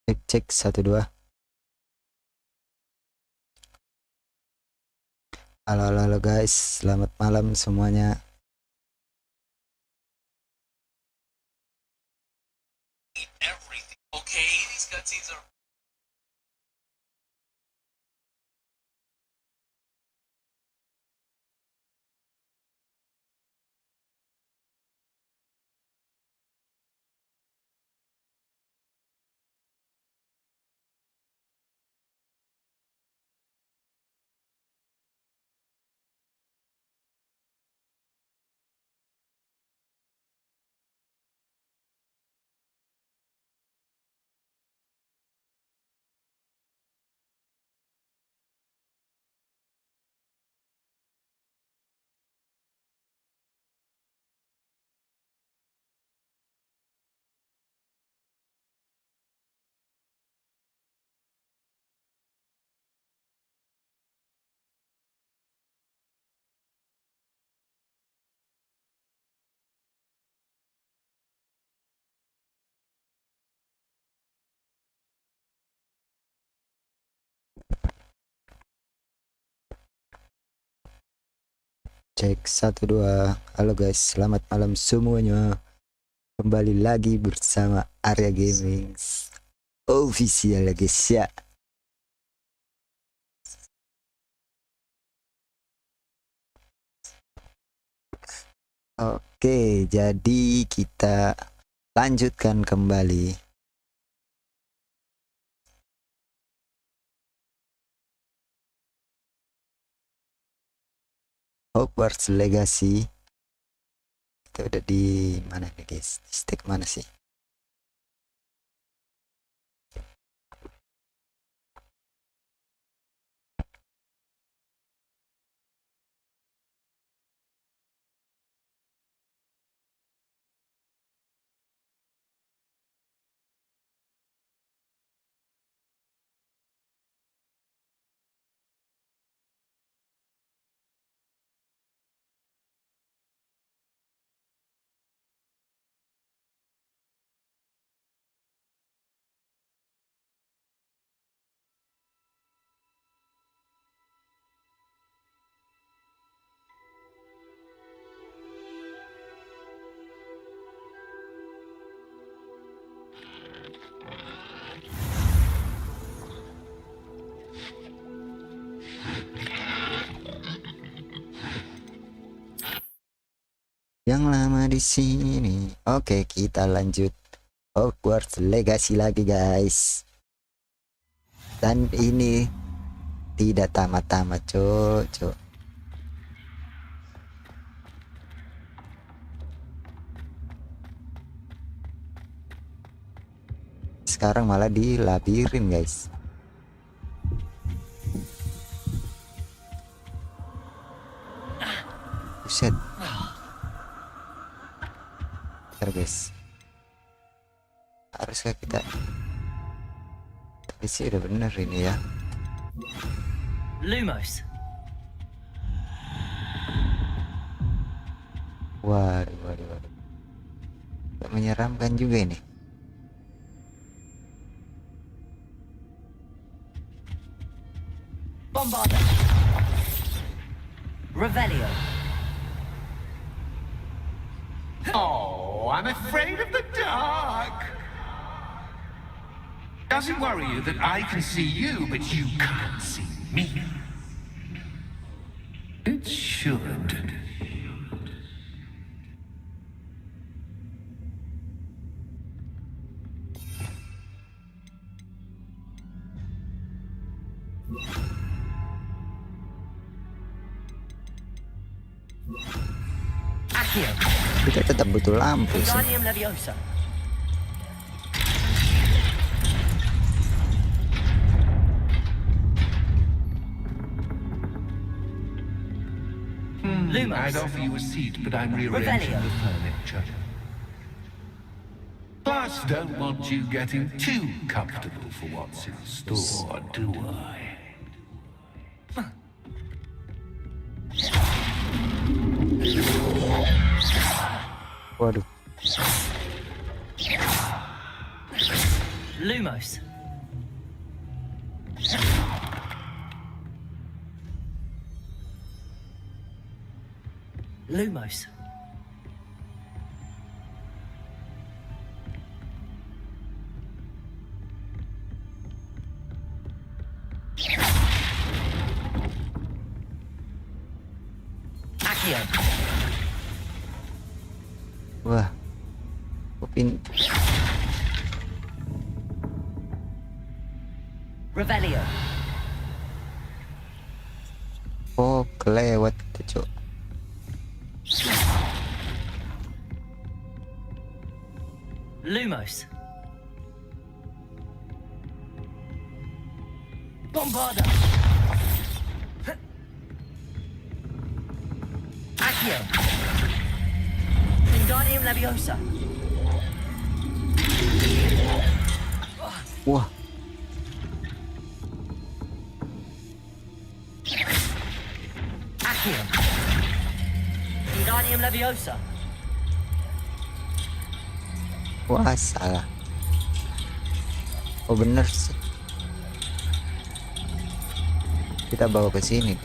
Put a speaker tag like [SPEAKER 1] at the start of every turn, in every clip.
[SPEAKER 1] Cek cek 1 2. Halo guys, selamat malam semuanya. Cek 1 2. Halo guys, selamat malam semuanya. Kembali lagi bersama Arya Gaming official ya guys ya. Oke, jadi kita lanjutkan kembali Hogwarts Legacy. Kita udah di mana nih guys? Di stake mana sih? Yang lama di sini. Oke, kita lanjut Hogwarts Legacy lagi guys. Dan ini tidak tamat-tamat, cok. Sekarang malah di labirin guys. Buset. Guys, haruskah kita tapi sih udah bener ini ya.
[SPEAKER 2] Lumos.
[SPEAKER 1] Waduh. Gak menyeramkan juga ini.
[SPEAKER 2] Bombarda. Revelio.
[SPEAKER 3] Oh, I'm afraid of the dark. Does it worry you that I can see you, but you can't see me? It should.
[SPEAKER 2] Accio.
[SPEAKER 1] Kita tetap butuh lampu sih.
[SPEAKER 2] Guardium Leviosa. Lumos.
[SPEAKER 3] I'd offer you a seat, but I'm rearranging
[SPEAKER 2] Revelio.
[SPEAKER 3] the furniture. Plus, don't want you getting too comfortable for what's in store, do I?
[SPEAKER 1] Waduh.
[SPEAKER 2] Lumos. Lumos. Accio.
[SPEAKER 1] Wah. Kupin.
[SPEAKER 2] Revelio.
[SPEAKER 1] Oh, kelewat kita, Cok.
[SPEAKER 2] Lumos. Bombarda. Accio. Wingardium Leviosa.
[SPEAKER 1] Wah,
[SPEAKER 2] Accio. Wingardium Leviosa.
[SPEAKER 1] wah salah. Oh bener sih. Kita bawa ke sini.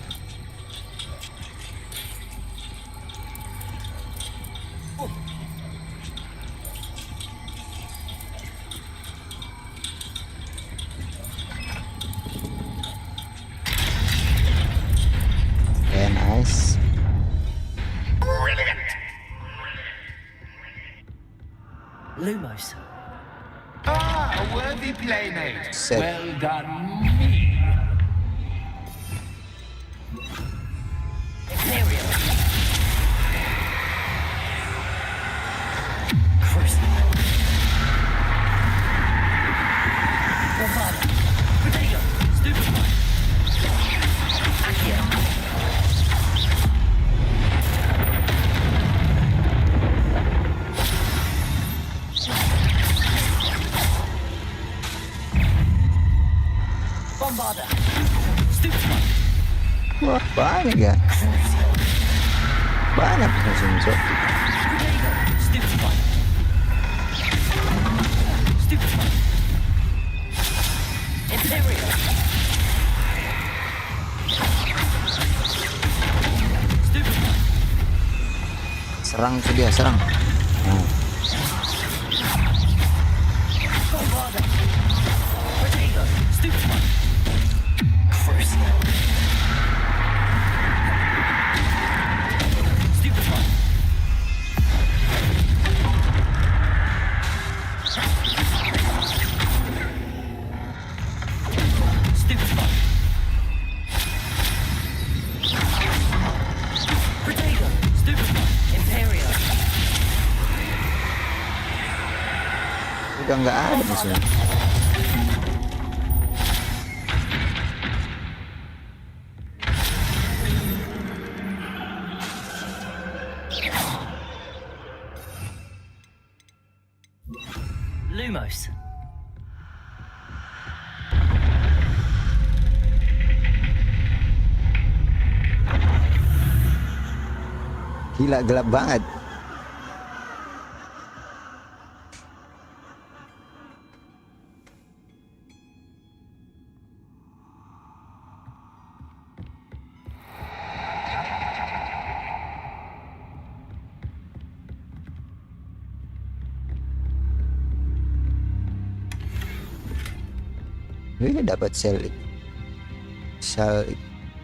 [SPEAKER 1] Okay, nice.
[SPEAKER 2] Lumos.
[SPEAKER 3] Ah, a worthy playmate.
[SPEAKER 1] Set.
[SPEAKER 3] Well done, me.
[SPEAKER 2] Imperial. Crucible. Bombarda. Protego. Stupefy. Accio. Bombarda. Stupefy.
[SPEAKER 1] Wah, banyak ya. Banyak langsung, Cok.
[SPEAKER 2] Protego. Stupefy. Stupefy. Imperial. Stupefy.
[SPEAKER 1] Serang tuh dia, serang. Nah,
[SPEAKER 2] Bombarda. Protego. Stupefy. Crucible. Stupefy. Stupefy. Protego. Stupefy. Imperial.
[SPEAKER 1] udah nggak ada musuhnya.
[SPEAKER 2] Lumos.
[SPEAKER 1] Gila, gelap banget. Ini dapat sel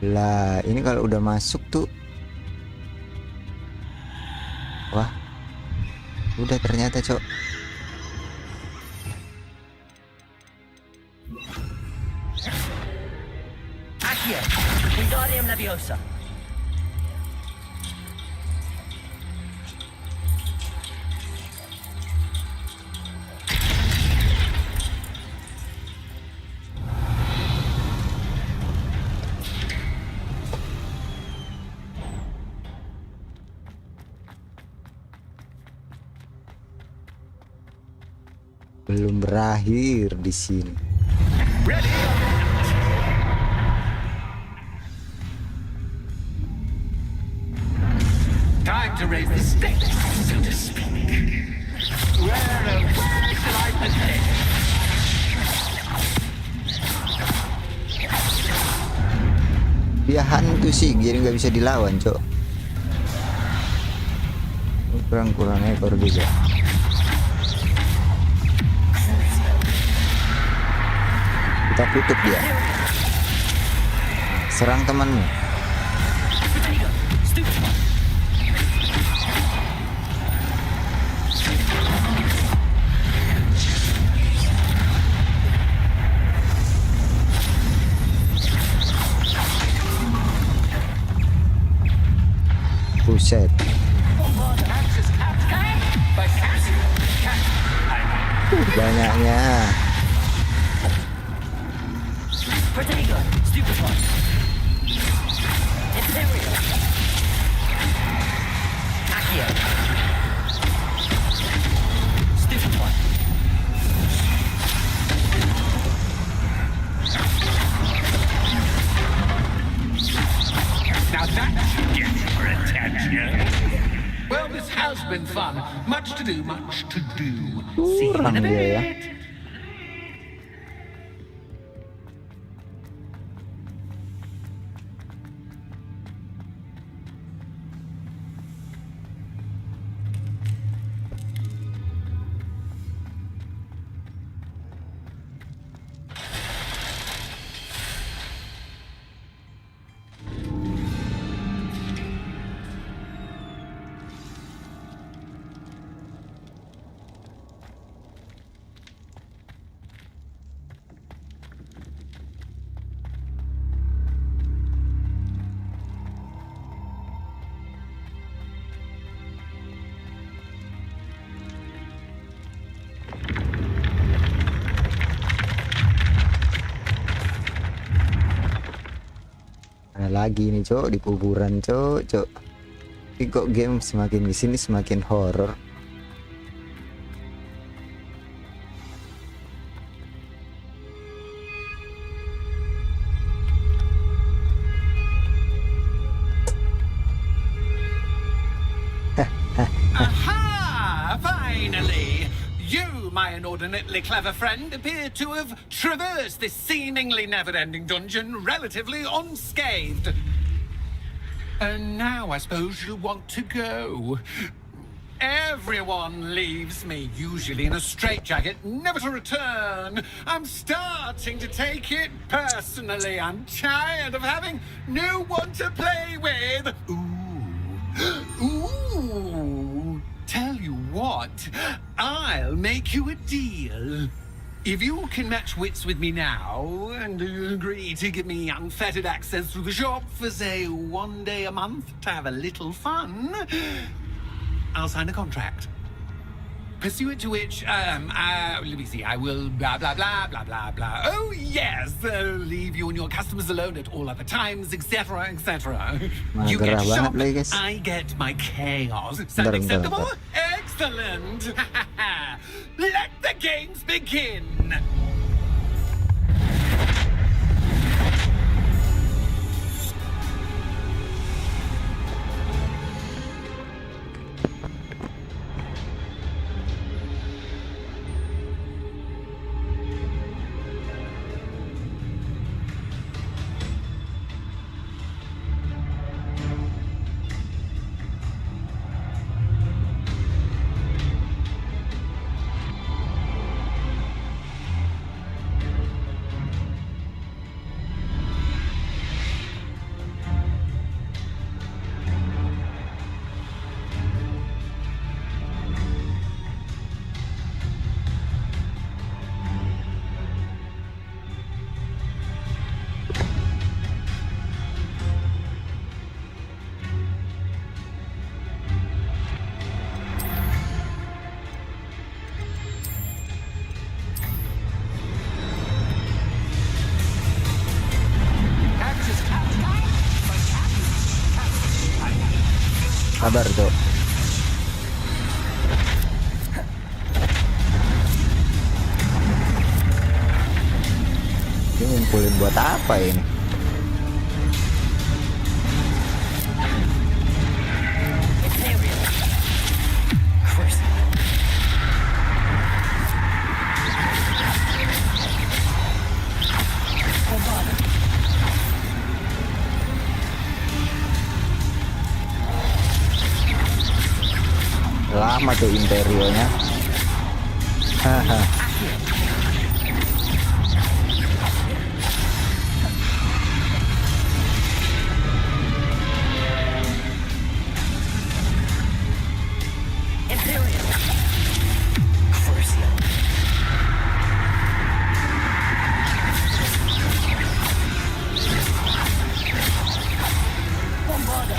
[SPEAKER 1] lah. Ini kalau udah masuk tuh, wah, udah ternyata, Cok.
[SPEAKER 2] Accio. Wingardium Leviosa.
[SPEAKER 1] Belum berakhir di sini.
[SPEAKER 3] Ready? Time to raise the stakes, so to speak. Where shall I begin?
[SPEAKER 1] Dia hantu sih, jadi nggak bisa dilawan, Cok. kurang ekor juga. Kita tutup dia. Serang temanmu.
[SPEAKER 2] Potato, stupid one.
[SPEAKER 1] Buset. Banyaknya.
[SPEAKER 2] Potato, stupid one. Imperial. Accio. Stupid one.
[SPEAKER 3] Now that should get your attention. Well, this has been fun. Much to do, much to do. See you in
[SPEAKER 1] Kurang
[SPEAKER 3] a
[SPEAKER 1] dia ya.
[SPEAKER 3] bit.
[SPEAKER 1] Nah, lagi nih cok di kuburan cok. Ini kok game semakin kesini semakin horor.
[SPEAKER 3] Aha! Finally! You, my inordinately clever friend, appear to have traversed this seemingly never-ending dungeon relatively unscathed. And now I suppose you'll want to go. Everyone leaves me, usually in a straitjacket, never to return. I'm starting to take it personally. I'm tired of having no one to play with. Ooh. Tell you what, I'll make you a deal. If you can match wits with me now and agree to give me unfettered access through the shop for, say, 1 day a month to have a little fun, I'll sign a contract. Pursuant to which, let me see, I will blah, blah, blah, blah, blah, blah. Oh, yes, leave you and your customers alone at all other times, etc., etc. You get
[SPEAKER 1] Gerah banget
[SPEAKER 3] shop,
[SPEAKER 1] lagi guys.
[SPEAKER 3] I get my chaos. Sound
[SPEAKER 1] Bentar,
[SPEAKER 3] acceptable?
[SPEAKER 1] bentar.
[SPEAKER 3] Excellent! Let the games begin!
[SPEAKER 1] Sabar cok. Ini ngumpulin buat apa ini?
[SPEAKER 2] Imperial. Curse. Bombarda.
[SPEAKER 1] lama tuh Imperionya. Haha.
[SPEAKER 2] Imperial. Crucial. Bombarda.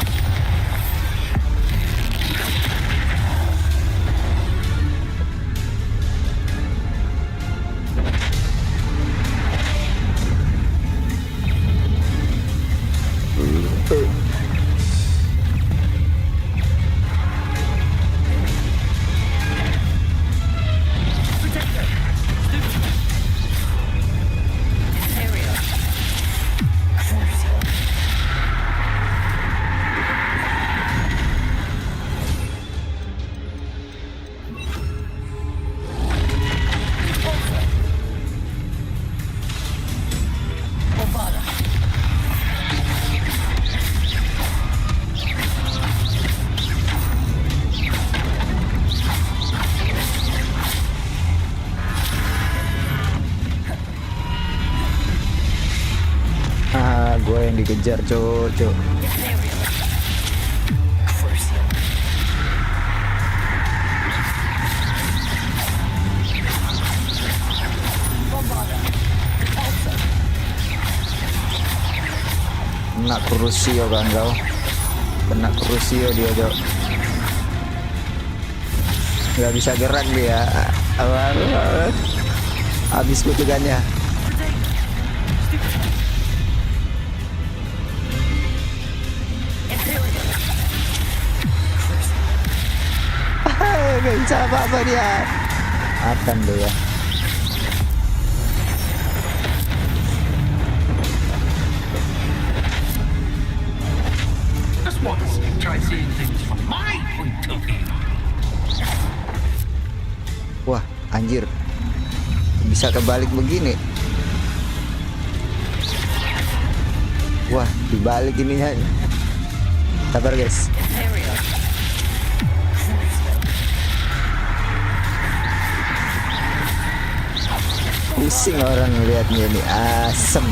[SPEAKER 2] Protector. Stupid. Imperial. Crucial. Repulsor. Bombarda.
[SPEAKER 1] Gue yang dikejar, cuk.
[SPEAKER 2] Imperial. Crucial. Bombarda. Repulsor.
[SPEAKER 1] Kena Crucio kan kau. Kena Crucio dia, cuk. Gak bisa gerak dia. Habis kutukannya.
[SPEAKER 2] Imperial.
[SPEAKER 1] Gak bisa apa-apa dia. Akan tuh ya.
[SPEAKER 3] Just once, try seeing things from my point of view.
[SPEAKER 1] Wah, anjir. Bisa kebalik begini. Wah, dibalik ininya. Sabar, guys.
[SPEAKER 2] Imperial. Crucial.
[SPEAKER 1] Pusing orang ngeliatnya ini. Asem.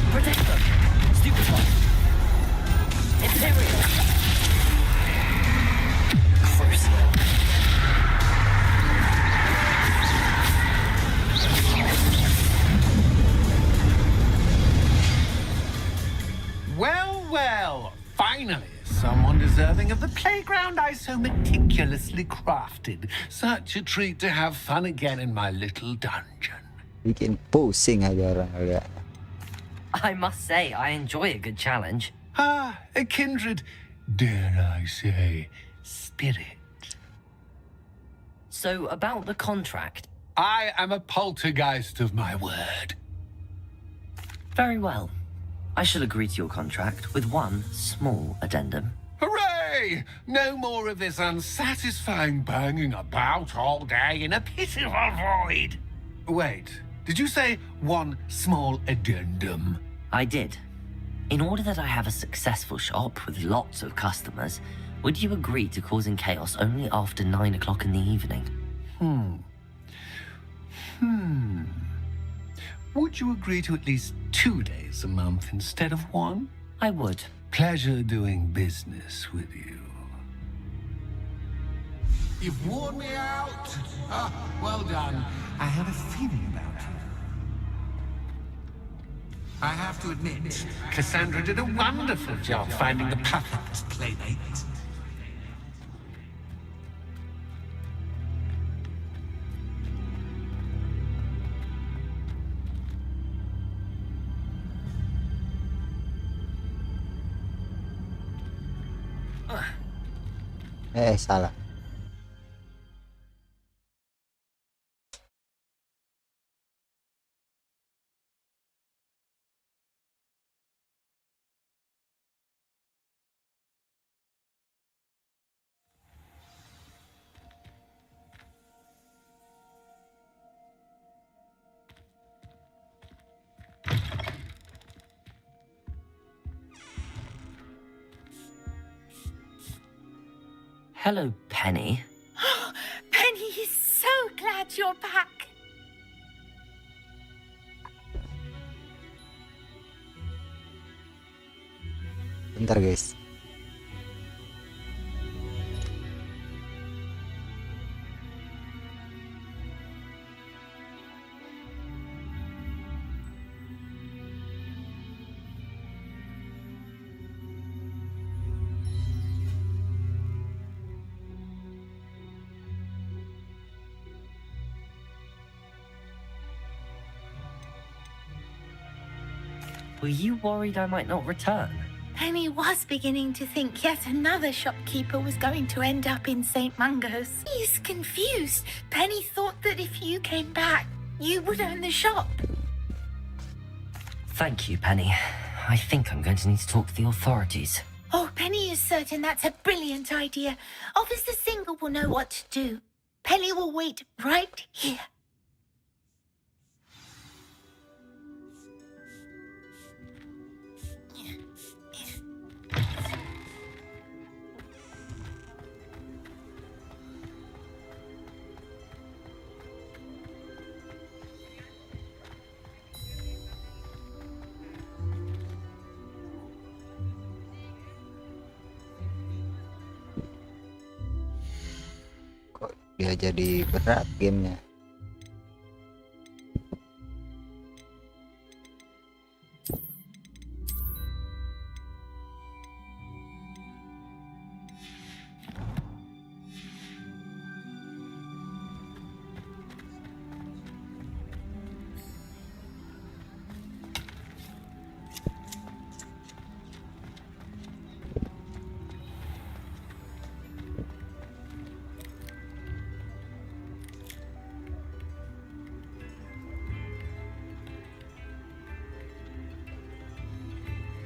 [SPEAKER 2] Protector. Stupefy. Imperial. Crucial.
[SPEAKER 3] Well, well, finally, someone deserving of the playground I so meticulously crafted. Such a treat to have fun again in my little dungeon.
[SPEAKER 1] Bikin pusing aja orang ngeliat.
[SPEAKER 2] I must say, I enjoy a good challenge.
[SPEAKER 3] Ah, a kindred, dare I say, spirit.
[SPEAKER 2] So, about the contract.
[SPEAKER 3] I am a poltergeist of my word.
[SPEAKER 2] Very well. I shall agree to your contract with one small addendum.
[SPEAKER 3] Hooray! No more of this unsatisfying banging about all day in a pitiful void. Wait, did you say one small addendum?
[SPEAKER 2] I did. In order that I have a successful shop with lots of customers, would you agree to causing chaos only after 9 o'clock in the evening?
[SPEAKER 3] Would you agree to at least 2 days a month instead of one?
[SPEAKER 2] I would.
[SPEAKER 3] Pleasure doing business with you.
[SPEAKER 4] You've worn me out. Ah, well done. I have a feeling about you. I have to admit,
[SPEAKER 3] Cassandra did a wonderful job finding the perfect
[SPEAKER 4] playmate.
[SPEAKER 1] Salah.
[SPEAKER 2] Hello, Penny.
[SPEAKER 5] Penny is so glad you're back.
[SPEAKER 1] Bentar guys.
[SPEAKER 2] Were you worried I might not return?
[SPEAKER 5] Penny was beginning to think yet another shopkeeper was going to end up in St. Mungo's. He's confused. Penny thought that if you came back, you would own the shop.
[SPEAKER 2] Thank you, Penny. I think I'm going to need to talk to the authorities.
[SPEAKER 5] Oh, Penny is certain that's a brilliant idea. Officer Singer will know what to do. Penny will wait right here.
[SPEAKER 1] Kok dia jadi berat gamenya?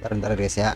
[SPEAKER 1] Bentar guys ya.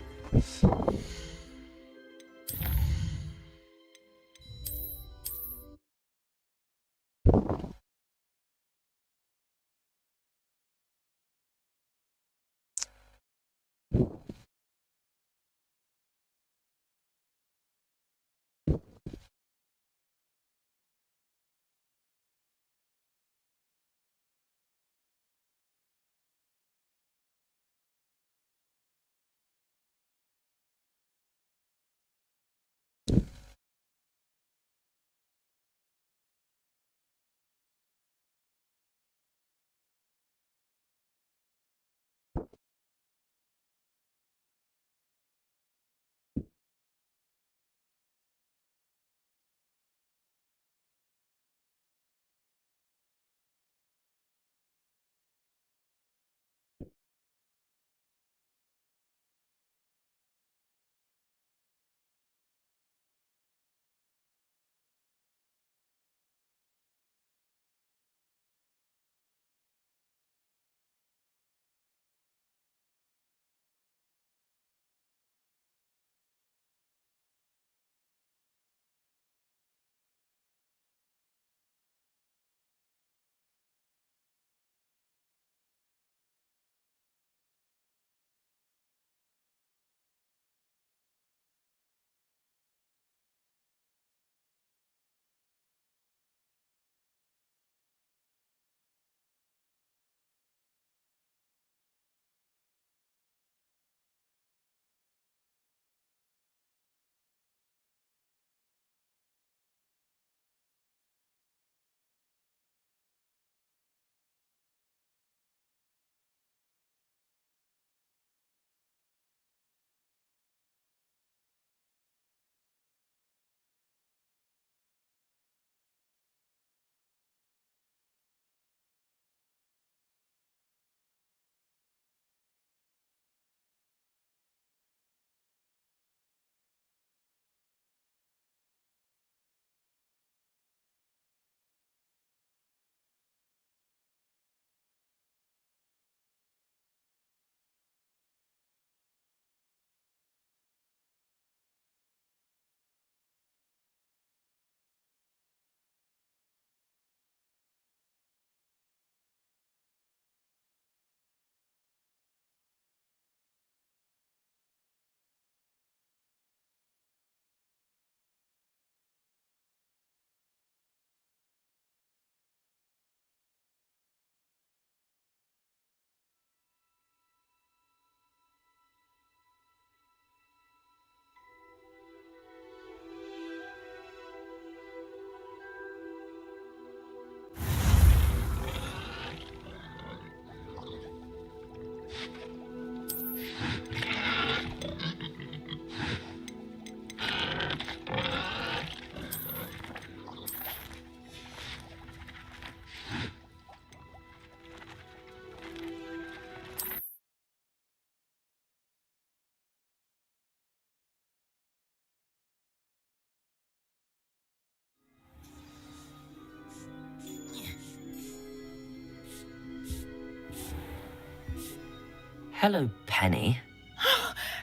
[SPEAKER 2] Hello, Penny.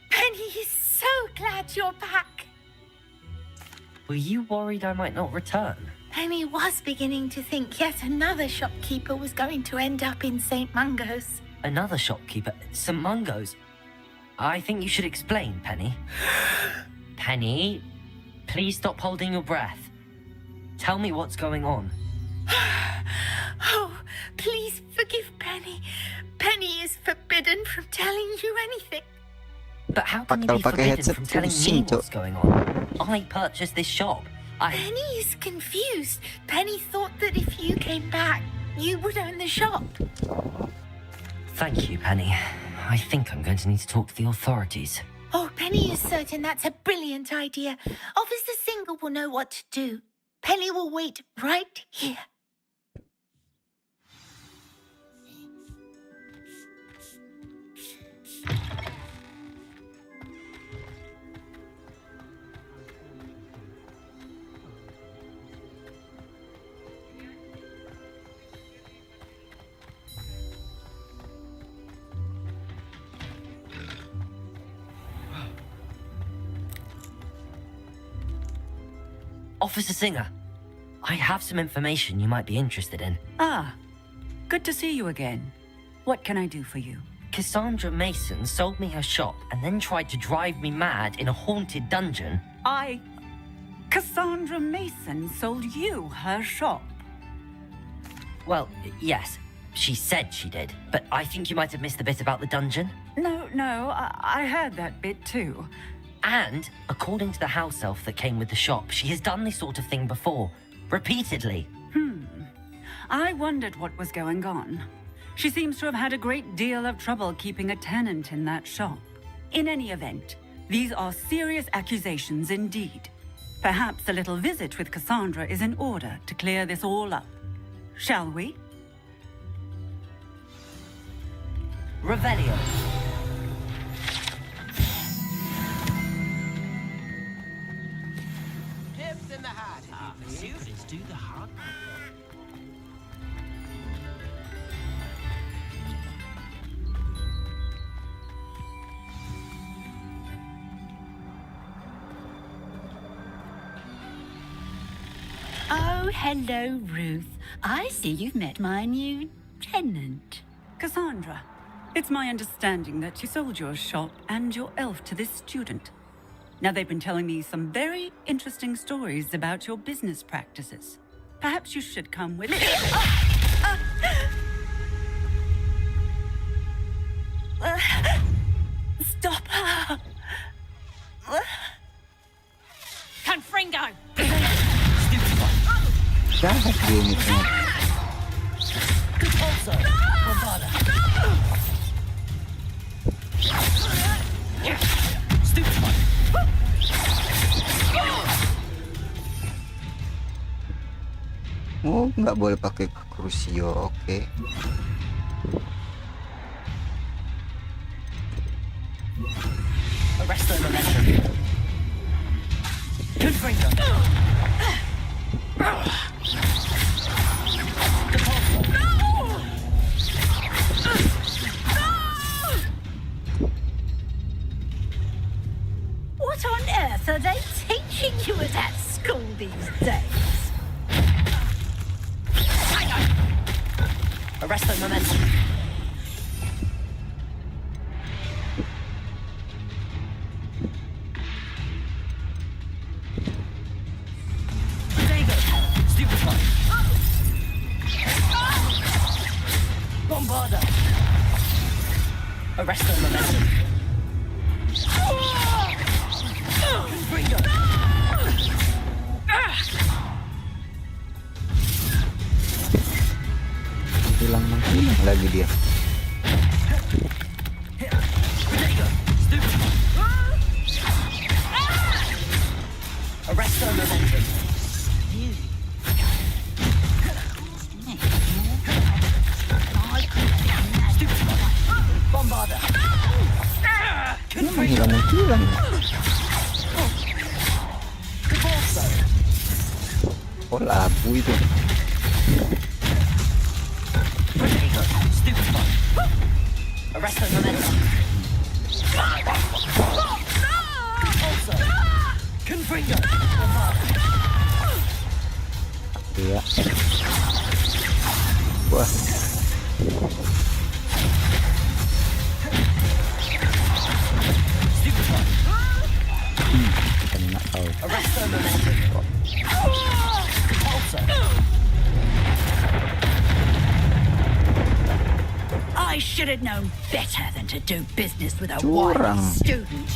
[SPEAKER 5] Penny is so glad you're back.
[SPEAKER 2] Were you worried I might not return?
[SPEAKER 5] Penny was beginning to think yet another shopkeeper was going to end up in St. Mungo's.
[SPEAKER 2] Another shopkeeper? St. Mungo's? I think you should explain, Penny. Penny, please stop holding your breath. Tell me what's going on.
[SPEAKER 5] Oh, please forgive Penny. Penny is forbidden from telling you anything.
[SPEAKER 2] But how can you be
[SPEAKER 1] Pakai
[SPEAKER 2] forbidden
[SPEAKER 1] headset
[SPEAKER 2] from telling me
[SPEAKER 1] pusing, Cok.
[SPEAKER 2] what's going on? I purchased this shop.
[SPEAKER 5] Penny is confused. Penny thought that if you came back, you would own the shop.
[SPEAKER 2] Thank you, Penny. I think I'm going to need to talk to the authorities.
[SPEAKER 5] Oh, Penny is certain that's a brilliant idea. Officer Single will know what to do. Penny will wait right here.
[SPEAKER 2] Officer Singer, I have some information you might be interested in.
[SPEAKER 6] Ah, good to see you again. What can I do for you?
[SPEAKER 2] Cassandra Mason sold me her shop and then tried to drive me mad in a haunted dungeon.
[SPEAKER 6] Cassandra Mason sold you her shop.
[SPEAKER 2] Well, yes, she said she did, but I think you might have missed the bit about the dungeon.
[SPEAKER 6] No, I heard that bit too.
[SPEAKER 2] And, according to the house elf that came with the shop, she has done this sort of thing before. Repeatedly.
[SPEAKER 6] I wondered what was going on. She seems to have had a great deal of trouble keeping a tenant in that shop. In any event, these are serious accusations indeed. Perhaps a little visit with Cassandra is in order to clear this all up. Shall we?
[SPEAKER 2] Revelio.
[SPEAKER 4] Tips in the hat. Let's do the hard.
[SPEAKER 7] Oh, hello, Ruth. I see you've met my new tenant.
[SPEAKER 6] Cassandra, it's my understanding that you sold your shop and your elf to this student. Now, they've been telling me some very interesting stories about your business practices. Perhaps you should come with me.
[SPEAKER 7] Stop her! Confringo!
[SPEAKER 1] Jahat dia ni tengok. Oh, nggak boleh pakai Crucio, oke.
[SPEAKER 2] Arrest the momentum. Confringo.
[SPEAKER 7] What on earth are they teaching you at that school these days?
[SPEAKER 2] Arrest the momentum. Stupefy. Bombarda. Arrest the momentum. Confringo.
[SPEAKER 1] Hilang lagi dia.
[SPEAKER 2] Arrest the momentum. Bombarda.
[SPEAKER 1] Ini menghilang. Oh, labu itu.
[SPEAKER 2] Stupefy. Arrest the momentum.
[SPEAKER 7] should have known better than to do business with a
[SPEAKER 1] Curang.
[SPEAKER 7] whiny student.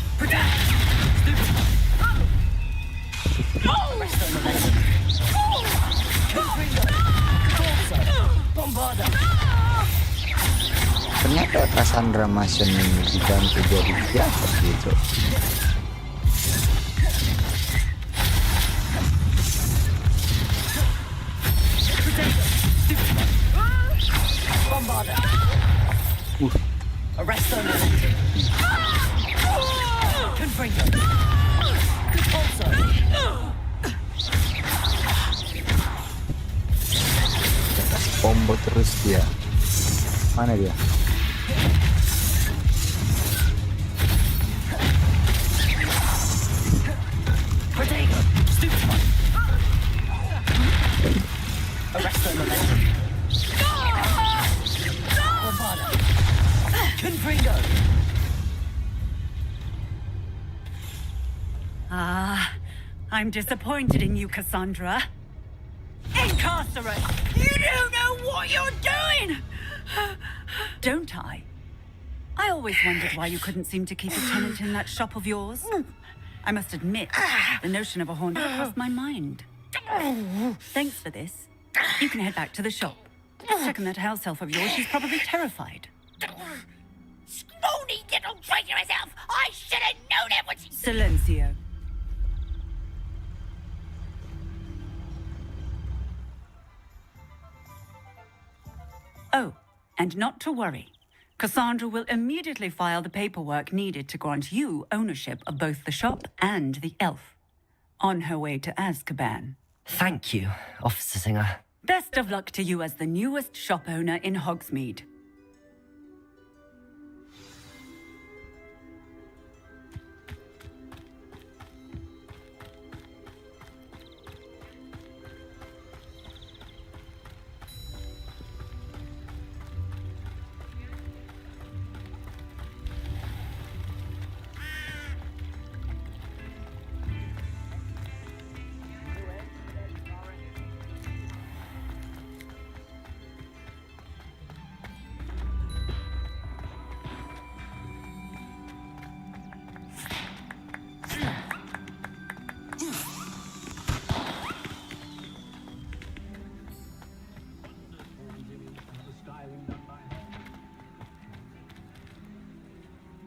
[SPEAKER 1] Ternyata Cassandra Mason dibantu jadi biasa gitu.
[SPEAKER 2] Arresto Confringo. Repulso.
[SPEAKER 1] Combo terus dia. Mana dia?
[SPEAKER 2] Protego. Stupefy. Arresto momentum. Bombada. Confringo.
[SPEAKER 6] Ah, I'm disappointed in you, Cassandra. Incarcerate! You don't know what you're doing! Don't I? I always wondered why you couldn't seem to keep a tenant in that shop of yours. I must admit, the notion of a haunt crossed my mind. Thanks for this. You can head back to the shop. Checking that house elf of yours, she's probably terrified.
[SPEAKER 5] Scrawny little traitor herself! I should have known it when she...
[SPEAKER 6] Silencio. Oh, and not to worry. Cassandra will immediately file the paperwork needed to grant you ownership of both the shop and the elf. On her way to Azkaban.
[SPEAKER 2] Thank you, Officer Singer.
[SPEAKER 6] Best of luck to you as the newest shop owner in Hogsmeade.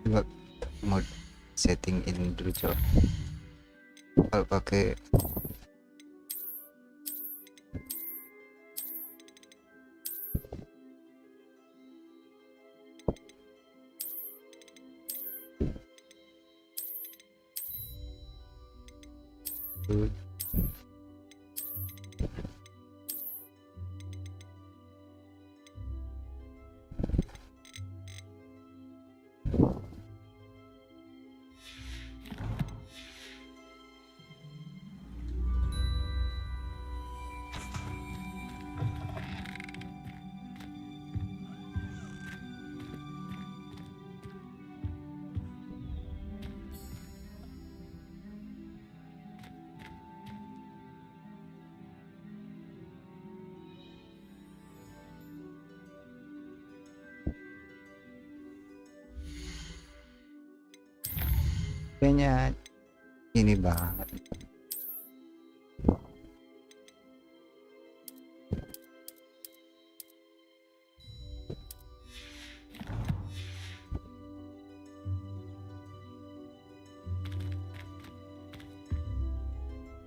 [SPEAKER 1] Coba mode setting in dulu coba. Kalau pakai kayaknya ini banget.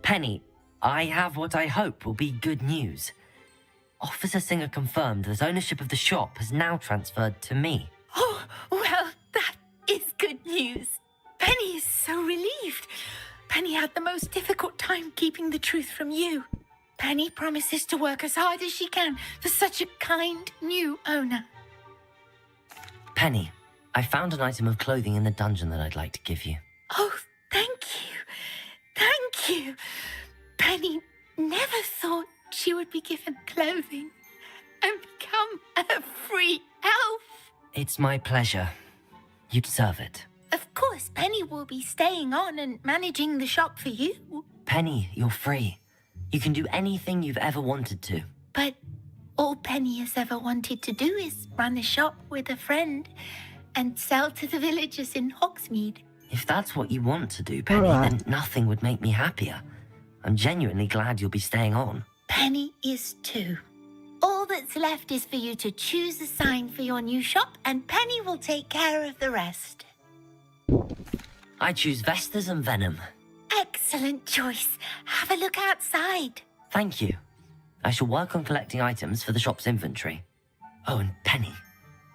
[SPEAKER 2] Penny, I have what I hope will be good news. Officer Singer confirmed that ownership of the shop has now transferred to me.
[SPEAKER 5] Oh, well, that is good news. Penny is so relieved. Penny had the most difficult time keeping the truth from you. Penny promises to work as hard as she can for such a kind new owner.
[SPEAKER 2] Penny, I found an item of clothing in the dungeon that I'd like to give you.
[SPEAKER 5] Oh, thank you. Thank you. Penny never thought she would be given clothing and become a free elf.
[SPEAKER 2] It's my pleasure. You deserve it.
[SPEAKER 5] Of course, Penny will be staying on and managing the shop for you.
[SPEAKER 2] Penny, you're free. You can do anything you've ever wanted to.
[SPEAKER 5] But All Penny has ever wanted to do is run a shop with a friend and sell to the villagers in Hogsmeade.
[SPEAKER 2] If that's what you want to do, Penny, then nothing would make me happier. I'm genuinely glad you'll be staying on.
[SPEAKER 5] Penny is too. All that's left is for you to choose a sign for your new shop, and Penny will take care of the rest.
[SPEAKER 2] I choose Vestas and Venom.
[SPEAKER 5] Excellent choice. Have a look outside.
[SPEAKER 2] Thank you. I shall work on collecting items for the shop's inventory. Oh, and Penny,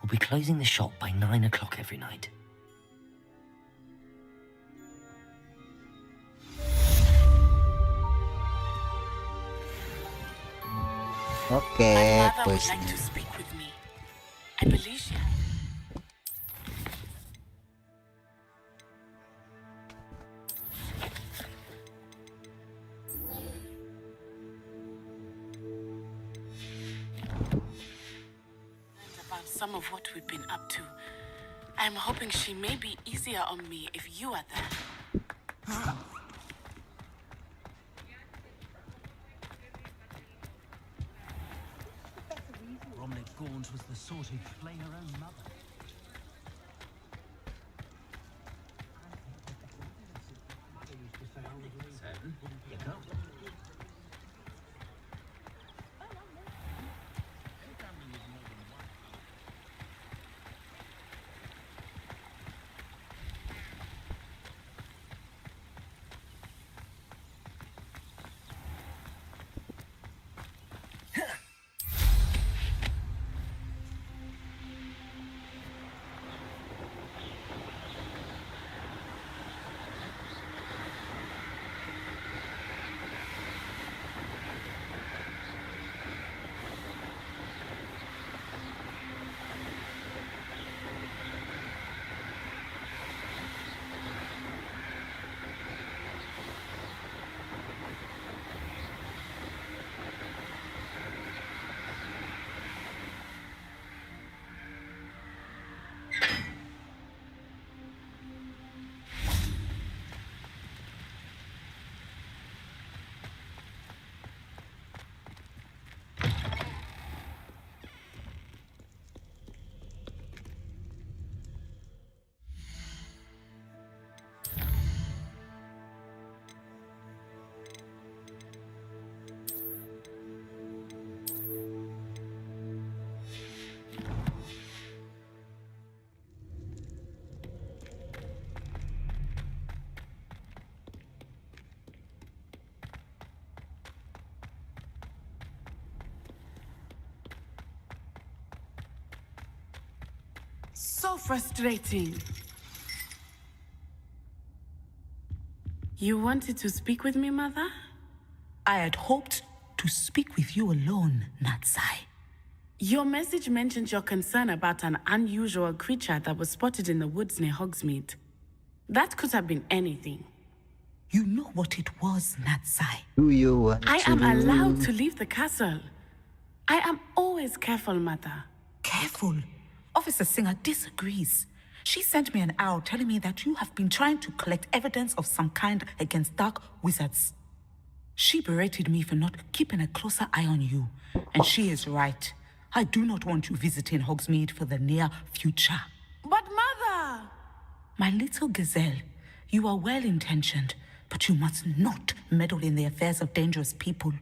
[SPEAKER 2] we'll be closing the shop by 9 o'clock every night.
[SPEAKER 1] Oke,
[SPEAKER 8] My mother would
[SPEAKER 1] pues
[SPEAKER 8] like to speak with me. I believe she. About some of what we've been up to. I'm hoping she may be easier on me if you are there.
[SPEAKER 9] Bromley Gaunt was the sort who'd flay her own mother. You go.
[SPEAKER 8] So frustrating. You wanted to speak with me, Mother?
[SPEAKER 10] I had hoped to speak with you alone, Natsai.
[SPEAKER 8] Your message mentioned your concern about an unusual creature that was spotted in the woods near Hogsmeade. That could have been anything.
[SPEAKER 10] You know what it was, Natsai.
[SPEAKER 1] do you want
[SPEAKER 8] I
[SPEAKER 1] to
[SPEAKER 8] am allowed to leave the castle. I am always careful, Mother.
[SPEAKER 10] Careful. Officer Singer disagrees. She sent me an owl telling me that you have been trying to collect evidence of some kind against dark wizards. She berated me for not keeping a closer eye on you. And she is right. I do not want you visiting Hogsmeade for the near future.
[SPEAKER 8] But, Mother!
[SPEAKER 10] My little gazelle, you are well-intentioned, but you must not meddle in the affairs of dangerous people.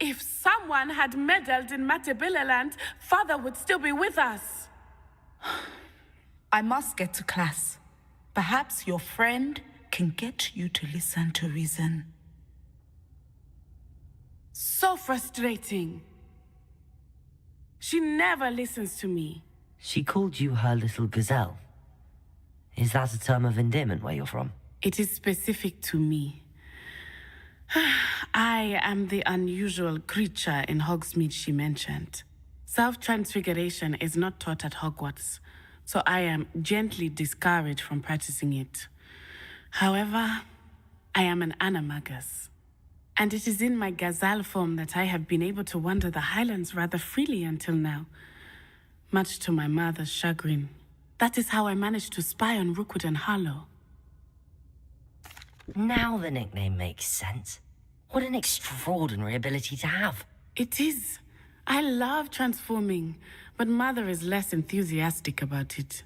[SPEAKER 8] If someone had meddled in Matabeleland, Father would still be with us.
[SPEAKER 10] I must get to class. Perhaps your friend can get you to listen to reason.
[SPEAKER 8] So frustrating. She never listens to me.
[SPEAKER 2] She called you her little gazelle. Is that a term of endearment where you're from?
[SPEAKER 8] It is specific to me. I am the unusual creature in Hogsmeade she mentioned. Self-transfiguration is not taught at Hogwarts, so I am gently discouraged from practicing it. However, I am an animagus, and it is in my gazelle form that I have been able to wander the Highlands rather freely until now, much to my mother's chagrin. That is how I managed to spy on Rookwood and Harlow.
[SPEAKER 2] Now the nickname makes sense. What an extraordinary ability to have.
[SPEAKER 8] It is. I love transforming, but Mother is less enthusiastic about it.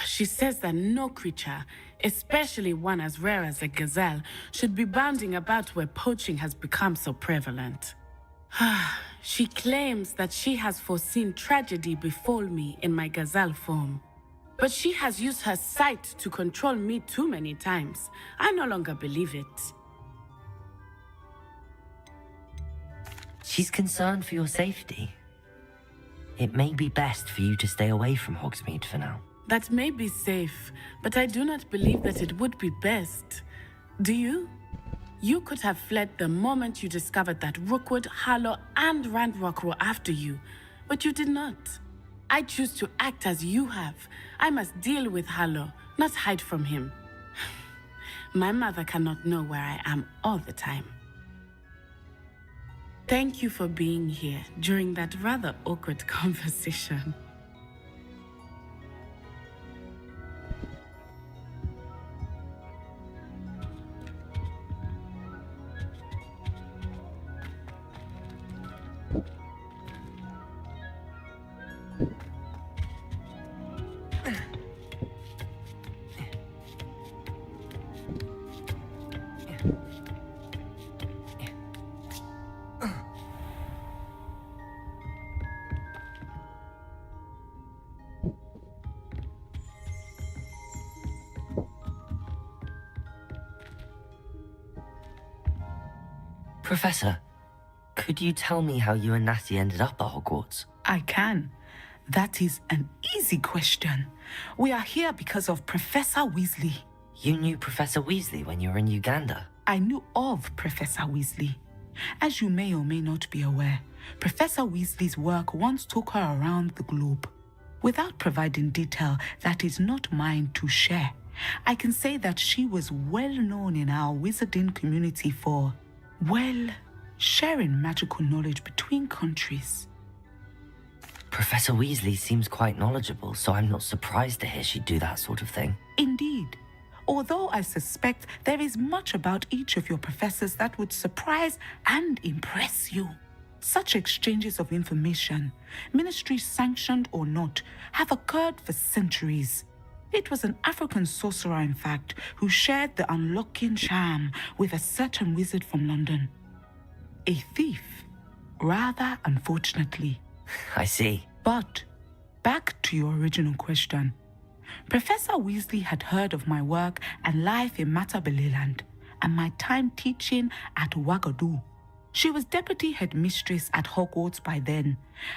[SPEAKER 8] She says that no creature, especially one as rare as a gazelle, should be bounding about where poaching has become so prevalent. She claims that she has foreseen tragedy befall me in my gazelle form. But she has used her sight to control me too many times. I no longer believe it.
[SPEAKER 2] She's concerned for your safety. It may be best for you to stay away from Hogsmeade for now.
[SPEAKER 8] That may be safe, but I do not believe that it would be best. Do you? You could have fled the moment you discovered that Rookwood, Harlow, and Randrock were after you, but you did not. I choose to act as you have. I must deal with Harlow, not hide from him. My mother cannot know where I am all the time. Thank you for being here during that rather awkward conversation.
[SPEAKER 2] Professor, could you tell me how you and Natty ended up at Hogwarts?
[SPEAKER 10] I can. That is an easy question. We are here because of Professor Weasley.
[SPEAKER 2] You knew Professor Weasley when you were in Uganda?
[SPEAKER 10] I knew of Professor Weasley. As you may or may not be aware, Professor Weasley's work once took her around the globe. Without providing detail that is not mine to share, I can say that she was well known in our wizarding community for, well, sharing magical knowledge between countries.
[SPEAKER 2] Professor Weasley seems quite knowledgeable, so I'm not surprised to hear she'd do that sort of thing.
[SPEAKER 10] Indeed. Although I suspect there is much about each of your professors that would surprise and impress you. Such exchanges of information, ministry sanctioned or not, have occurred for centuries. It was an African sorcerer, in fact, who shared the unlocking charm with a certain wizard from London. A thief, rather unfortunately.
[SPEAKER 2] I see.
[SPEAKER 10] But, back to your original question. Professor Weasley had heard of my work and life in Matabeleland and my time teaching at Wagadu. She was deputy headmistress at Hogwarts by then,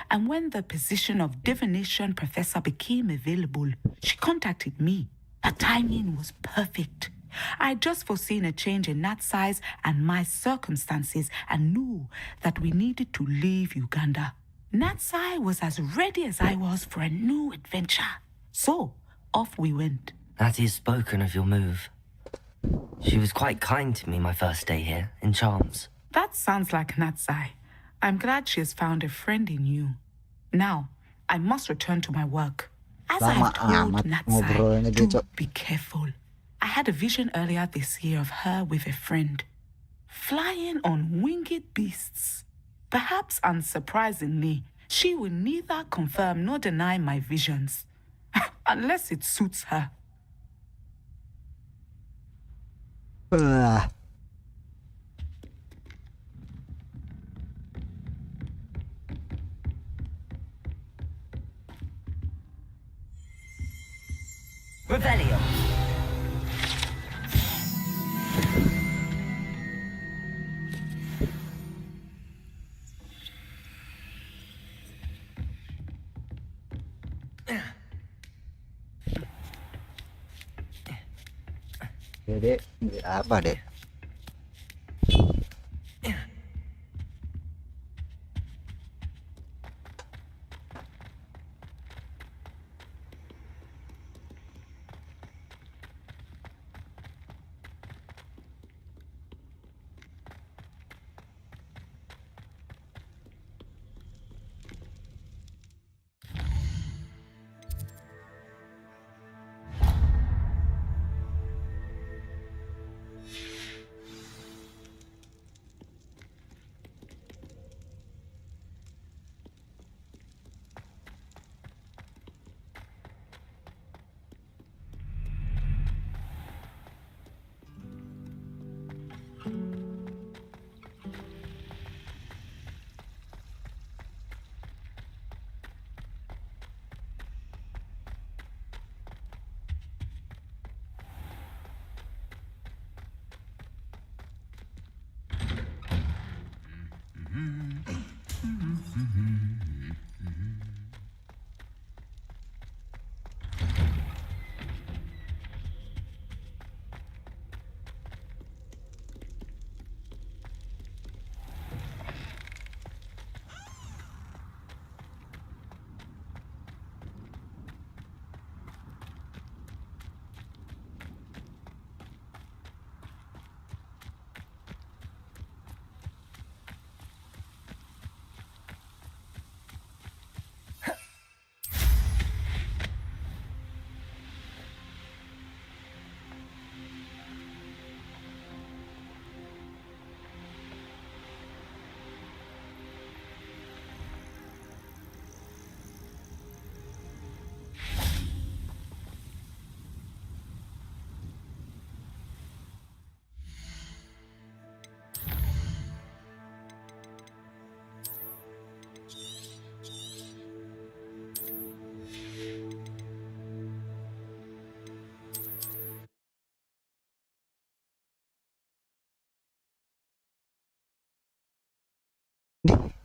[SPEAKER 10] and when the position of divination professor became available, she contacted me. The timing was perfect. I had just foreseen a change in Nat's size and my circumstances and knew that we needed to leave Uganda. Natsai was as ready as I was for a new adventure. So, off we went.
[SPEAKER 2] Natty has spoken of your move. She was quite kind to me my first day here, in Charms.
[SPEAKER 10] That sounds like Natsai. I'm glad she has found a friend in you. Now, I must return to my work. As I've told Natsai, do be careful. I had a vision earlier this year of her with a friend, flying on winged beasts. Perhaps unsurprisingly, she will neither confirm nor deny my visions, unless it suits her.
[SPEAKER 2] Revelio!
[SPEAKER 1] Dek, apa dek?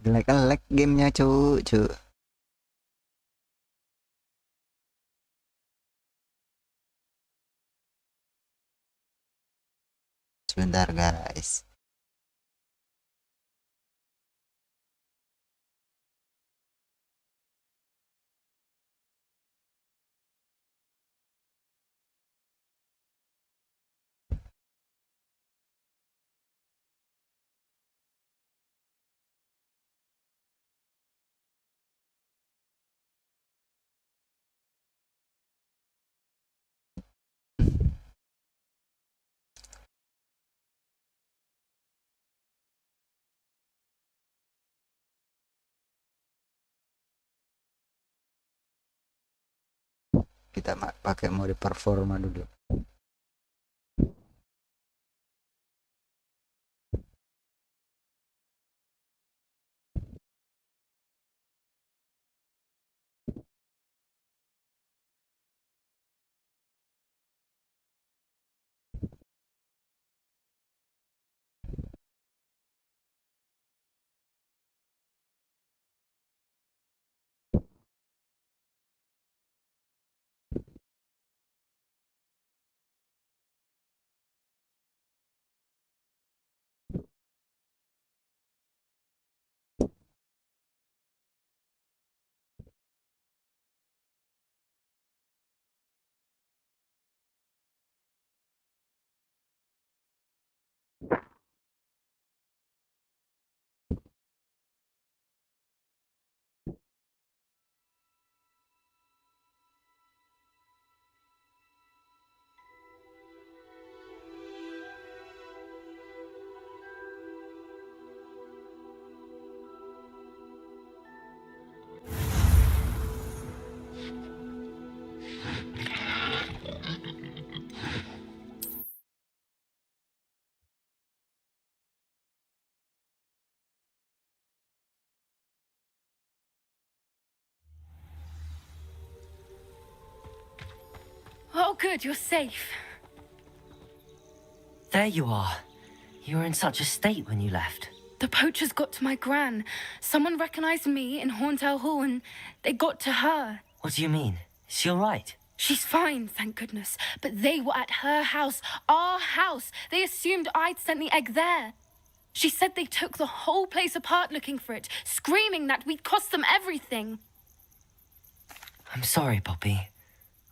[SPEAKER 1] Lag gamenya cu. Sebentar guys. Kita pakai mode performa dulu.
[SPEAKER 5] Oh, good, you're safe.
[SPEAKER 2] There you are. You were in such a state when you left.
[SPEAKER 5] The poachers got to my gran. Someone recognized me in Horntail Hall and they got to her.
[SPEAKER 2] What do you mean? Is she all right?
[SPEAKER 5] She's fine, thank goodness. But they were at her house, our house. They assumed I'd sent the egg there. She said they took the whole place apart looking for it, screaming that we'd cost them everything.
[SPEAKER 2] I'm sorry, Poppy.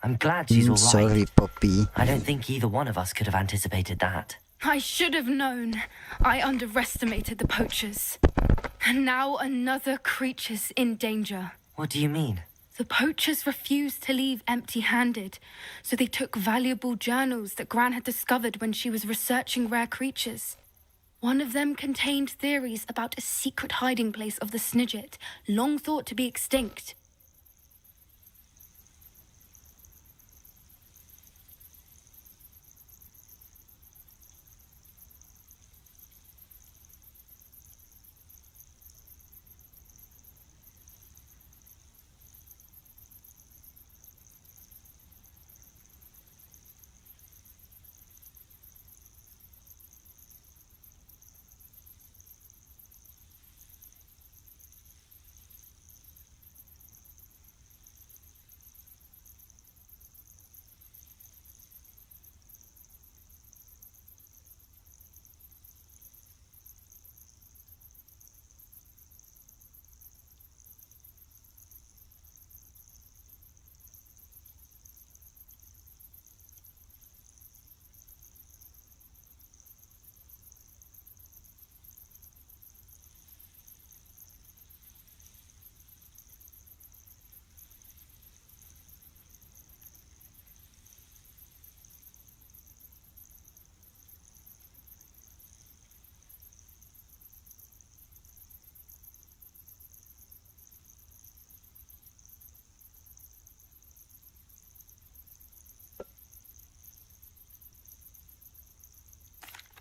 [SPEAKER 2] I'm glad she's all right.
[SPEAKER 1] Sorry, Poppy.
[SPEAKER 2] I don't think either one of us could have anticipated that.
[SPEAKER 5] I should have known. I underestimated the poachers. And now another creature's in danger.
[SPEAKER 2] What do you mean?
[SPEAKER 5] The poachers refused to leave empty-handed, so they took valuable journals that Gran had discovered when she was researching rare creatures. One of them contained theories about a secret hiding place of the Snidget, long thought to be extinct.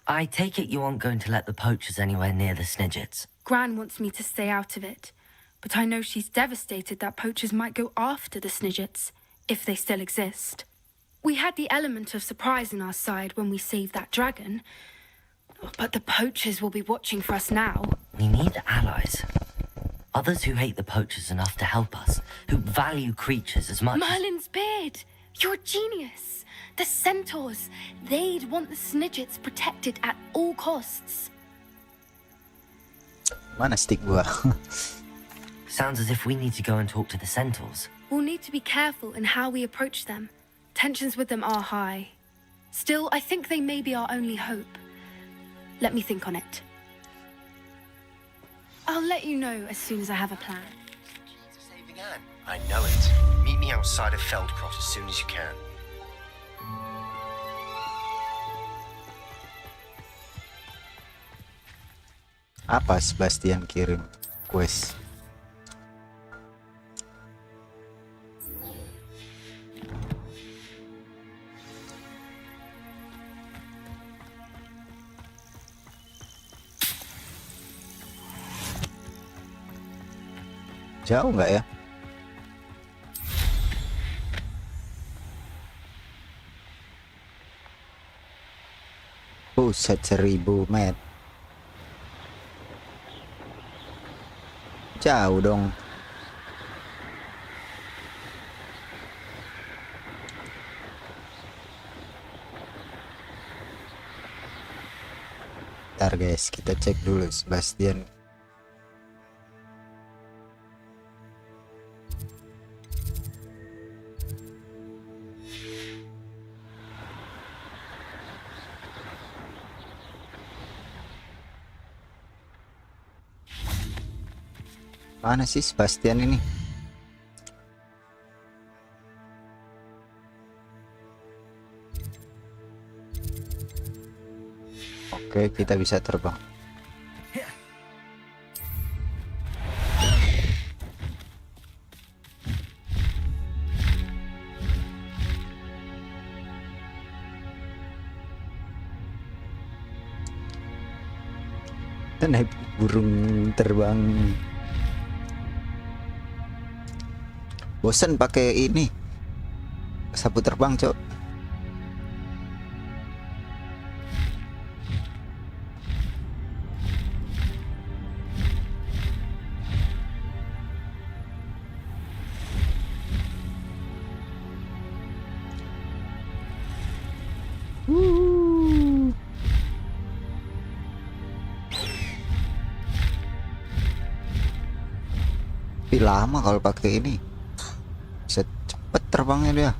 [SPEAKER 2] I take it you aren't going to let the poachers anywhere near the Snidgets.
[SPEAKER 5] Gran wants me to stay out of it, but I know she's devastated that poachers might go after the Snidgets, if they still exist. We had the element of surprise on our side when we saved that dragon, but the poachers will be watching for us now.
[SPEAKER 2] We need allies. Others who hate the poachers enough to help us, who value creatures as much.
[SPEAKER 11] Merlin's beard! You're a genius! The centaurs! They'd want the Snidgets protected at all costs.
[SPEAKER 1] Mana stick gua?
[SPEAKER 2] Sounds as if we need to go and talk to the centaurs.
[SPEAKER 11] We'll need to be careful in how we approach them. Tensions with them are high. Still, I think they may be our only hope. Let me think on it. I'll let you know as soon as I have a plan.
[SPEAKER 12] Saving Anne. I know it. Meet me outside of Feldcroft as soon as you can.
[SPEAKER 1] Apa Sebastian kirim quest? Jauh nggak ya? Buset, 1000 meter. Jauh dong. Ntar guys, kita cek dulu Sebastian. Mana sih Sebastian ini? Oke, kita bisa terbang. Kita naik burung terbang. Bosen pakai ini sapu terbang, cok. Tapi lama kalau pakai ini. Bisa cepet terbangnya dia.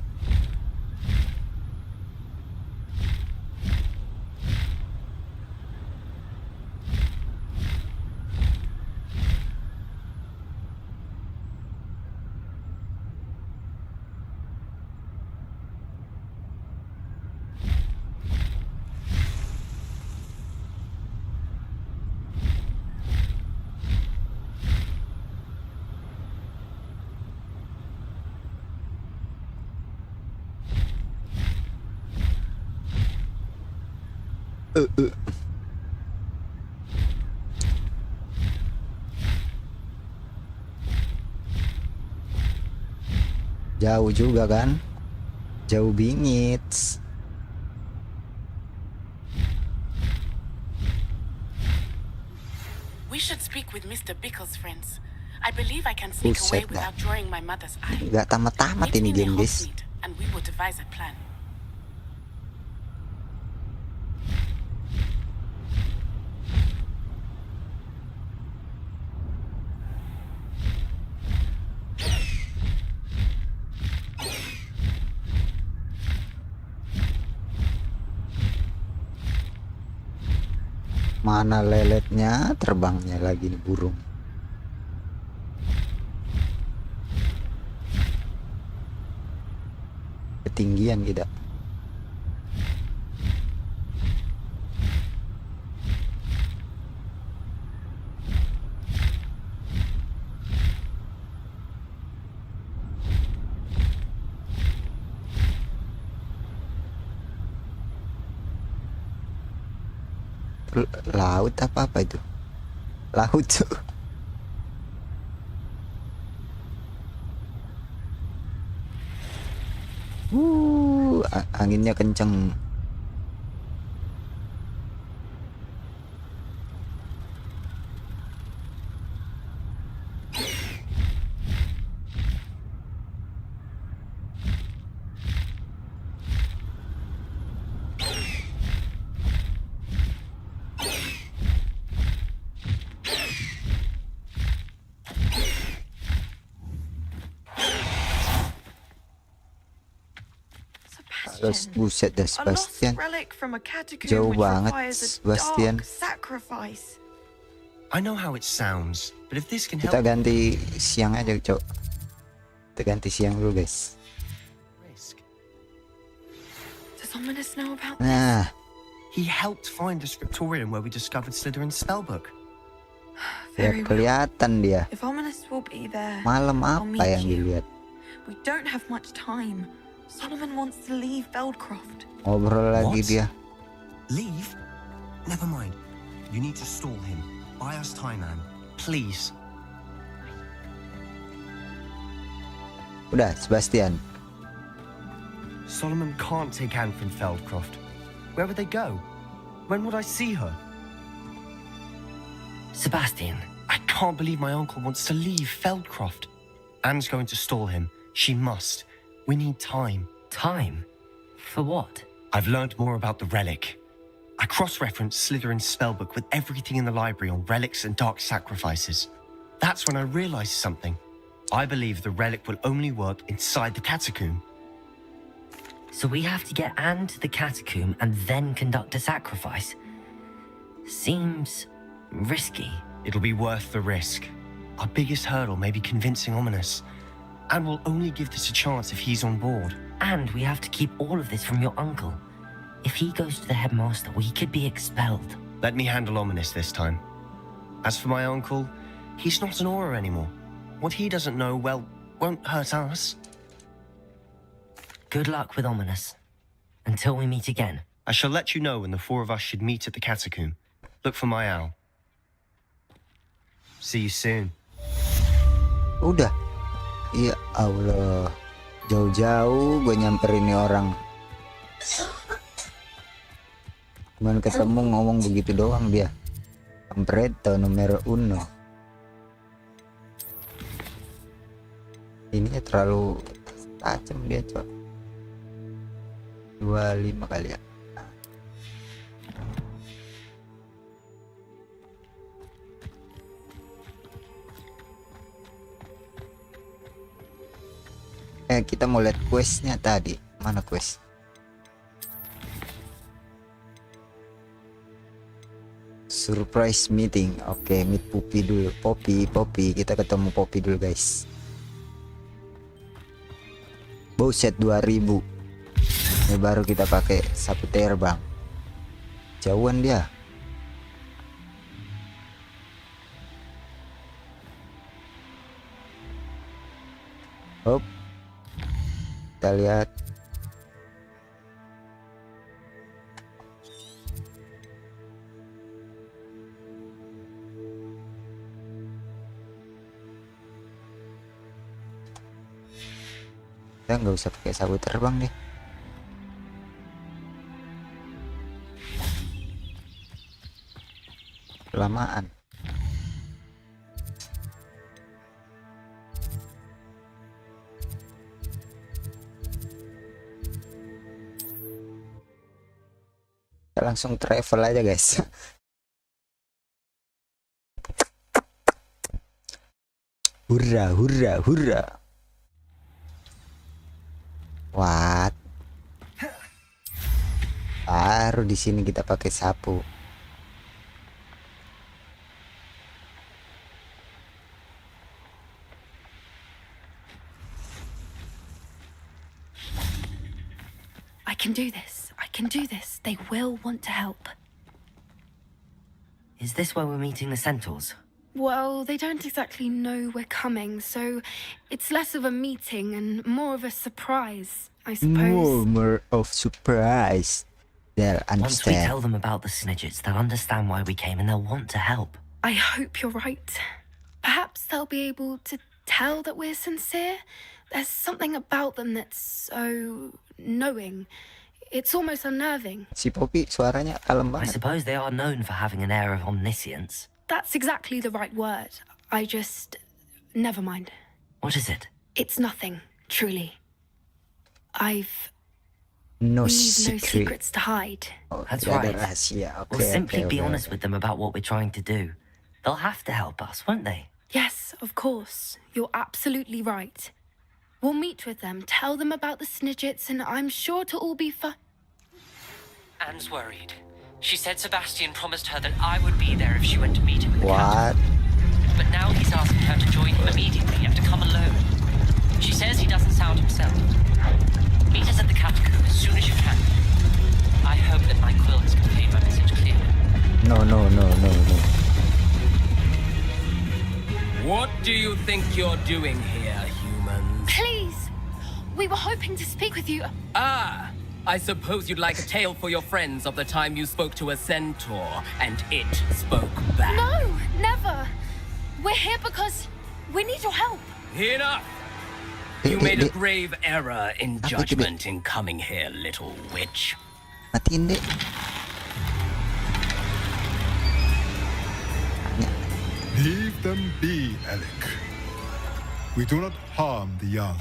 [SPEAKER 1] Jauh juga kan? Jauh bingit.
[SPEAKER 8] We should speak with Mr. Bickle's friends. I believe I can sneak away without drawing my mother's eye.
[SPEAKER 1] Gak tamat-tamat ini game, guys.
[SPEAKER 8] And we will devise a plan.
[SPEAKER 1] Mana leletnya, terbangnya lagi nih burung. Ketinggian kita. Laut apa itu? Laut tuh. Anginnya kenceng. Buset dah
[SPEAKER 5] A lost
[SPEAKER 1] Sebastian.
[SPEAKER 5] relic from a catacomb
[SPEAKER 1] Jauh
[SPEAKER 5] which
[SPEAKER 1] banget
[SPEAKER 5] requires a
[SPEAKER 1] Sebastian.
[SPEAKER 5] dark sacrifice.
[SPEAKER 12] I know how it sounds, but if this can
[SPEAKER 1] Kita
[SPEAKER 12] help...
[SPEAKER 1] ganti siang aja, Cok. Kita ganti siang dulu, guys.
[SPEAKER 5] Does Ominous know about
[SPEAKER 1] Nah,
[SPEAKER 12] He helped find the scriptorium where we discovered Slytherin's spellbook.
[SPEAKER 1] biar kelihatan dia.
[SPEAKER 5] If Ominous will be there,
[SPEAKER 1] Malam
[SPEAKER 5] I'll
[SPEAKER 1] apa
[SPEAKER 5] meet
[SPEAKER 1] yang
[SPEAKER 5] you.
[SPEAKER 1] dilihat?
[SPEAKER 5] We don't have much time. Solomon wants to leave Feldcroft.
[SPEAKER 1] Ngobrol lagi
[SPEAKER 12] What?
[SPEAKER 1] dia.
[SPEAKER 12] Leave? Never mind. You need to stall him. Buy us time, Anne. Please.
[SPEAKER 1] Udah, Sebastian.
[SPEAKER 12] Solomon can't take Anne from Feldcroft. Where would they go? When would I see her?
[SPEAKER 2] Sebastian,
[SPEAKER 12] I can't believe my uncle wants to leave Feldcroft. Anne's going to stall him. She must. We need time.
[SPEAKER 2] time? For what?
[SPEAKER 12] I've learned more about the relic. I cross-referenced Slytherin's spellbook with everything in the library on relics and dark sacrifices. That's when I realized something. I believe the relic will only work inside the catacomb.
[SPEAKER 2] So we have to get Anne to the catacomb and then conduct a sacrifice? Seems risky.
[SPEAKER 12] It'll be worth the risk. Our biggest hurdle may be convincing Ominous. And we'll only give this a chance if he's on board.
[SPEAKER 2] And we have to keep all of this from your uncle. If he goes to the headmaster, we could be expelled.
[SPEAKER 12] Let me handle Ominous this time. As for my uncle, he's not an Auror anymore. What he doesn't know, well, won't hurt us.
[SPEAKER 2] Good luck with Ominous. Until we meet again.
[SPEAKER 12] I shall let you know when the four of us should meet at the catacomb. Look for my owl. See you soon.
[SPEAKER 1] Udah. Ya Allah. Jauh-jauh gue nyamperin nih orang. Cuman ketemu ngomong begitu doang dia. Campretto numero uno. Ini terlalu tajam dia, Cok. 25 kali ya. Kita mau lihat questnya tadi. Mana quest? Surprise meeting. Oke, meet Poppy dulu. Poppy. Kita ketemu Poppy dulu, guys. Buset 2000. Ini baru kita pakai sapu terbang. Jauhan dia. Hop. Kita lihat. Kita nggak usah pakai sapu terbang deh. Kelamaan. Kita langsung travel aja, guys. Hurra, hurra, hurra. What? Baru di sini kita pakai sapu.
[SPEAKER 11] I can do this. I can do this. They will want to help.
[SPEAKER 2] Is this where we're meeting the centaurs?
[SPEAKER 11] Well, they don't exactly know we're coming, so it's less of a meeting and more of a surprise, I suppose.
[SPEAKER 1] More of surprise. They'll
[SPEAKER 2] Once we
[SPEAKER 1] understand.
[SPEAKER 2] tell them about the Snidgets, they'll understand why we came and they'll want to help.
[SPEAKER 11] I hope you're right. Perhaps they'll be able to tell that we're sincere. There's something about them that's so knowing. It's almost unnerving.
[SPEAKER 1] Si Poppy suaranya kalem
[SPEAKER 2] I
[SPEAKER 1] banget.
[SPEAKER 2] suppose they are known for having an air of omniscience.
[SPEAKER 11] That's exactly the right word. Never mind.
[SPEAKER 2] What is it?
[SPEAKER 11] It's nothing, truly.
[SPEAKER 1] No
[SPEAKER 11] We've no
[SPEAKER 1] secret.
[SPEAKER 11] secrets to hide.
[SPEAKER 1] Oh,
[SPEAKER 2] That's
[SPEAKER 1] tidak ada
[SPEAKER 2] right.
[SPEAKER 1] rahasia. Oke,
[SPEAKER 2] We'll simply
[SPEAKER 1] oke,
[SPEAKER 2] be
[SPEAKER 1] oke,
[SPEAKER 2] honest
[SPEAKER 1] oke.
[SPEAKER 2] with them about what we're trying to do. They'll have to help us, won't they?
[SPEAKER 11] Yes, of course. You're absolutely right. We'll meet with them, tell them about the Snidgets, and I'm sure to all be fine.
[SPEAKER 2] Anne's worried. She said Sebastian promised her that I would be there if she went to meet him in the
[SPEAKER 1] What?
[SPEAKER 2] catacomb. But now he's asking her to join him immediately and to come alone. She says he doesn't sound himself. Meet us at the catacomb as soon as you can. I hope that my quill has conveyed my message clearly.
[SPEAKER 1] No.
[SPEAKER 13] What do you think you're doing here, humans?
[SPEAKER 11] Please! We were hoping to speak with you.
[SPEAKER 13] Ah! I suppose you'd like a tale for your friends of the time you spoke to a centaur, and it spoke back.
[SPEAKER 11] No, never. We're here because we need your help.
[SPEAKER 13] Enough! You made a grave error in judgment in coming here, little witch.
[SPEAKER 1] Matiin deh.
[SPEAKER 14] Leave them be, Alec. We do not harm the young.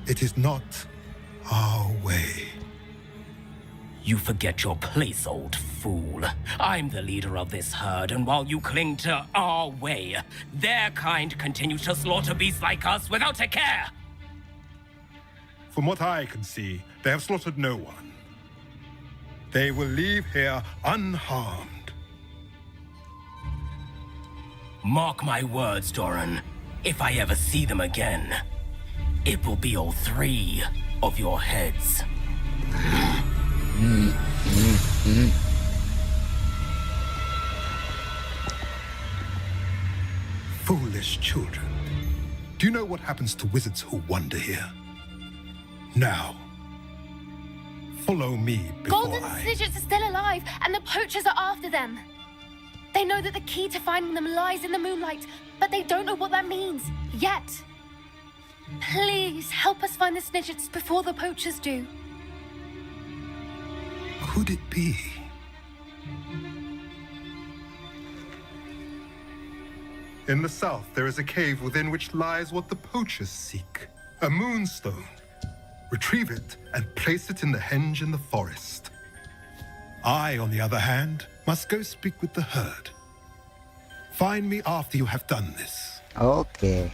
[SPEAKER 14] It is not our way.
[SPEAKER 13] You forget your place, old fool. I'm the leader of this herd, and while you cling to our way, their kind continue to slaughter beasts like us without a care.
[SPEAKER 14] From what I can see, they have slaughtered no one. They will leave here unharmed.
[SPEAKER 13] Mark my words, Doran. If I ever see them again, it will be all 3 of your heads.
[SPEAKER 14] Foolish children. Do you know what happens to wizards who wander here? Now, follow me before
[SPEAKER 11] Golden Snidgets are still alive, and the poachers are after them. They know that the key to finding them lies in the moonlight, but they don't know what that means, yet. Please, help us find the Snidgets before the poachers do.
[SPEAKER 14] Could it be? In the south, there is a cave within which lies what the poachers seek. A moonstone. Retrieve it and place it in the henge in the forest. I, on the other hand, must go speak with the herd. Find me after you have done this.
[SPEAKER 1] Oke.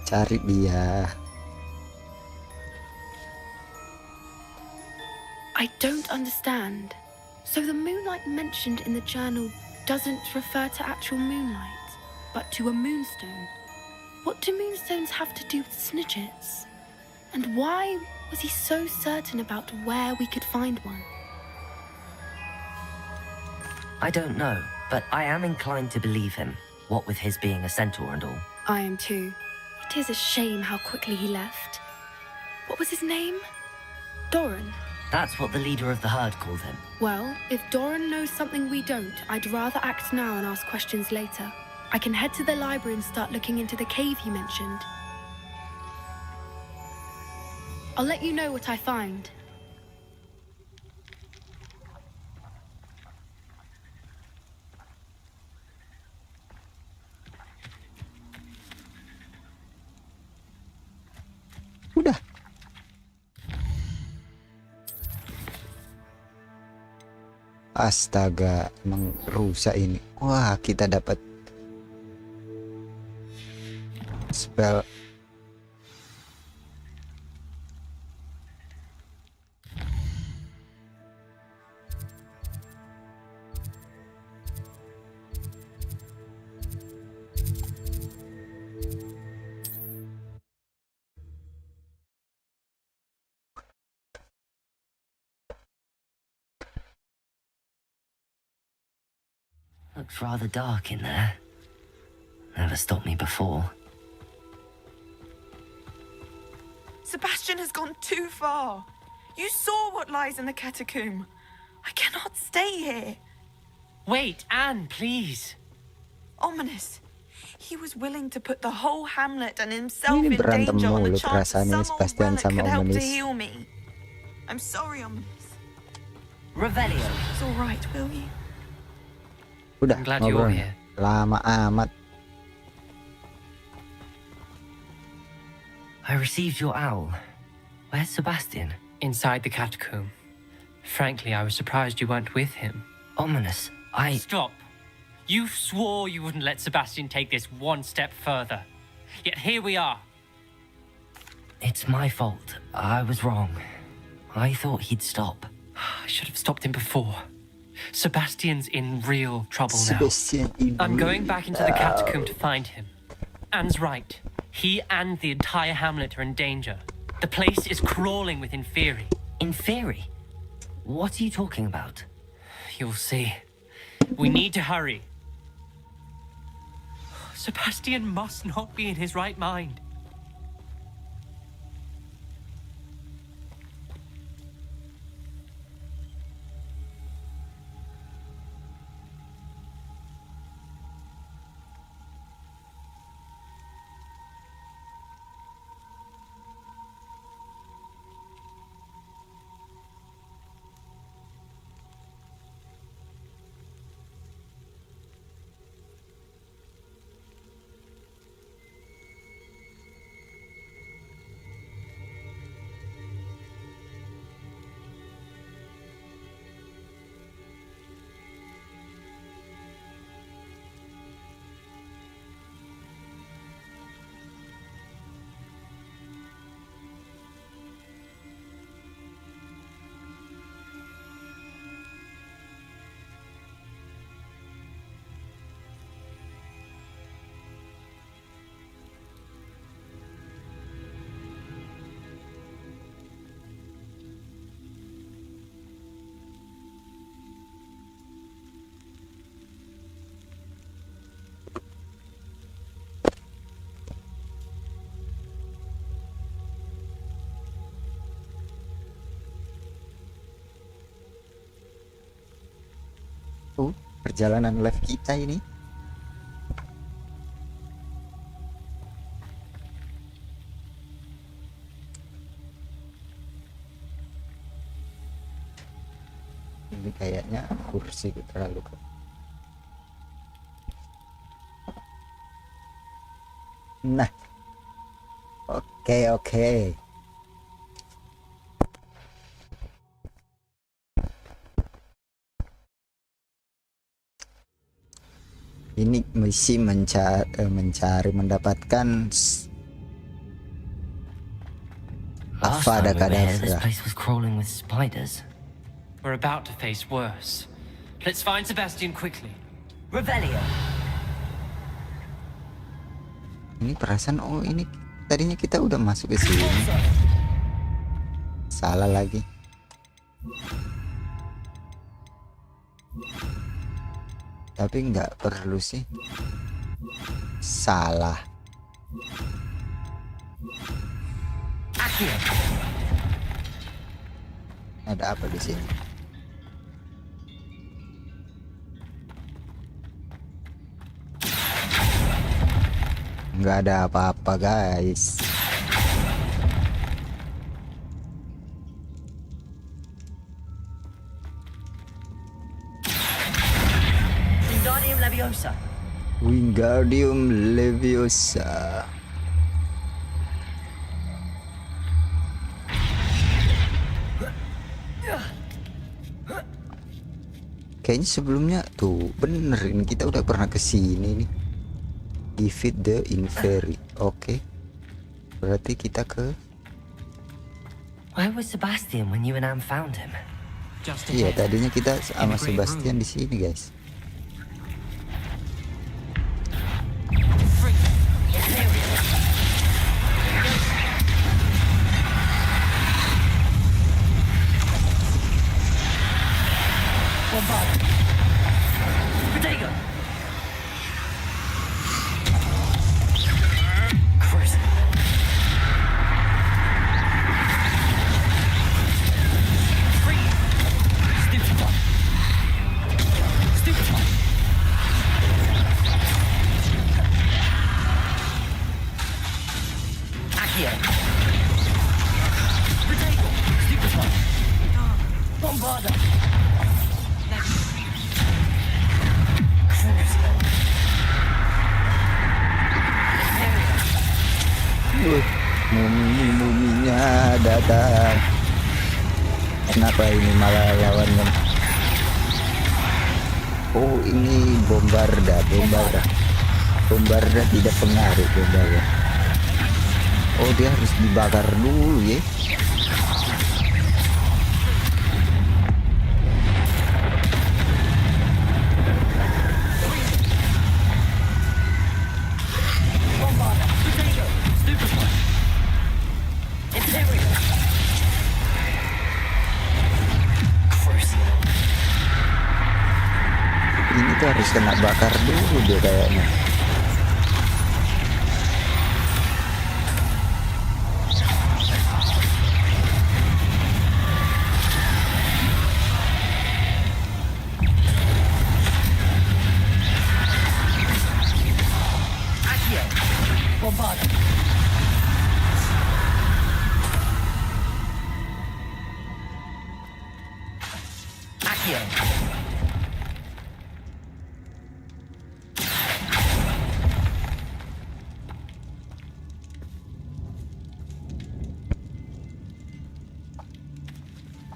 [SPEAKER 1] Cari dia.
[SPEAKER 11] I don't understand. So the moonlight mentioned in the journal doesn't refer to actual moonlight, but to a moonstone. What do moonstones have to do with Snidgets? And why was he so certain about where we could find one?
[SPEAKER 2] I don't know, but I am inclined to believe him, what with his being a centaur and all.
[SPEAKER 11] I am too. It is a shame how quickly he left. What was his name? Doran.
[SPEAKER 2] That's what the leader of the herd called him.
[SPEAKER 11] Well, if Doran knows something we don't, I'd rather act now and ask questions later. I can head to the library and start looking into the cave you mentioned. I'll let you know what I find.
[SPEAKER 1] Udah. Astaga, emang rusak ini. Wah, kita dapat spell.
[SPEAKER 2] Looks rather dark in there. Never stopped me before.
[SPEAKER 10] Sebastian has gone too far. You saw what lies in the catacomb. I cannot stay here.
[SPEAKER 2] Wait, Anne, please.
[SPEAKER 10] Ominous. He was willing to put the whole hamlet and himself
[SPEAKER 1] Ini
[SPEAKER 10] in
[SPEAKER 1] berantem
[SPEAKER 10] danger on the
[SPEAKER 1] mulu
[SPEAKER 10] chance
[SPEAKER 1] perasaan ini
[SPEAKER 10] some old
[SPEAKER 1] Sebastian
[SPEAKER 10] relic
[SPEAKER 1] sama
[SPEAKER 10] could help to
[SPEAKER 1] Ominous.
[SPEAKER 10] heal me. I'm sorry, Ominous.
[SPEAKER 2] Revelio.
[SPEAKER 10] It's all right, will you?
[SPEAKER 1] Udah,
[SPEAKER 2] I'm glad you're
[SPEAKER 1] ngobrol.
[SPEAKER 2] here.
[SPEAKER 1] Lama amat.
[SPEAKER 2] I received your owl. Where's Sebastian?
[SPEAKER 15] Inside the catacomb. Frankly, I was surprised you weren't with him.
[SPEAKER 2] Ominous.
[SPEAKER 15] Stop. You swore you wouldn't let Sebastian take this one step further. Yet here we are.
[SPEAKER 2] It's my fault. I was wrong. I thought he'd stop.
[SPEAKER 15] I should have stopped him before. Sebastian's in real trouble now.
[SPEAKER 1] Sebastian in
[SPEAKER 15] I'm
[SPEAKER 1] real
[SPEAKER 15] going back into the catacomb to find him. Anne's right. He and the entire hamlet are in danger. The place is crawling with Inferi.
[SPEAKER 2] Inferi? What are you talking about?
[SPEAKER 15] You'll see. We need to hurry. Sebastian must not be in his right mind.
[SPEAKER 1] Perjalanan live kita ini. Ini kayaknya kursi terlalu ke. Nah. Oke. Ini misi mencari mendapatkan Avada
[SPEAKER 2] This
[SPEAKER 1] Kedavra.
[SPEAKER 2] place was crawling with spiders.
[SPEAKER 15] We're about to face worse. Let's find Sebastian quickly.
[SPEAKER 2] Revelio.
[SPEAKER 1] Ini perasaan ini tadinya kita udah masuk ke sini. Salah lagi. Tapi nggak perlu sih. Salah. Ada apa di sini? Nggak ada apa-apa, guys. Wingardium Leviosa. Kayaknya sebelumnya tuh bener ini kita udah pernah kesini nih. Defeat the Inferi. Oke. Berarti kita ke.
[SPEAKER 2] Where was Sebastian when you and Anne found him?
[SPEAKER 1] Iya, tadinya kita sama Sebastian di sini, guys. Muminya datang. Kenapa ini malah lawannya? Oh, ini bombarda tidak pengaruh bombarda. Oh, dia harus dibakar dulu ya. Ini tuh harus kena bakar dulu dia kayaknya.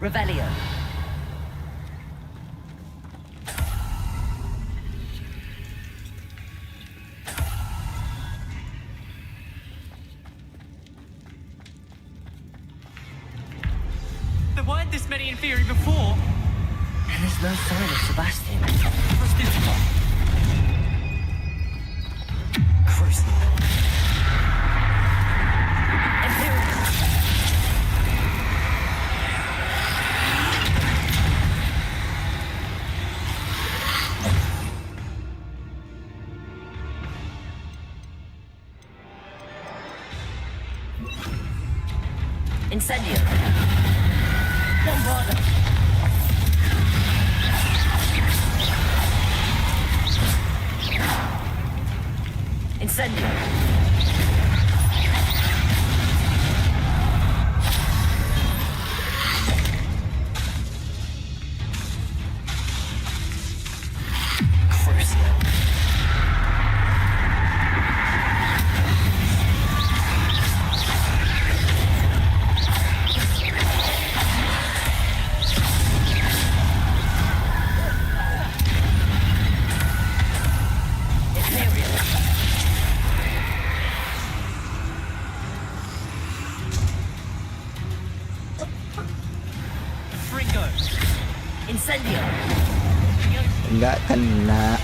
[SPEAKER 2] Revelio.
[SPEAKER 15] There weren't this many in theory before.
[SPEAKER 2] And there's no sign of Sebastian. Incendio. Bombarda. Incendio.
[SPEAKER 1] Nggak kena.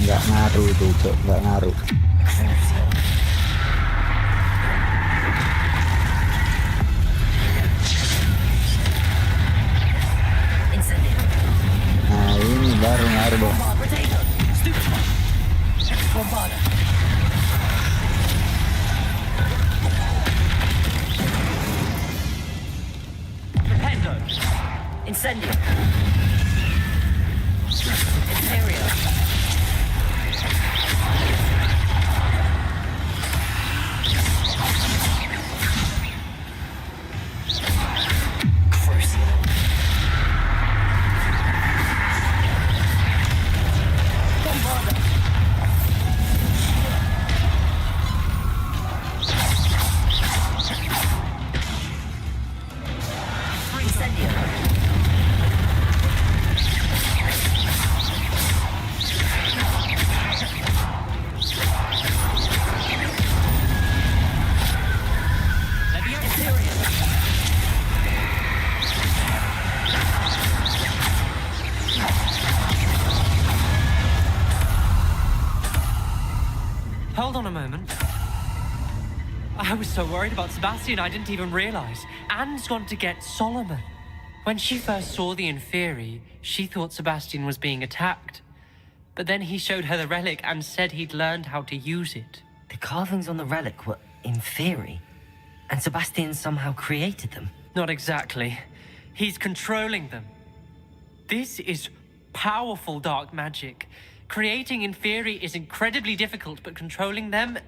[SPEAKER 1] Nggak ngaruh tuh, Cok. Nggak ngaruh. Nah, ini baru ngaruh dong.
[SPEAKER 2] Incendio. Imperio.
[SPEAKER 15] Hold on a moment. I was so worried about Sebastian I didn't even realize. Anne's gone to get Solomon. When she first saw the Inferi, she thought Sebastian was being attacked. But then he showed her the relic and said he'd learned how to use it.
[SPEAKER 2] The carvings on the relic were Inferi, and Sebastian somehow created them.
[SPEAKER 15] Not exactly. He's controlling them. This is powerful dark magic. Creating Inferi is incredibly difficult, but controlling them...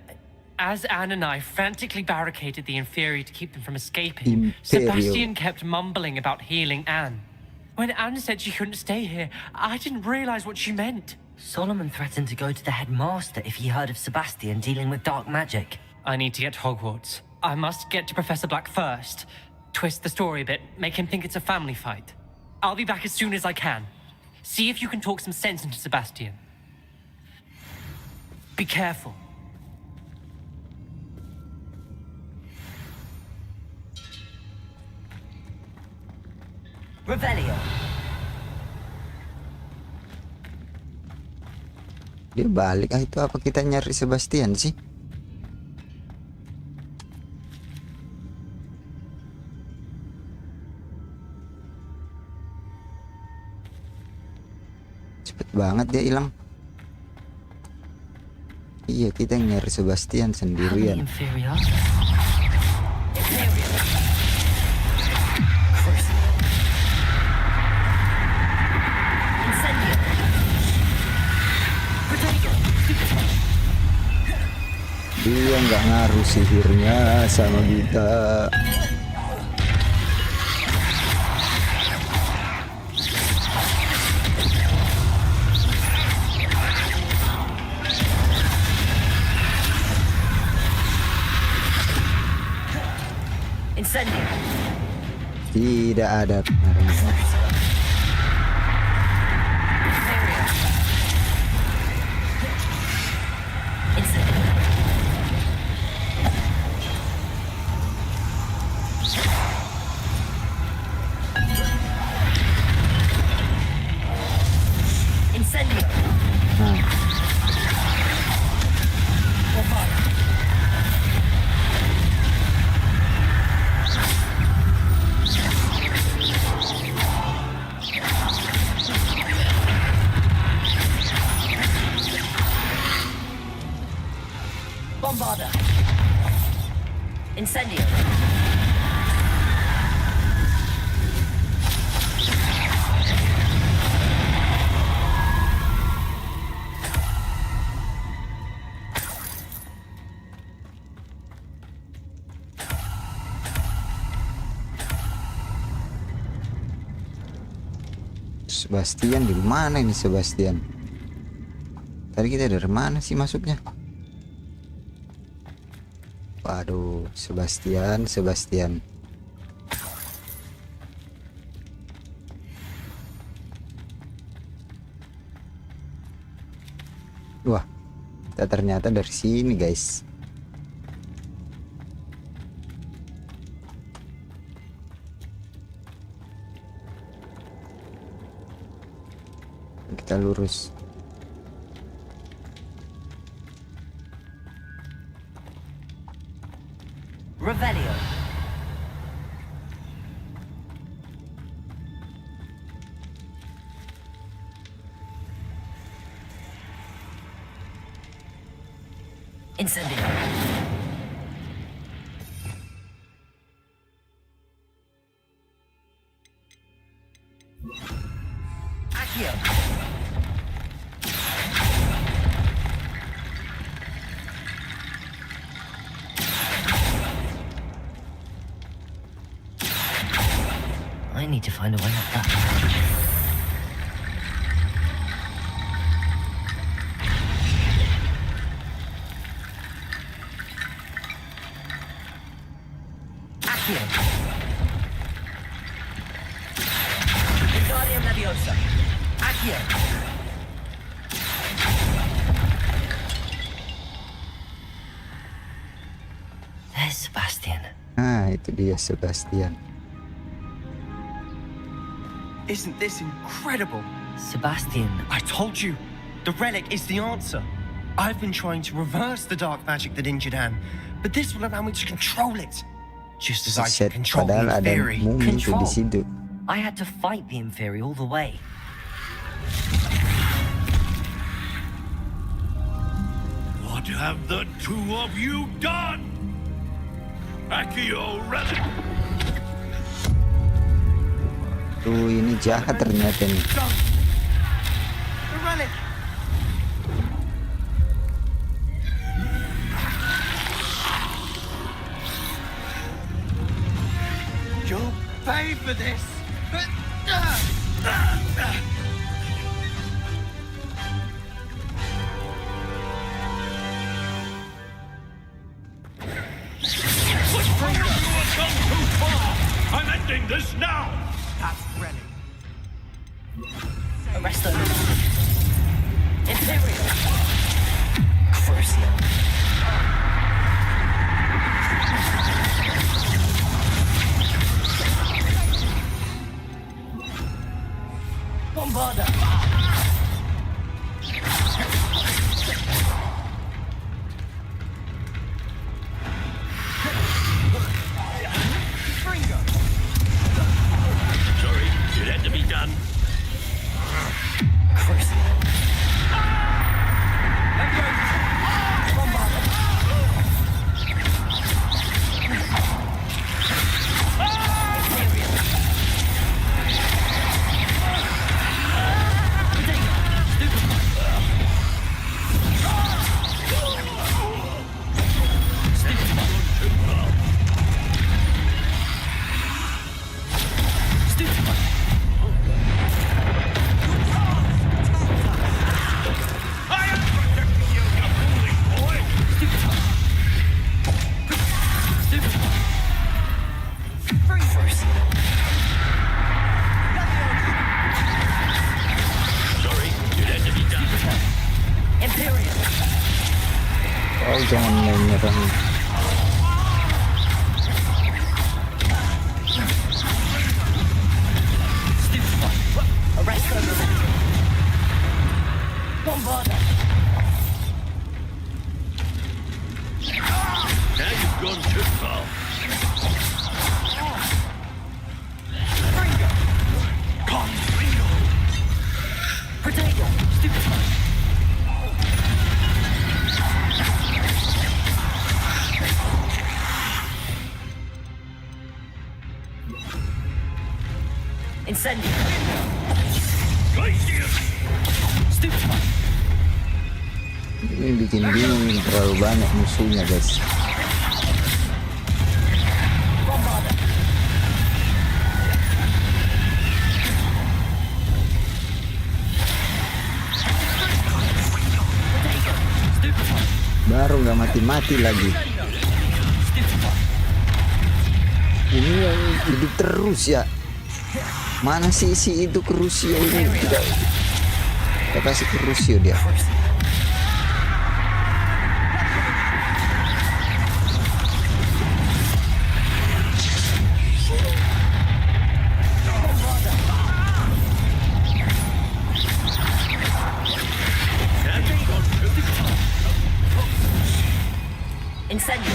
[SPEAKER 15] As Anne and I frantically barricaded the Inferi to keep them from escaping, Sebastian kept mumbling about healing Anne. When Anne said she couldn't stay here, I didn't realize what she meant.
[SPEAKER 2] Solomon threatened to go to the headmaster if he heard of Sebastian dealing with dark magic.
[SPEAKER 15] I need to get to Hogwarts. I must get to Professor Black first. Twist the story a bit, make him think it's a family fight. I'll be back as soon as I can. See if you can talk some sense into Sebastian. Be careful.
[SPEAKER 2] Revelio.
[SPEAKER 1] Dia balik. Itu apa kita nyari Sebastian sih? Cepet banget dia hilang. Iya, kita nyari Sebastian sendirian.
[SPEAKER 2] Inferior.
[SPEAKER 1] Dia nggak ngaruh sihirnya sama kita.
[SPEAKER 2] Incendio.
[SPEAKER 1] Tidak ada pengaruhnya.
[SPEAKER 2] Incendio. Bombarda. Incendio.
[SPEAKER 1] Sebastian di mana ini Sebastian? Tadi kita dari mana sih masuknya? Waduh, Sebastian. Wah, kita ternyata dari sini, guys. Kita lurus.
[SPEAKER 2] Revelio. Incendio. Accio. I need to find a way up that. Accio. Wingardium Leviosa. Accio. There's Sebastian.
[SPEAKER 1] Itu dia Sebastian.
[SPEAKER 12] Isn't this incredible?
[SPEAKER 2] Sebastian.
[SPEAKER 12] I told you, the relic is the answer. I've been trying to reverse the dark magic that injured Anne, but this will allow me to control it. Just as I can control the
[SPEAKER 1] Padahal ada
[SPEAKER 12] Inferi.
[SPEAKER 1] mumi itu di situ.
[SPEAKER 2] I had to fight the Inferi all the way.
[SPEAKER 16] What have the two of you done? Accio relic.
[SPEAKER 1] Tuh, ini jahat ternyata nih.
[SPEAKER 12] The relic.
[SPEAKER 3] You'll pay for this.
[SPEAKER 16] You have gone too far. I'm ending this now.
[SPEAKER 3] That's relic.
[SPEAKER 2] Arresto. Imperial. Crucio.
[SPEAKER 13] Bombarda.
[SPEAKER 16] Sorry, it had to be done.
[SPEAKER 1] Oh, jangan main nyerang.
[SPEAKER 16] Now you've gone too far.
[SPEAKER 13] Potato. Incendio.
[SPEAKER 1] Ini bikin bingung, ini terlalu banyak musuhnya guys. Baru nggak mati-mati lagi. Ini yang hidup terus ya. Mana sih si itu ke Rusia ini? Tidak. Kita kasih ke Rusia dia.
[SPEAKER 13] Incendio.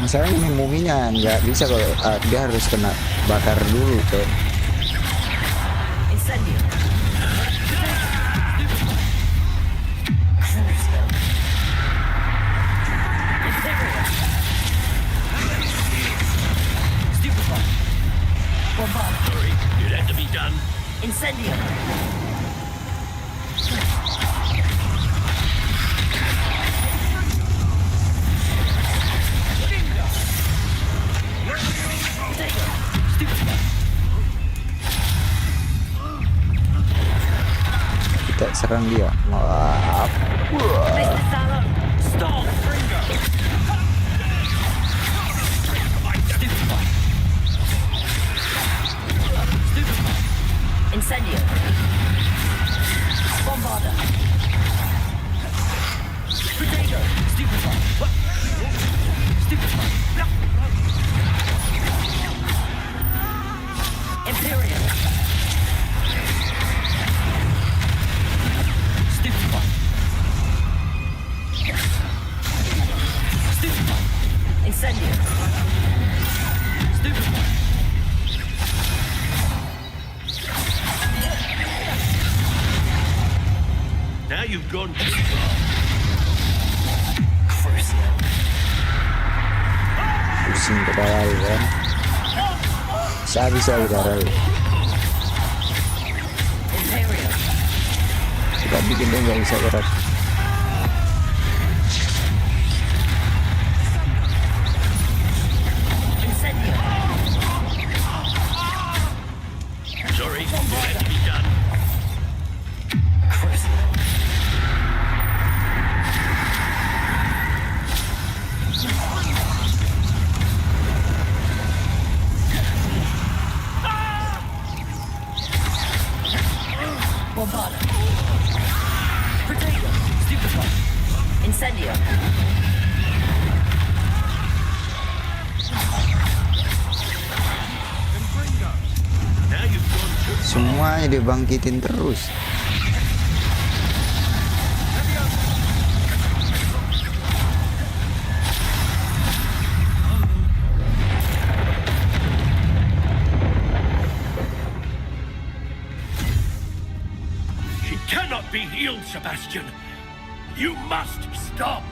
[SPEAKER 1] Masalahnya muminya nggak bisa kalau dia harus kena bakar dulu tuh.
[SPEAKER 13] Incendio.
[SPEAKER 16] Sorry, it had to be done.
[SPEAKER 13] Incendio.
[SPEAKER 1] Kita serang dia. Wah.
[SPEAKER 13] Stop. Incendio. Bombarda. Potato. Stupefy. Stupefy. Imperial. Stupefy. Stupefy. Incendio. Stupefy.
[SPEAKER 16] Now you've gone too far.
[SPEAKER 1] Pusing kepala lu kan. Bisa udara lu. Kita bikin dia nggak bisa gerak.
[SPEAKER 16] Sorry, it had to be done.
[SPEAKER 13] Bombarda. Potato.
[SPEAKER 2] Superpop. Incendio.
[SPEAKER 1] Semuanya dibangkitin terus.
[SPEAKER 16] She cannot be healed, Sebastian. You must stop.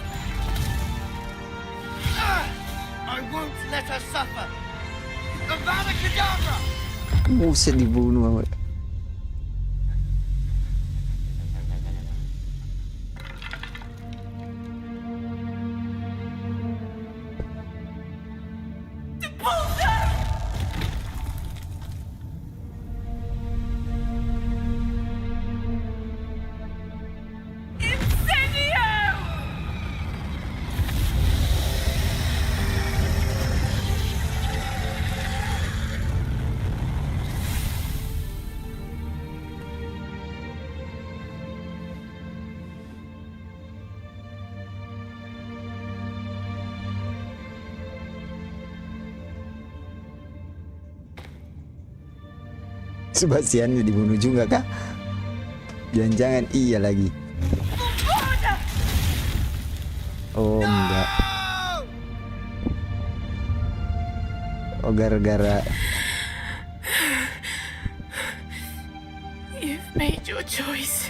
[SPEAKER 17] I won't let her suffer. Avada Kedavra!
[SPEAKER 1] Buset, dibunuh. Sebastian dibunuh juga kah? Jangan-jangan iya lagi. Oh enggak. Oh gara-gara
[SPEAKER 5] You've made your choice.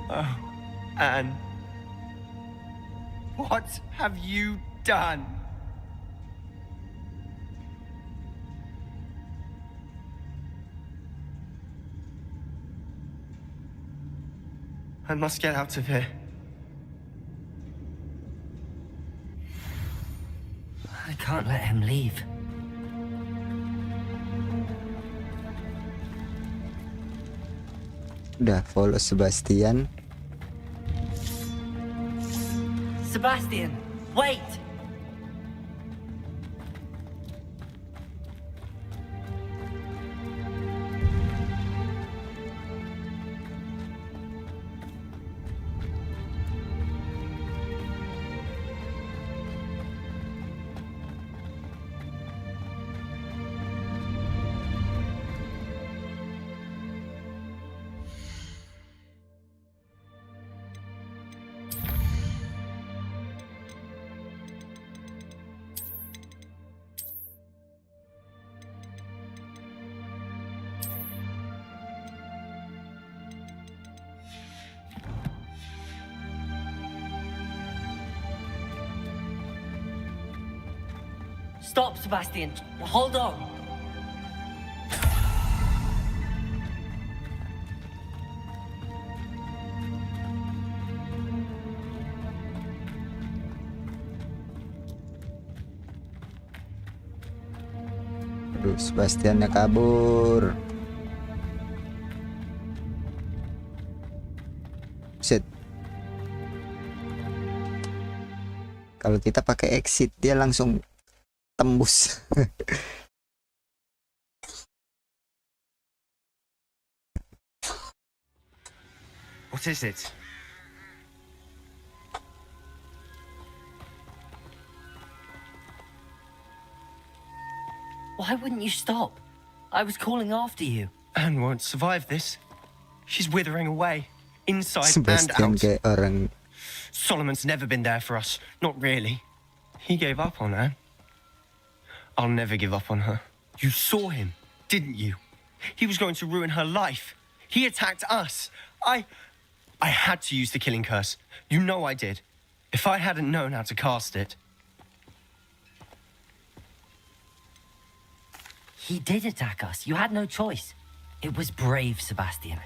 [SPEAKER 12] Oh, Anne. What have you done? I must get out of here.
[SPEAKER 2] I can't let him leave.
[SPEAKER 1] udah follow Sebastian.
[SPEAKER 2] Sebastian, wait! Stop, Sebastian. Hold on.
[SPEAKER 1] Aduh, Sebastiannya kabur. Set. Kalau kita pakai exit, dia langsung tembus.
[SPEAKER 12] What is it?
[SPEAKER 2] Why wouldn't you stop? I was calling after you.
[SPEAKER 12] Anne won't survive this. She's withering away, inside
[SPEAKER 1] Sebastian
[SPEAKER 12] and out.
[SPEAKER 1] kayak orang.
[SPEAKER 12] Solomon's never been there for us. Not really. He gave up on Anne. I'll never give up on her. You saw him, didn't you? He was going to ruin her life. He attacked us. I had to use the killing curse. You know I did. If I hadn't known how to cast it.
[SPEAKER 2] He did attack us. You had no choice. It was brave, Sebastian.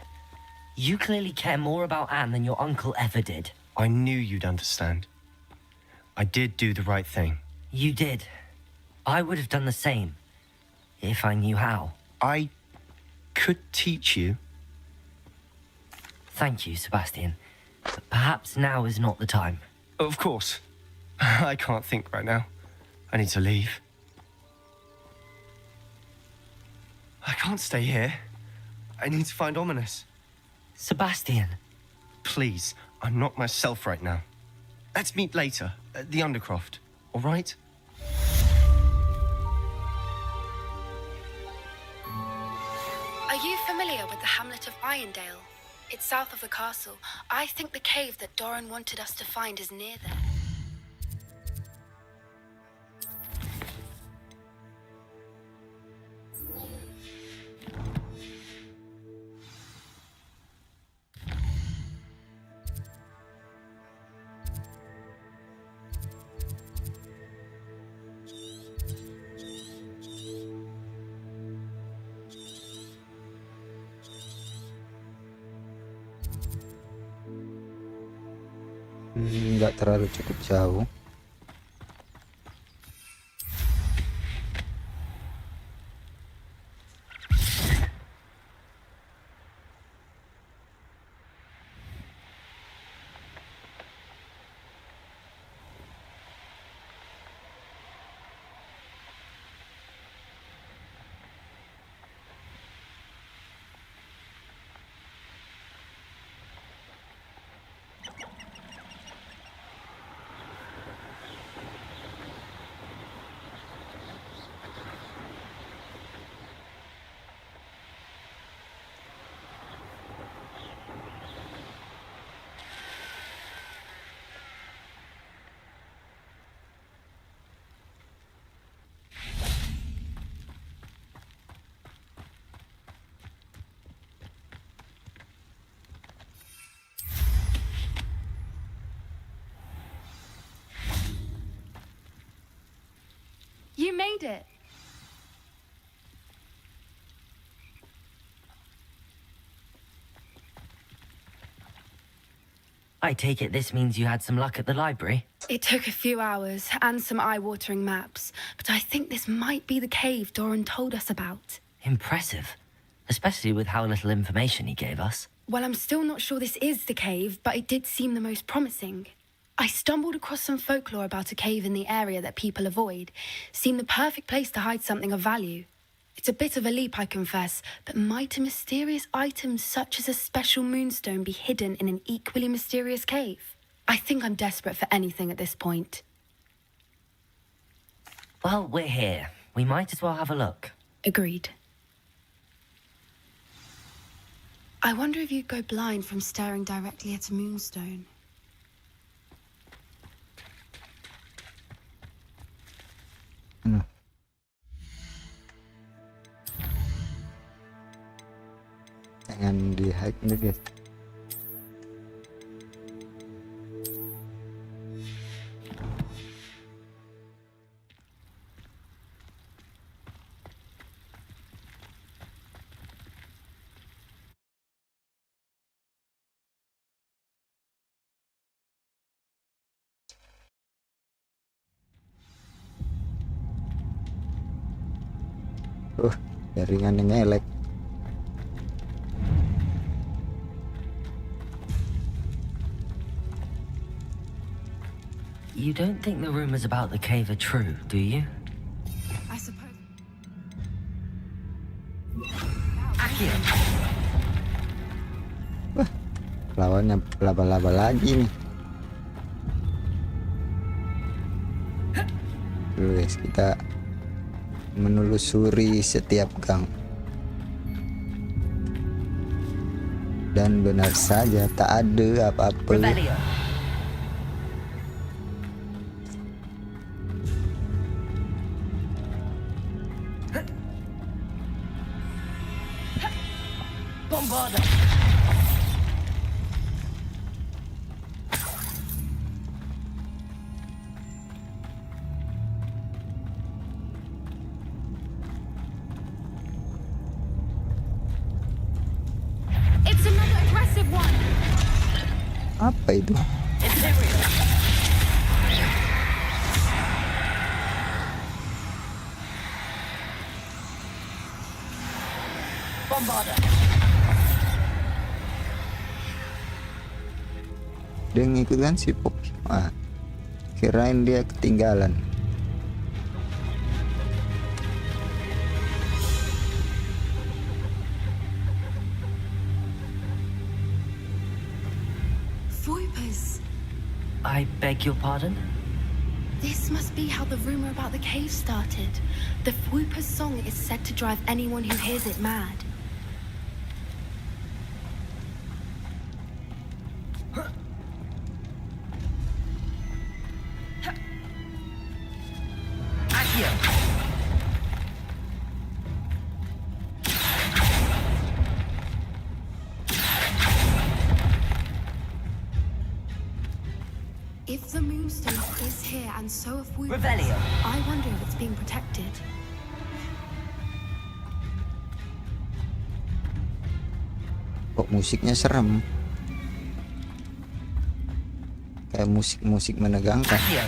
[SPEAKER 2] You clearly care more about Anne than your uncle ever did.
[SPEAKER 12] I knew you'd understand. I did do the right thing.
[SPEAKER 2] You did. I would have done the same, if I knew how.
[SPEAKER 12] I could teach you.
[SPEAKER 2] Thank you, Sebastian. But perhaps now is not the time.
[SPEAKER 12] Of course. I can't think right now. I need to leave. I can't stay here. I need to find Ominous.
[SPEAKER 2] Sebastian.
[SPEAKER 12] Please, I'm not myself right now. Let's meet later at the Undercroft, all right?
[SPEAKER 11] Are you familiar with the hamlet of Irondale? It's south of the castle. I think the cave that Doran wanted us to find is near there.
[SPEAKER 1] Nggak terlalu cukup jauh.
[SPEAKER 11] You made it.
[SPEAKER 2] I take it this means you had some luck at the library?
[SPEAKER 11] It took a few hours and some eye-watering maps, but I think this might be the cave Doran told us about.
[SPEAKER 2] Impressive. Especially with how little information he gave us.
[SPEAKER 11] Well, I'm still not sure this is the cave, but it did seem the most promising. I stumbled across some folklore about a cave in the area that people avoid. Seemed the perfect place to hide something of value. It's a bit of a leap, I confess, but might a mysterious item such as a special moonstone be hidden in an equally mysterious cave? I think I'm desperate for anything at this point.
[SPEAKER 2] Well, we're here. We might as well have a look.
[SPEAKER 11] Agreed. I wonder if you'd go blind from staring directly at a moonstone.
[SPEAKER 1] Jangan di hack nih guys. Jaringan yang ngelek.
[SPEAKER 2] You don't think the rumors about the cave are true, do you?
[SPEAKER 11] I suppose.
[SPEAKER 2] Akio.
[SPEAKER 1] Wah, lawannya laba-laba lagi nih. Dulu guys, kita menelusuri setiap gang. Dan benar saja tak ada apa-apa.
[SPEAKER 11] It's another aggressive one.
[SPEAKER 1] Apa itu? Dia ngikutkan si Pop. Ah, kirain dia ketinggalan.
[SPEAKER 2] I beg your pardon?
[SPEAKER 11] This must be how the rumor about the cave started. The Whooper's song is said to drive anyone who hears it mad.
[SPEAKER 2] Accio!
[SPEAKER 11] If the Moonstone is here and so if Whooper's,
[SPEAKER 2] Revelio.
[SPEAKER 11] I wonder if it's being protected.
[SPEAKER 1] Kok musiknya serem? Kayak musik-musik menegangkan.
[SPEAKER 2] Accio!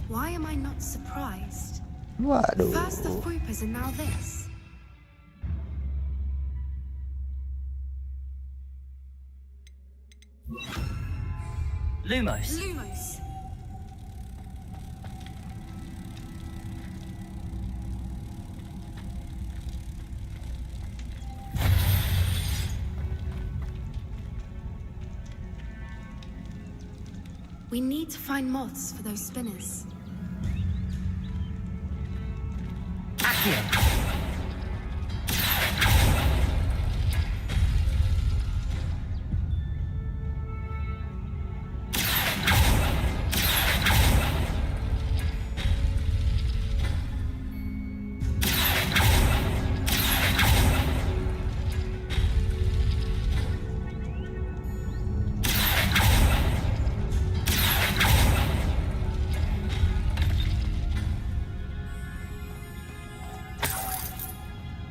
[SPEAKER 11] Why am I not surprised?
[SPEAKER 1] Waduh.
[SPEAKER 11] First the Whoopers and now this.
[SPEAKER 2] Lumos.
[SPEAKER 11] Lumos. We need to find moths for those spinners.
[SPEAKER 2] Accio!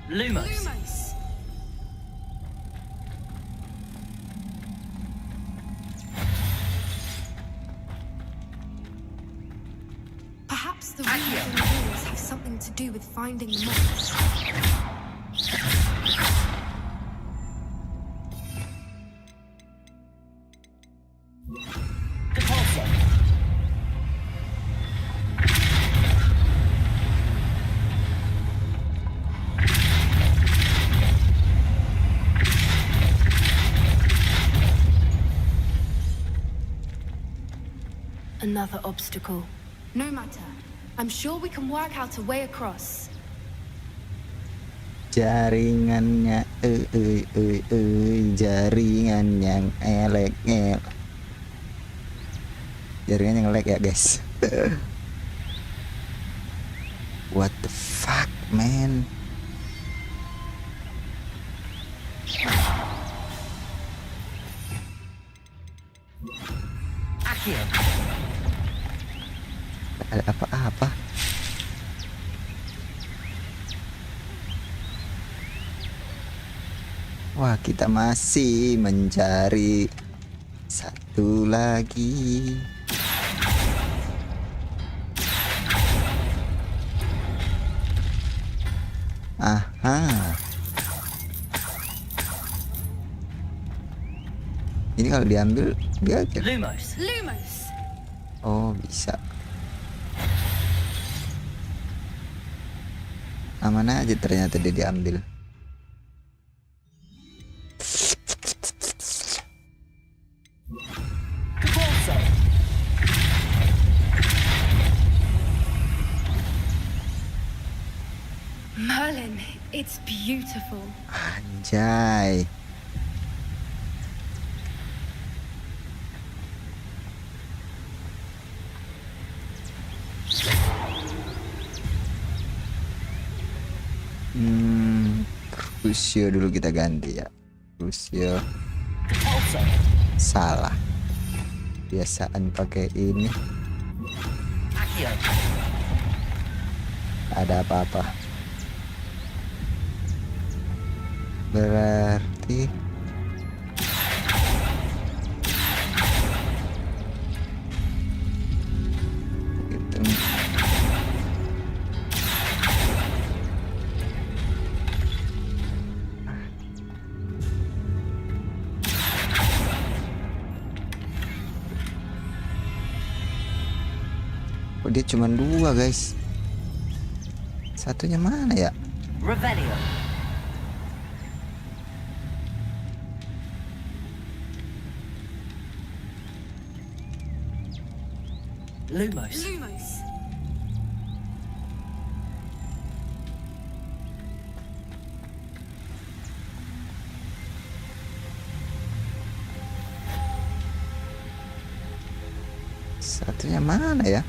[SPEAKER 2] Lumos.
[SPEAKER 11] Lumos. Perhaps the runes on the walls have something to do with finding the moths.
[SPEAKER 2] Repulsor.
[SPEAKER 11] Another obstacle. No matter. I'm sure we can work out a way across.
[SPEAKER 1] Jaringannya jaringan yang elek. Jaringan yang elek ya guys. What the fuck man.
[SPEAKER 2] Accio!
[SPEAKER 1] Ada apa-apa? Wah, kita masih mencari satu lagi. Aha. Ini kalau diambil dia
[SPEAKER 2] Lumos.
[SPEAKER 11] Lumos.
[SPEAKER 1] oh bisa. Aman aja ternyata dia diambil.
[SPEAKER 11] Merlin, it's beautiful.
[SPEAKER 1] Anjay. Crucio dulu kita ganti ya. Crucio. Salah. Biasaan pakai ini. Ada apa-apa. Berarti gitu. Oh, dia cuma 2 guys. Satunya mana ya?
[SPEAKER 6] Revelio.
[SPEAKER 2] Lumos.
[SPEAKER 1] Satunya mana ya?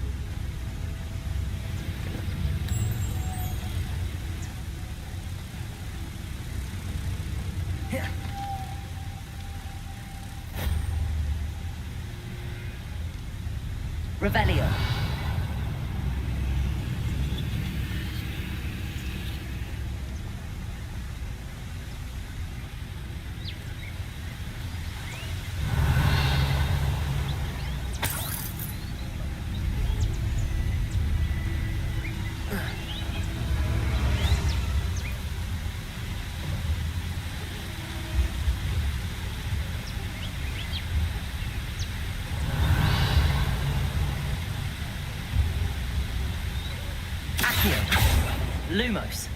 [SPEAKER 6] Revelio.
[SPEAKER 2] Lumos.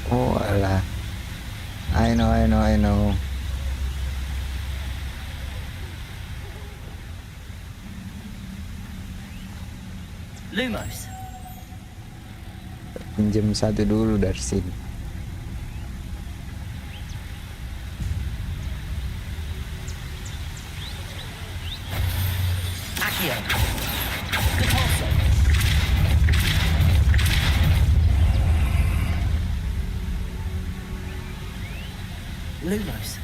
[SPEAKER 1] Oh alah. I know.
[SPEAKER 2] Lumos.
[SPEAKER 1] Pinjam satu dulu dari sini.
[SPEAKER 2] Accio. Repulso. Lumos.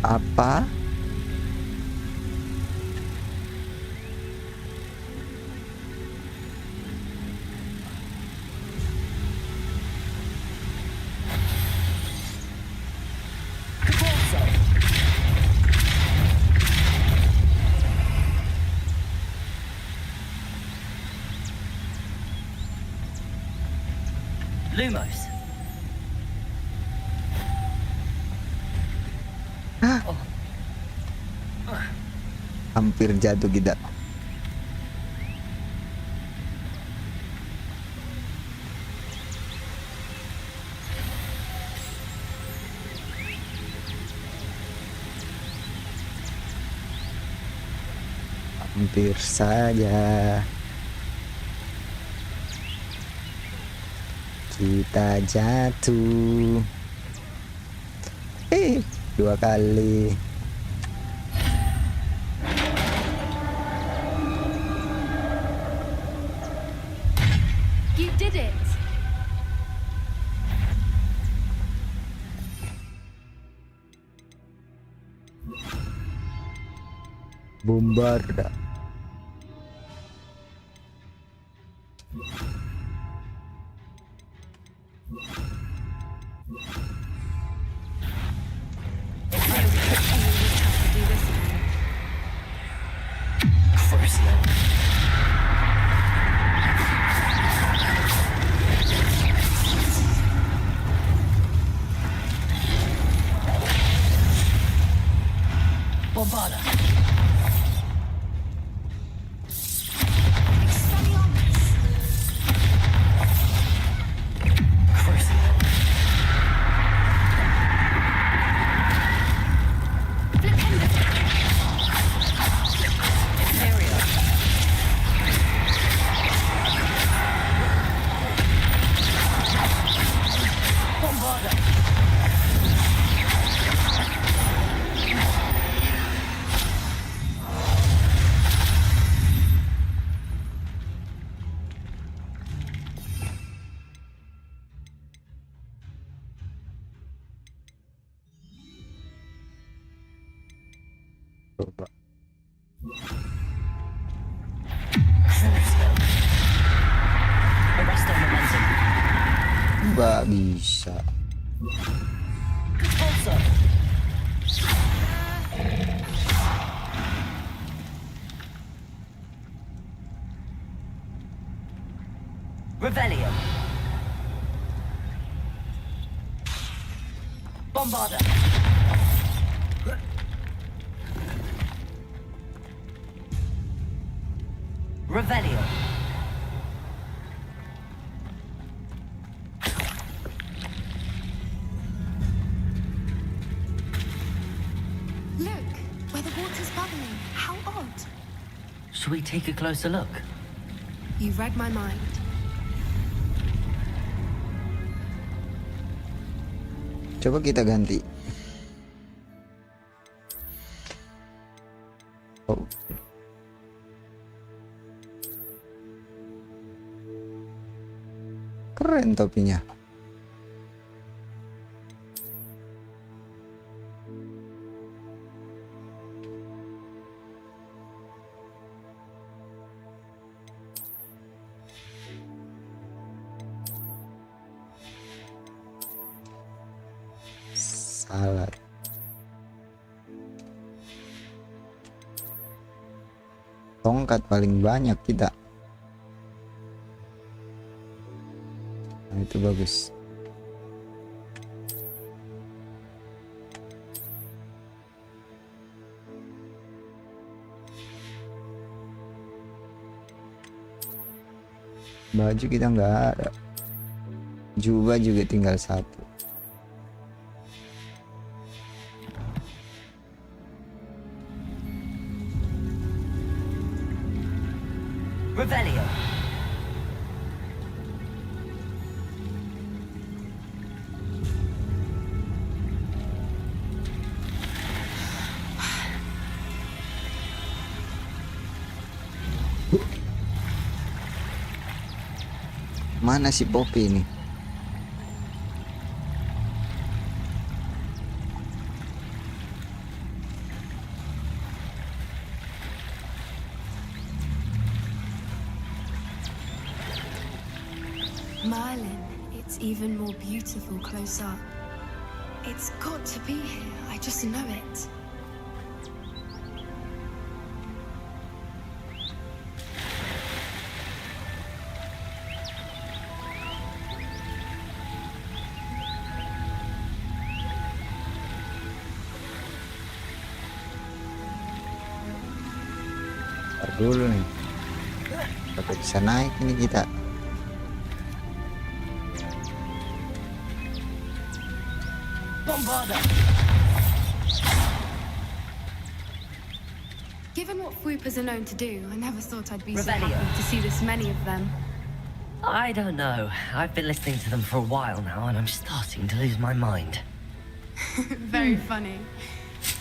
[SPEAKER 1] Apa?
[SPEAKER 2] Lumos.
[SPEAKER 1] Hampir jatuh kita. Hampir saja kita jatuh. 2 kali.
[SPEAKER 11] You did it!
[SPEAKER 1] Bombarda.
[SPEAKER 2] Bombarda.
[SPEAKER 1] Nggak bisa.
[SPEAKER 2] Revelio. Bombarda. Revelio.
[SPEAKER 11] Look, where the water's bubbling. How odd.
[SPEAKER 2] Should we take a closer look?
[SPEAKER 11] You read my mind.
[SPEAKER 1] Coba kita ganti. Oh. Keren topinya. Salah. Tongkat paling banyak kita. Nah, itu bagus. Baju kita nggak ada. Jubah juga tinggal satu.
[SPEAKER 2] Revelio.
[SPEAKER 1] Mana si Poppy ini?
[SPEAKER 11] Merlin, it's even more beautiful close up. It's got to be here. I just know it.
[SPEAKER 1] Ntar dulu nih. Sampai bisa naik ini kita.
[SPEAKER 11] Given what Fwoopers are known to do, I never thought I'd be so
[SPEAKER 2] Revelio.
[SPEAKER 11] happy to see this many of them.
[SPEAKER 2] I don't know. I've been listening to them for a while now, and I'm starting to lose my mind.
[SPEAKER 11] Very funny.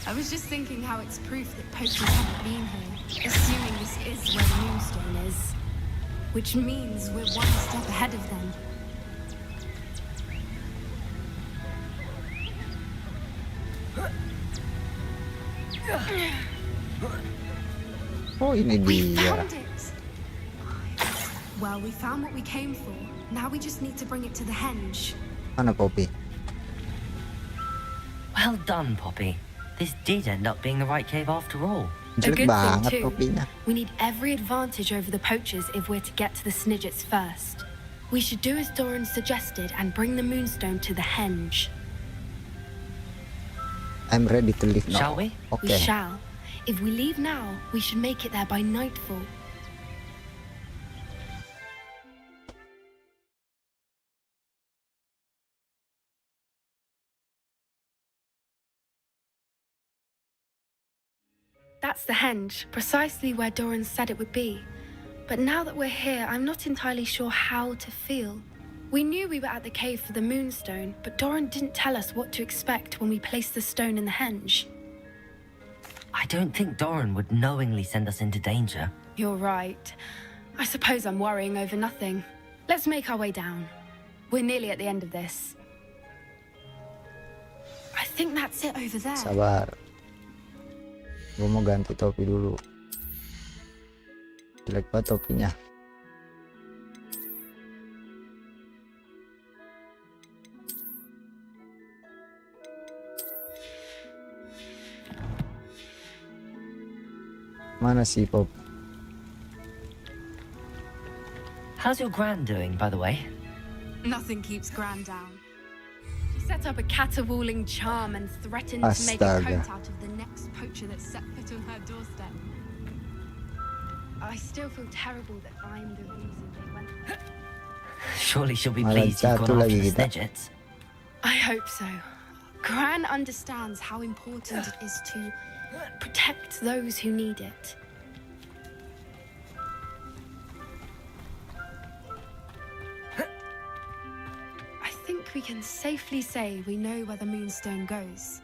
[SPEAKER 11] I was just thinking how it's proof that poachers haven't been here, assuming this is where the Moonstone is. Which means we're one step ahead of them.
[SPEAKER 1] Oh, ini
[SPEAKER 11] We
[SPEAKER 1] dia.
[SPEAKER 11] found it! Well, we found what we came for. Now we just need to bring it to the henge.
[SPEAKER 1] Mana Poppy?
[SPEAKER 2] Well done, Poppy. This did end up being the right cave after all.
[SPEAKER 11] A
[SPEAKER 1] Jelek
[SPEAKER 11] good
[SPEAKER 1] banget
[SPEAKER 11] thing too.
[SPEAKER 1] Poppynya.
[SPEAKER 11] We need every advantage over the poachers if we're to get to the Snidgets first. We should do as Doran suggested and bring the Moonstone to the henge.
[SPEAKER 1] I'm ready to leave now.
[SPEAKER 2] Shall we?
[SPEAKER 11] We
[SPEAKER 1] Okay.
[SPEAKER 11] shall. If we leave now, we should make it there by nightfall. That's the henge, precisely where Doran said it would be. But now that we're here, I'm not entirely sure how to feel. We knew we were at the cave for the Moonstone, but Doran didn't tell us what to expect when we placed the stone in the henge.
[SPEAKER 2] I don't think Doran would knowingly send us into danger.
[SPEAKER 11] You're right. I suppose I'm worrying over nothing. Let's make our way down. We're nearly at the end of this. I think that's it over there.
[SPEAKER 1] Sabar. Gue mau ganti topi dulu. Jelek banget topinya. Mana si Pop?
[SPEAKER 2] How's your gran doing, by the way?
[SPEAKER 11] Nothing keeps Gran down. She set up a caterwauling charm and threatened to make a
[SPEAKER 1] Astaga.
[SPEAKER 11] coat out of the next poacher that set foot on her doorstep. I still feel terrible that I'm the reason they went there.
[SPEAKER 2] Surely she'll be
[SPEAKER 1] Malah
[SPEAKER 2] pleased you've
[SPEAKER 1] jatuh
[SPEAKER 2] gone after
[SPEAKER 1] lagi
[SPEAKER 2] the
[SPEAKER 1] kita.
[SPEAKER 2] Snidgets.
[SPEAKER 11] I hope so. Gran understands how important it is to protect those who need it. I think we can safely say we know where the Moonstone goes.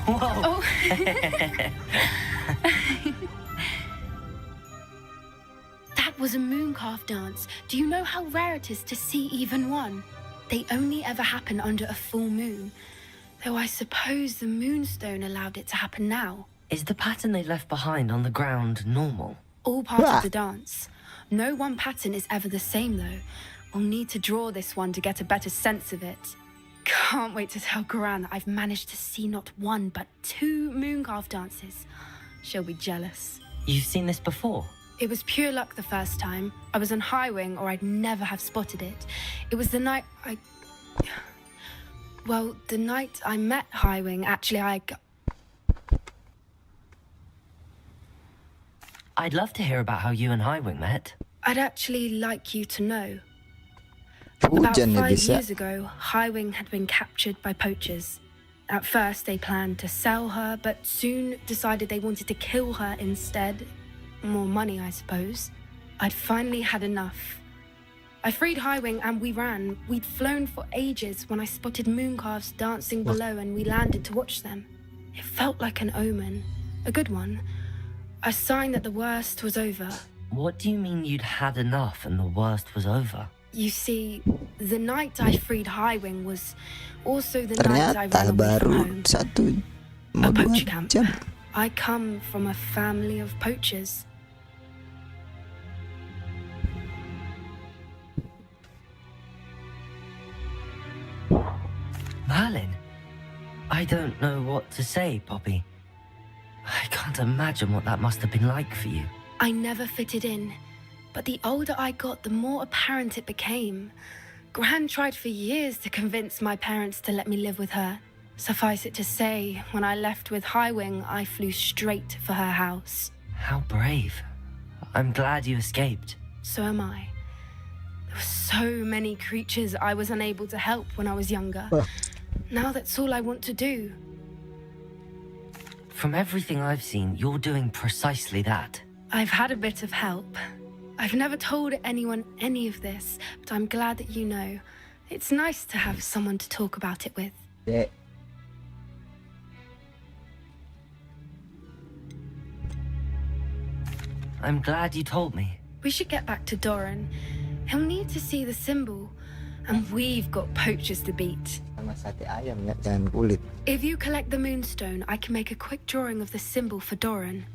[SPEAKER 2] Whoa!
[SPEAKER 11] Oh. That was a mooncalf dance. Do you know how rare it is to see even one? They only ever happen under a full moon. Though I suppose the Moonstone allowed it to happen now.
[SPEAKER 2] Is the pattern they left behind on the ground normal?
[SPEAKER 11] All part of the dance. No one pattern is ever the same, though. We'll need to draw this one to get a better sense of it. Can't wait to tell Gran that I've managed to see not one, but 2 mooncalf dances. She'll be jealous.
[SPEAKER 2] You've seen this before?
[SPEAKER 11] It was pure luck the first time. I was on Highwing, or I'd never have spotted it. It was the night Well, the night I met Highwing, actually,
[SPEAKER 2] I'd love to hear about how you and Highwing met.
[SPEAKER 11] I'd actually like you to know. About
[SPEAKER 1] Hujan ya
[SPEAKER 11] 5
[SPEAKER 1] guys ya.
[SPEAKER 11] years ago, Highwing had been captured by poachers. At first, they planned to sell her, but soon decided they wanted to kill her instead. More money, I suppose. I'd finally had enough. I freed Highwing and we ran. We'd flown for ages when I spotted mooncalves dancing below and we landed to watch them. It felt like an omen. A good one. A sign that the worst was over.
[SPEAKER 2] What do you mean you'd had enough and the worst was over?
[SPEAKER 11] You see, the night I freed Highwing was also the night I
[SPEAKER 1] Ternyata
[SPEAKER 11] ran away from
[SPEAKER 1] baru
[SPEAKER 11] home.
[SPEAKER 1] 1 mau
[SPEAKER 11] A
[SPEAKER 1] 2
[SPEAKER 11] poacher camp.
[SPEAKER 1] jam.
[SPEAKER 11] I come from a family of poachers.
[SPEAKER 2] Merlin? I don't know what to say, Poppy. I can't imagine what that must have been like for you.
[SPEAKER 11] I never fitted in, but the older I got, the more apparent it became. Gran tried for years to convince my parents to let me live with her. Suffice it to say, when I left with Highwing, I flew straight for her house.
[SPEAKER 2] How brave. I'm glad you escaped.
[SPEAKER 11] So am I. There were so many creatures I was unable to help when I was younger. Now that's all I want to do.
[SPEAKER 2] From everything I've seen, you're doing precisely that.
[SPEAKER 11] I've had a bit of help. I've never told anyone any of this, but I'm glad that you know. It's nice to have someone to talk about it with.
[SPEAKER 1] Yeah.
[SPEAKER 2] I'm glad you told me.
[SPEAKER 11] We should get back to Doran. He'll need to see the symbol, and we've got poachers to beat.
[SPEAKER 1] Sama sate ayam ya, jangan kulit.
[SPEAKER 11] If you collect the Moonstone, I can make a quick drawing of the symbol for Doran.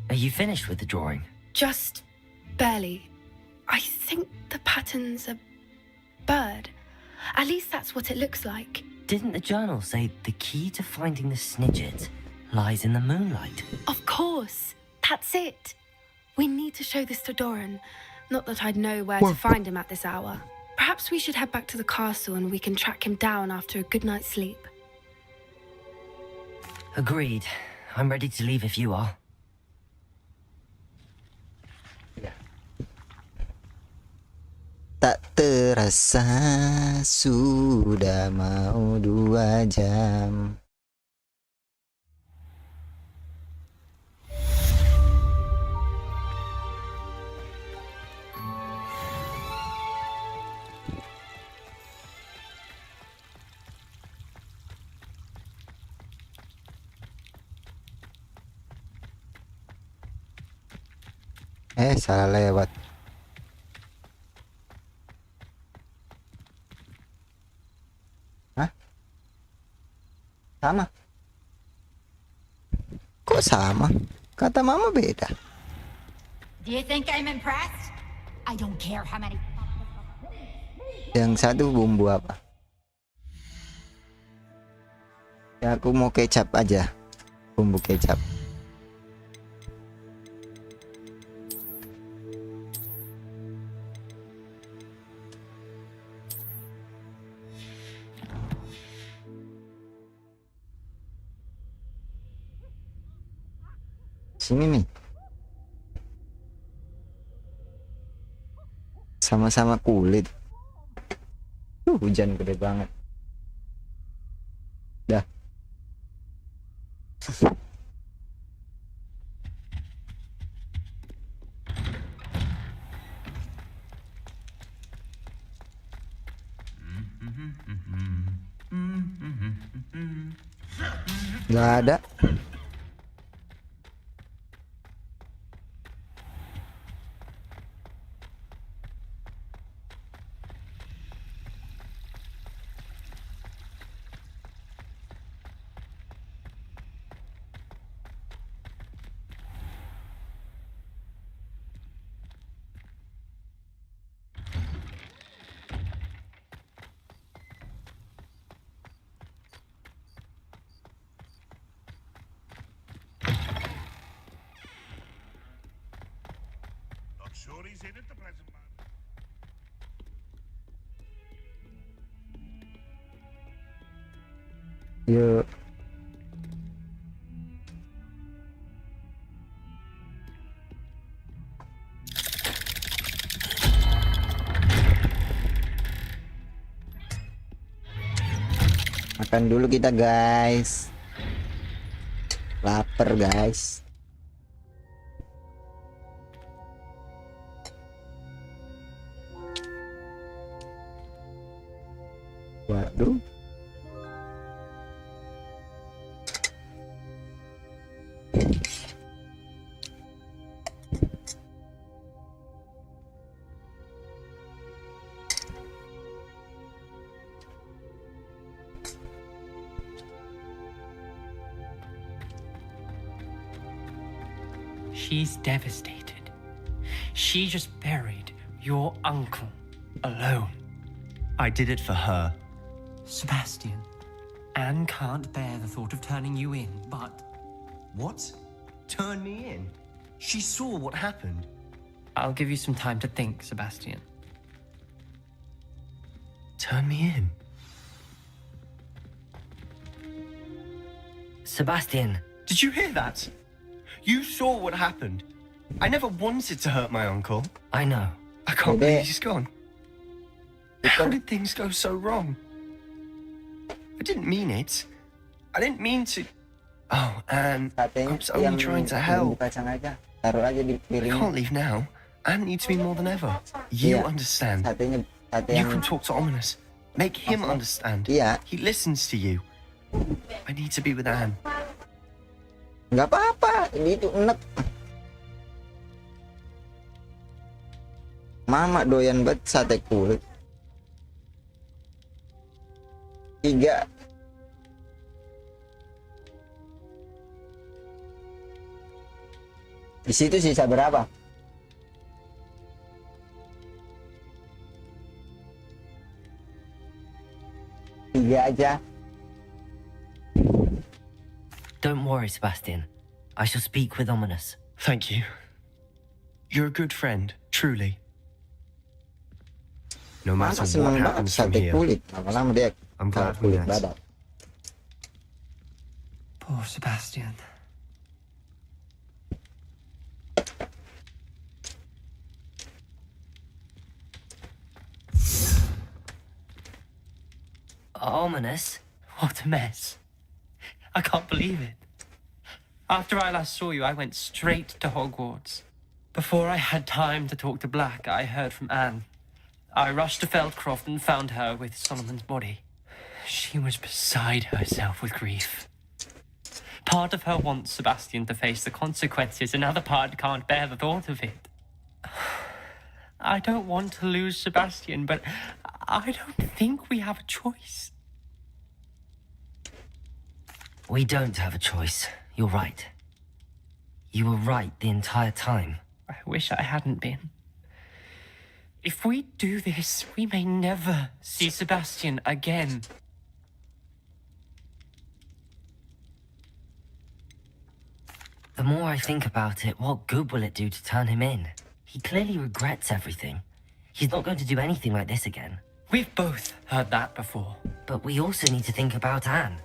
[SPEAKER 2] Are you finished with the drawing?
[SPEAKER 11] Just barely. I think the pattern's a bird. At least that's what it looks like.
[SPEAKER 2] Didn't the journal say the key to finding the Snidget lies in the moonlight?
[SPEAKER 11] Of course. That's it. We need to show this to Doran. Not that I'd know where to find him at this hour. Perhaps we should head back to the castle and we can track him down after a good night's sleep.
[SPEAKER 2] Agreed. I'm ready to leave if you are.
[SPEAKER 1] Tak terasa sudah mau 2 jam. Salah lewat. Hah? Sama? Kok sama? Kata mama beda.
[SPEAKER 7] Do you think I'm impressed? I don't care how many.
[SPEAKER 1] Yang satu bumbu apa? Ya aku mau kecap aja. Bumbu kecap. Sini nih. Sama-sama kulit. Hujan gede banget. Dah. Nggak ada.
[SPEAKER 16] Sure he's in at the present moment.
[SPEAKER 1] Yuk. Makan dulu kita guys. Lapar guys. Waduh.
[SPEAKER 15] She's devastated. She just buried your uncle alone.
[SPEAKER 12] I did it for her.
[SPEAKER 15] Sebastian, Anne can't bear the thought of turning you in, but...
[SPEAKER 12] What? Turn me in? She saw what happened.
[SPEAKER 15] I'll give you some time to think, Sebastian.
[SPEAKER 12] Turn me in?
[SPEAKER 2] Sebastian.
[SPEAKER 12] Did you hear that? You saw what happened. I never wanted to hurt my uncle.
[SPEAKER 2] I know.
[SPEAKER 12] I can't believe he's gone. How did things go so wrong? I didn't mean it. I didn't mean to... Oh, Anne, I was only trying to help. I can't leave now. Anne needs me more than ever. You understand. You can talk to Ominous. Make him understand. He listens to you. I need to be with Anne.
[SPEAKER 1] Nggak apa-apa, ini itu enek. Mama doyan banget sate kulit. 3. Di situ sisa berapa? 3 aja.
[SPEAKER 2] Don't worry, Sebastian. I shall speak with Ominous.
[SPEAKER 12] Thank you. You're a good friend, truly. No matter what happens from here, I'm glad we met.
[SPEAKER 15] Poor Sebastian.
[SPEAKER 2] Ominous?
[SPEAKER 15] What a mess. I can't believe it. After I last saw you, I went straight to Hogwarts. Before I had time to talk to Black, I heard from Anne. I rushed to Feldcroft and found her with Solomon's body. She was beside herself with grief. Part of her wants Sebastian to face the consequences, another part can't bear the thought of it. I don't want to lose Sebastian, but I don't think we have a choice.
[SPEAKER 2] We don't have a choice. You're right. You were right the entire time.
[SPEAKER 15] I wish I hadn't been. If we do this, we may never see Sebastian again.
[SPEAKER 2] The more I think about it, what good will it do to turn him in? He clearly regrets everything. He's not going to do anything like this again.
[SPEAKER 15] We've both heard that before.
[SPEAKER 2] But we also need to think about Anne.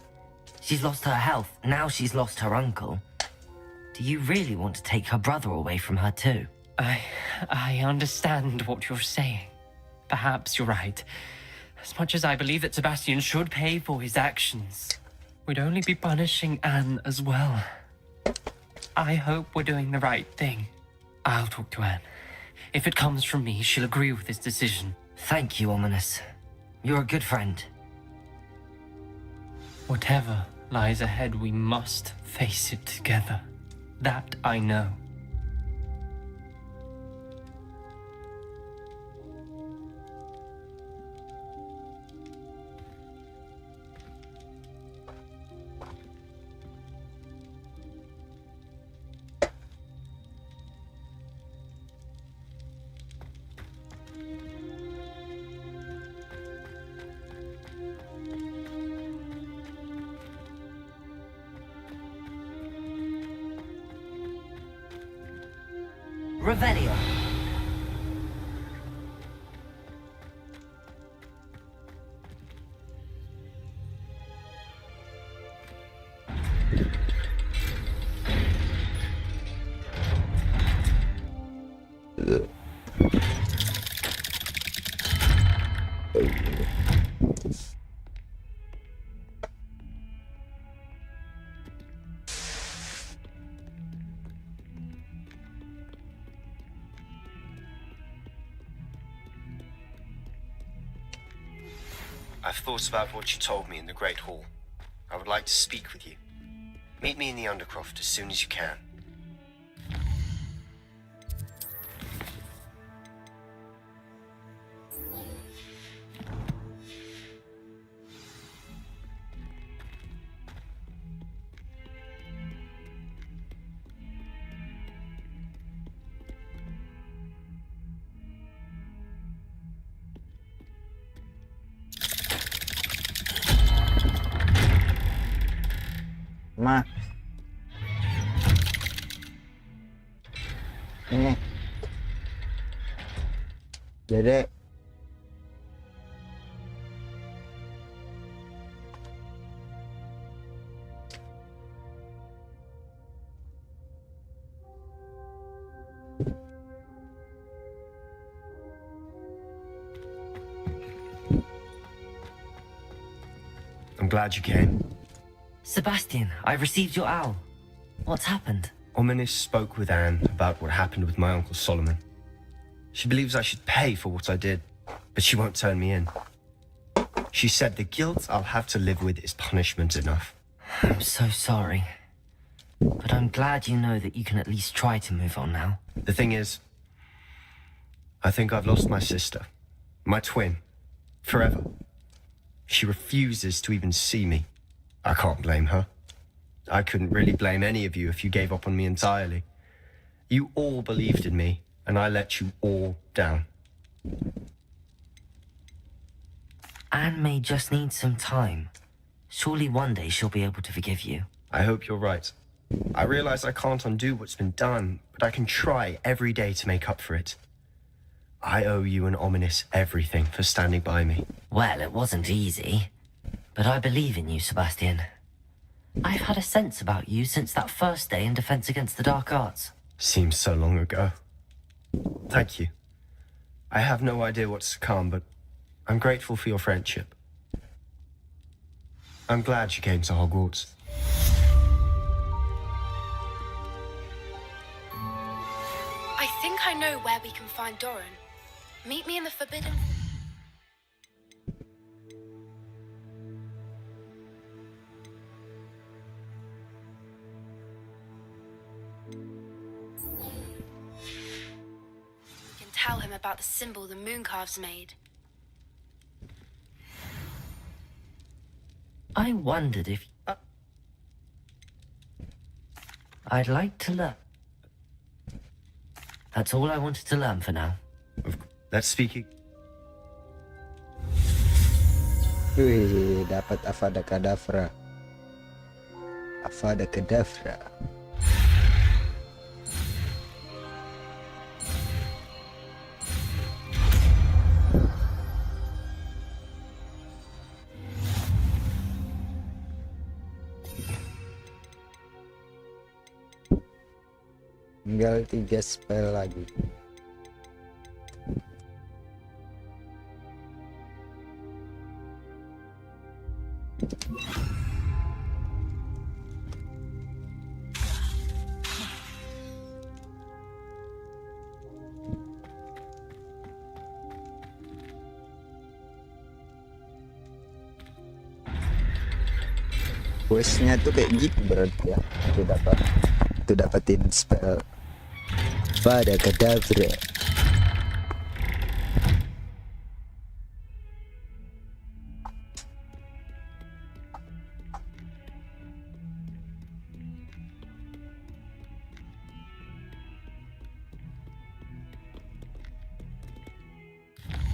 [SPEAKER 2] She's lost her health, now she's lost her uncle. Do you really want to take her brother away from her too?
[SPEAKER 15] I understand what you're saying. Perhaps you're right. As much as I believe that Sebastian should pay for his actions, we'd only be punishing Anne as well. I hope we're doing the right thing. I'll talk to Anne. If it comes from me, she'll agree with his decision.
[SPEAKER 2] Thank you, Ominous. You're a good friend.
[SPEAKER 15] Whatever lies ahead, we must face it together. That I know.
[SPEAKER 2] Revelio.
[SPEAKER 12] I've thought about what you told me in the Great Hall. I would like to speak with you. Meet me in the Undercroft as soon as you can.
[SPEAKER 1] Ma. Ini. Dedek.
[SPEAKER 12] I'm glad you came.
[SPEAKER 2] Sebastian, I received your owl. What's happened?
[SPEAKER 12] Ominous spoke with Anne about what happened with my Uncle Solomon. She believes I should pay for what I did, but she won't turn me in. She said the guilt I'll have to live with is punishment enough.
[SPEAKER 2] I'm so sorry. But I'm glad you know that you can at least try to move on now.
[SPEAKER 12] The thing is, I think I've lost my sister, my twin, forever. She refuses to even see me. I can't blame her. I couldn't really blame any of you if you gave up on me entirely. You all believed in me, and I let you all down.
[SPEAKER 2] Anne may just need some time. Surely one day she'll be able to forgive you.
[SPEAKER 12] I hope you're right. I realize I can't undo what's been done, but I can try every day to make up for it. I owe you and Ominous everything for standing by me.
[SPEAKER 2] Well, it wasn't easy. But I believe in you, Sebastian. I've had a sense about you since that first day in Defense Against the Dark Arts.
[SPEAKER 12] Seems so long ago. Thank you. I have no idea what's to come, but I'm grateful for your friendship. I'm glad you came to Hogwarts.
[SPEAKER 11] I think I know where we can find Doran. Meet me in the Forbidden... tell him him about the symbol the Mooncalves made.
[SPEAKER 2] I wondered if... I'd like to learn. That's all I wanted to learn for now.
[SPEAKER 12] Let's speak.
[SPEAKER 1] Wih, dapat Avada Kedavra. Avada Kedavra. Tinggal 3 spell lagi. Questnya tuh kayak gitu berarti ya. Itu dapatin spell pada Kedavra.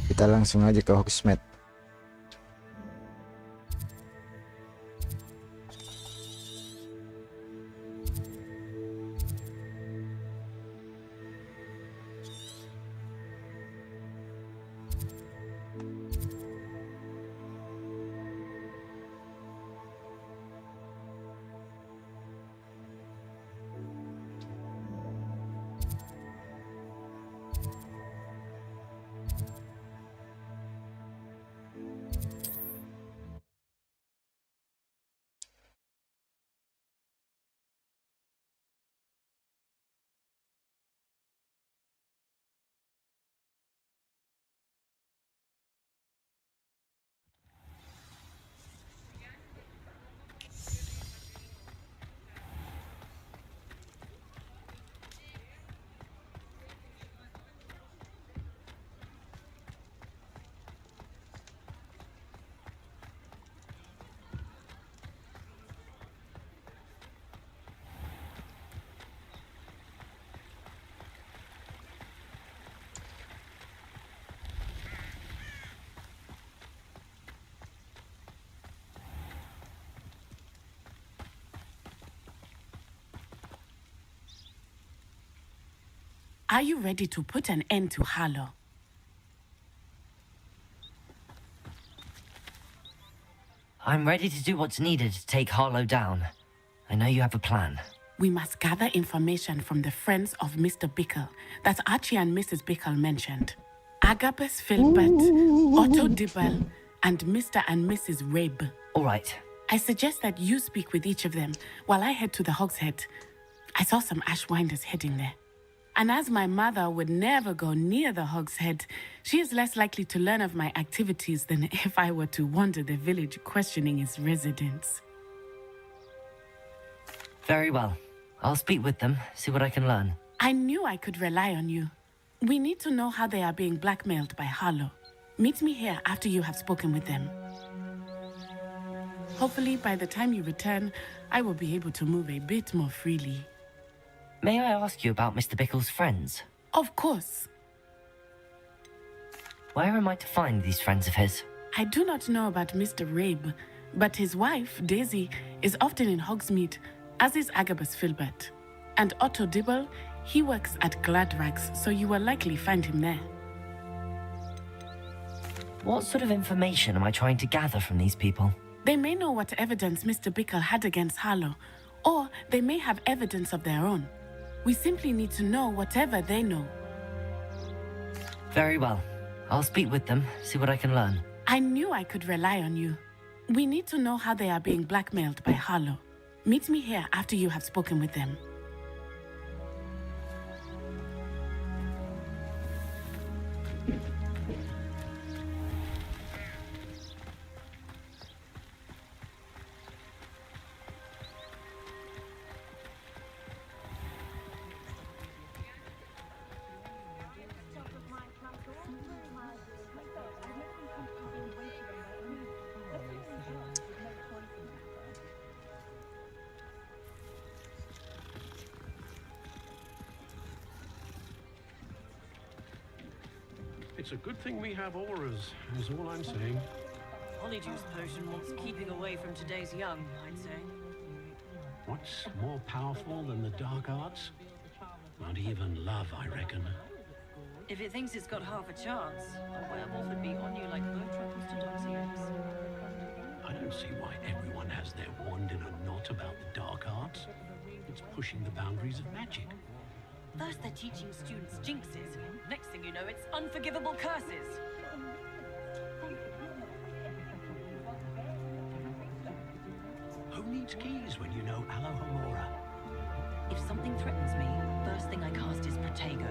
[SPEAKER 1] Kita langsung aja ke Hogsmeade.
[SPEAKER 8] Are you ready to put an end to Harlow?
[SPEAKER 2] I'm ready to do what's needed to take Harlow down. I know you have a plan.
[SPEAKER 8] We must gather information from the friends of Mr. Bickle that Archie and Mrs. Bickle mentioned. Agabus Filbert, Otto Dibble, and Mr. and Mrs. Rabe.
[SPEAKER 2] All right.
[SPEAKER 8] I suggest that you speak with each of them while I head to the Hogshead. I saw some Ashwinders heading there. And as my mother would never go near the Hogshead, she is less likely to learn of my activities than if I were to wander the village questioning its residents.
[SPEAKER 2] Very well. I'll speak with them, see what I can learn.
[SPEAKER 8] I knew I could rely on you. We need to know how they are being blackmailed by Harlow. Meet me here after you have spoken with them. Hopefully, by the time you return, I will be able to move a bit more freely.
[SPEAKER 2] May I ask you about Mr. Bickle's friends?
[SPEAKER 8] Of course.
[SPEAKER 2] Where am I to find these friends of his?
[SPEAKER 8] I do not know about Mr. Rabe, but his wife, Daisy, is often in Hogsmeade, as is Agabus Filbert. And Otto Dibble, he works at Gladrags, so you will likely find him there.
[SPEAKER 2] What sort of information am I trying to gather from these people?
[SPEAKER 8] They may know what evidence Mr. Bickle had against Harlow, or they may have evidence of their own. We simply need to know whatever they know.
[SPEAKER 2] Very well. I'll speak with them, see what I can learn.
[SPEAKER 8] I knew I could rely on you. We need to know how they are being blackmailed by Harlow. Meet me here after you have spoken with them.
[SPEAKER 9] It's a good thing we have auras, is all I'm saying.
[SPEAKER 18] Honeydew's potion wants keeping away from today's young, I'd say.
[SPEAKER 9] What's more powerful than the dark arts? Not even love, I reckon.
[SPEAKER 18] If it thinks it's got half a chance, a werewolf would be on you like bowtruckles to doxy eggs.
[SPEAKER 9] I don't see why everyone has their wand in a knot about the dark arts. It's pushing the boundaries of magic.
[SPEAKER 18] First they're teaching students jinxes. Next thing you know, it's unforgivable curses.
[SPEAKER 9] Who needs keys when you know Alohomora?
[SPEAKER 18] If something threatens me, first thing I cast is Protego.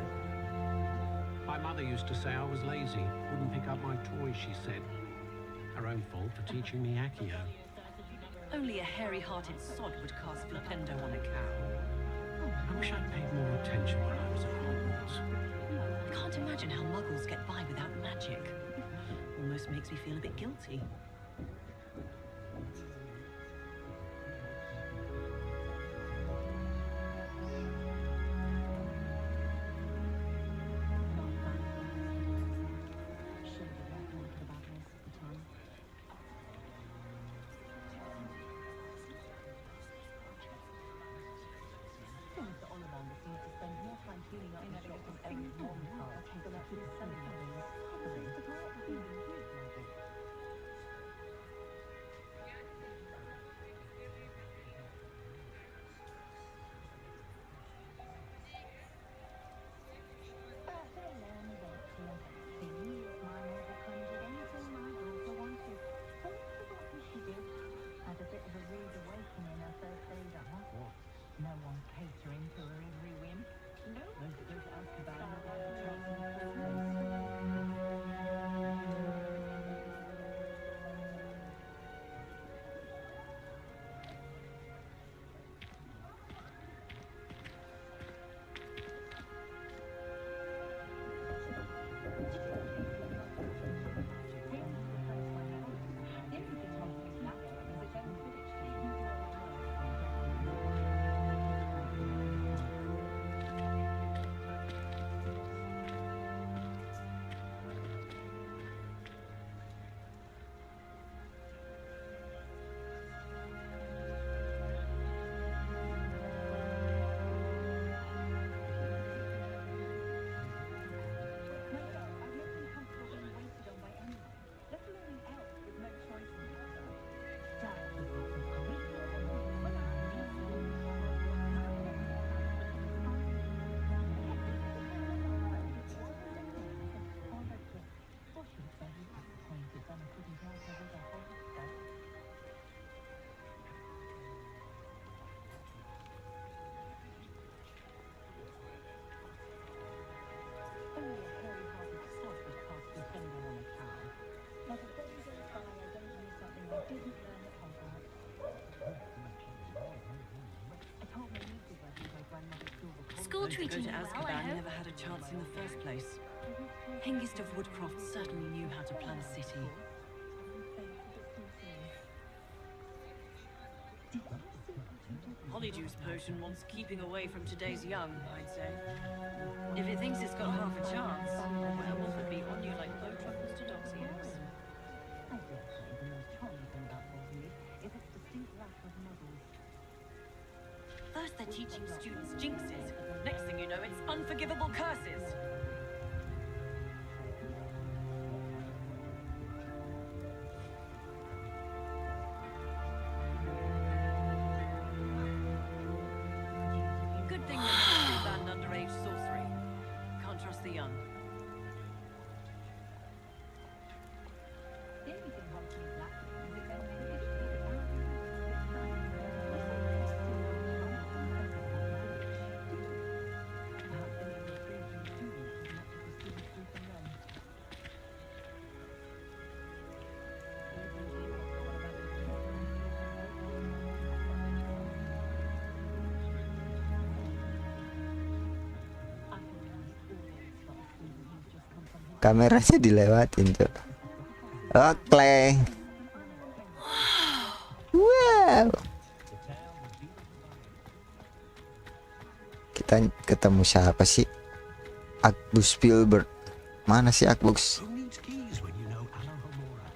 [SPEAKER 9] My mother used to say I was lazy, wouldn't pick up my toys, she said. Her own fault for teaching me Accio.
[SPEAKER 18] Only a hairy-hearted sod would cast Flipendo on a cow.
[SPEAKER 9] I wish I'd paid more attention when I was at Hogwarts.
[SPEAKER 18] I can't imagine how muggles get by without magic. Almost makes me feel a bit guilty.
[SPEAKER 19] No one catering to her every whim. No, those Azkaban have had a chance in the first
[SPEAKER 18] School treating you well, Azkaban never had a chance in the first place. Hengist of Woodcroft certainly knew how to plan a city. Honeydew's potion wants keeping away from today's young, I'd say. If it thinks it's got half a chance, a werewolf would be on you like bowtruckles to doxy eggs.
[SPEAKER 19] I dare say the most charming thing about Hogsmeade is its distinct lack of muggles.
[SPEAKER 18] First they're teaching students jinxes. Next thing you know, it's unforgivable curses. Good thing they're not banned underage sorcery. Can't trust the young.
[SPEAKER 19] The only thing Hogsmeade lacks is its own
[SPEAKER 1] kameranya dilewatin tuh. Oke. Wow. Kita ketemu siapa sih? Albus Spielberg. Mana si Akbox?
[SPEAKER 9] Who needs keys when you know Alohomora?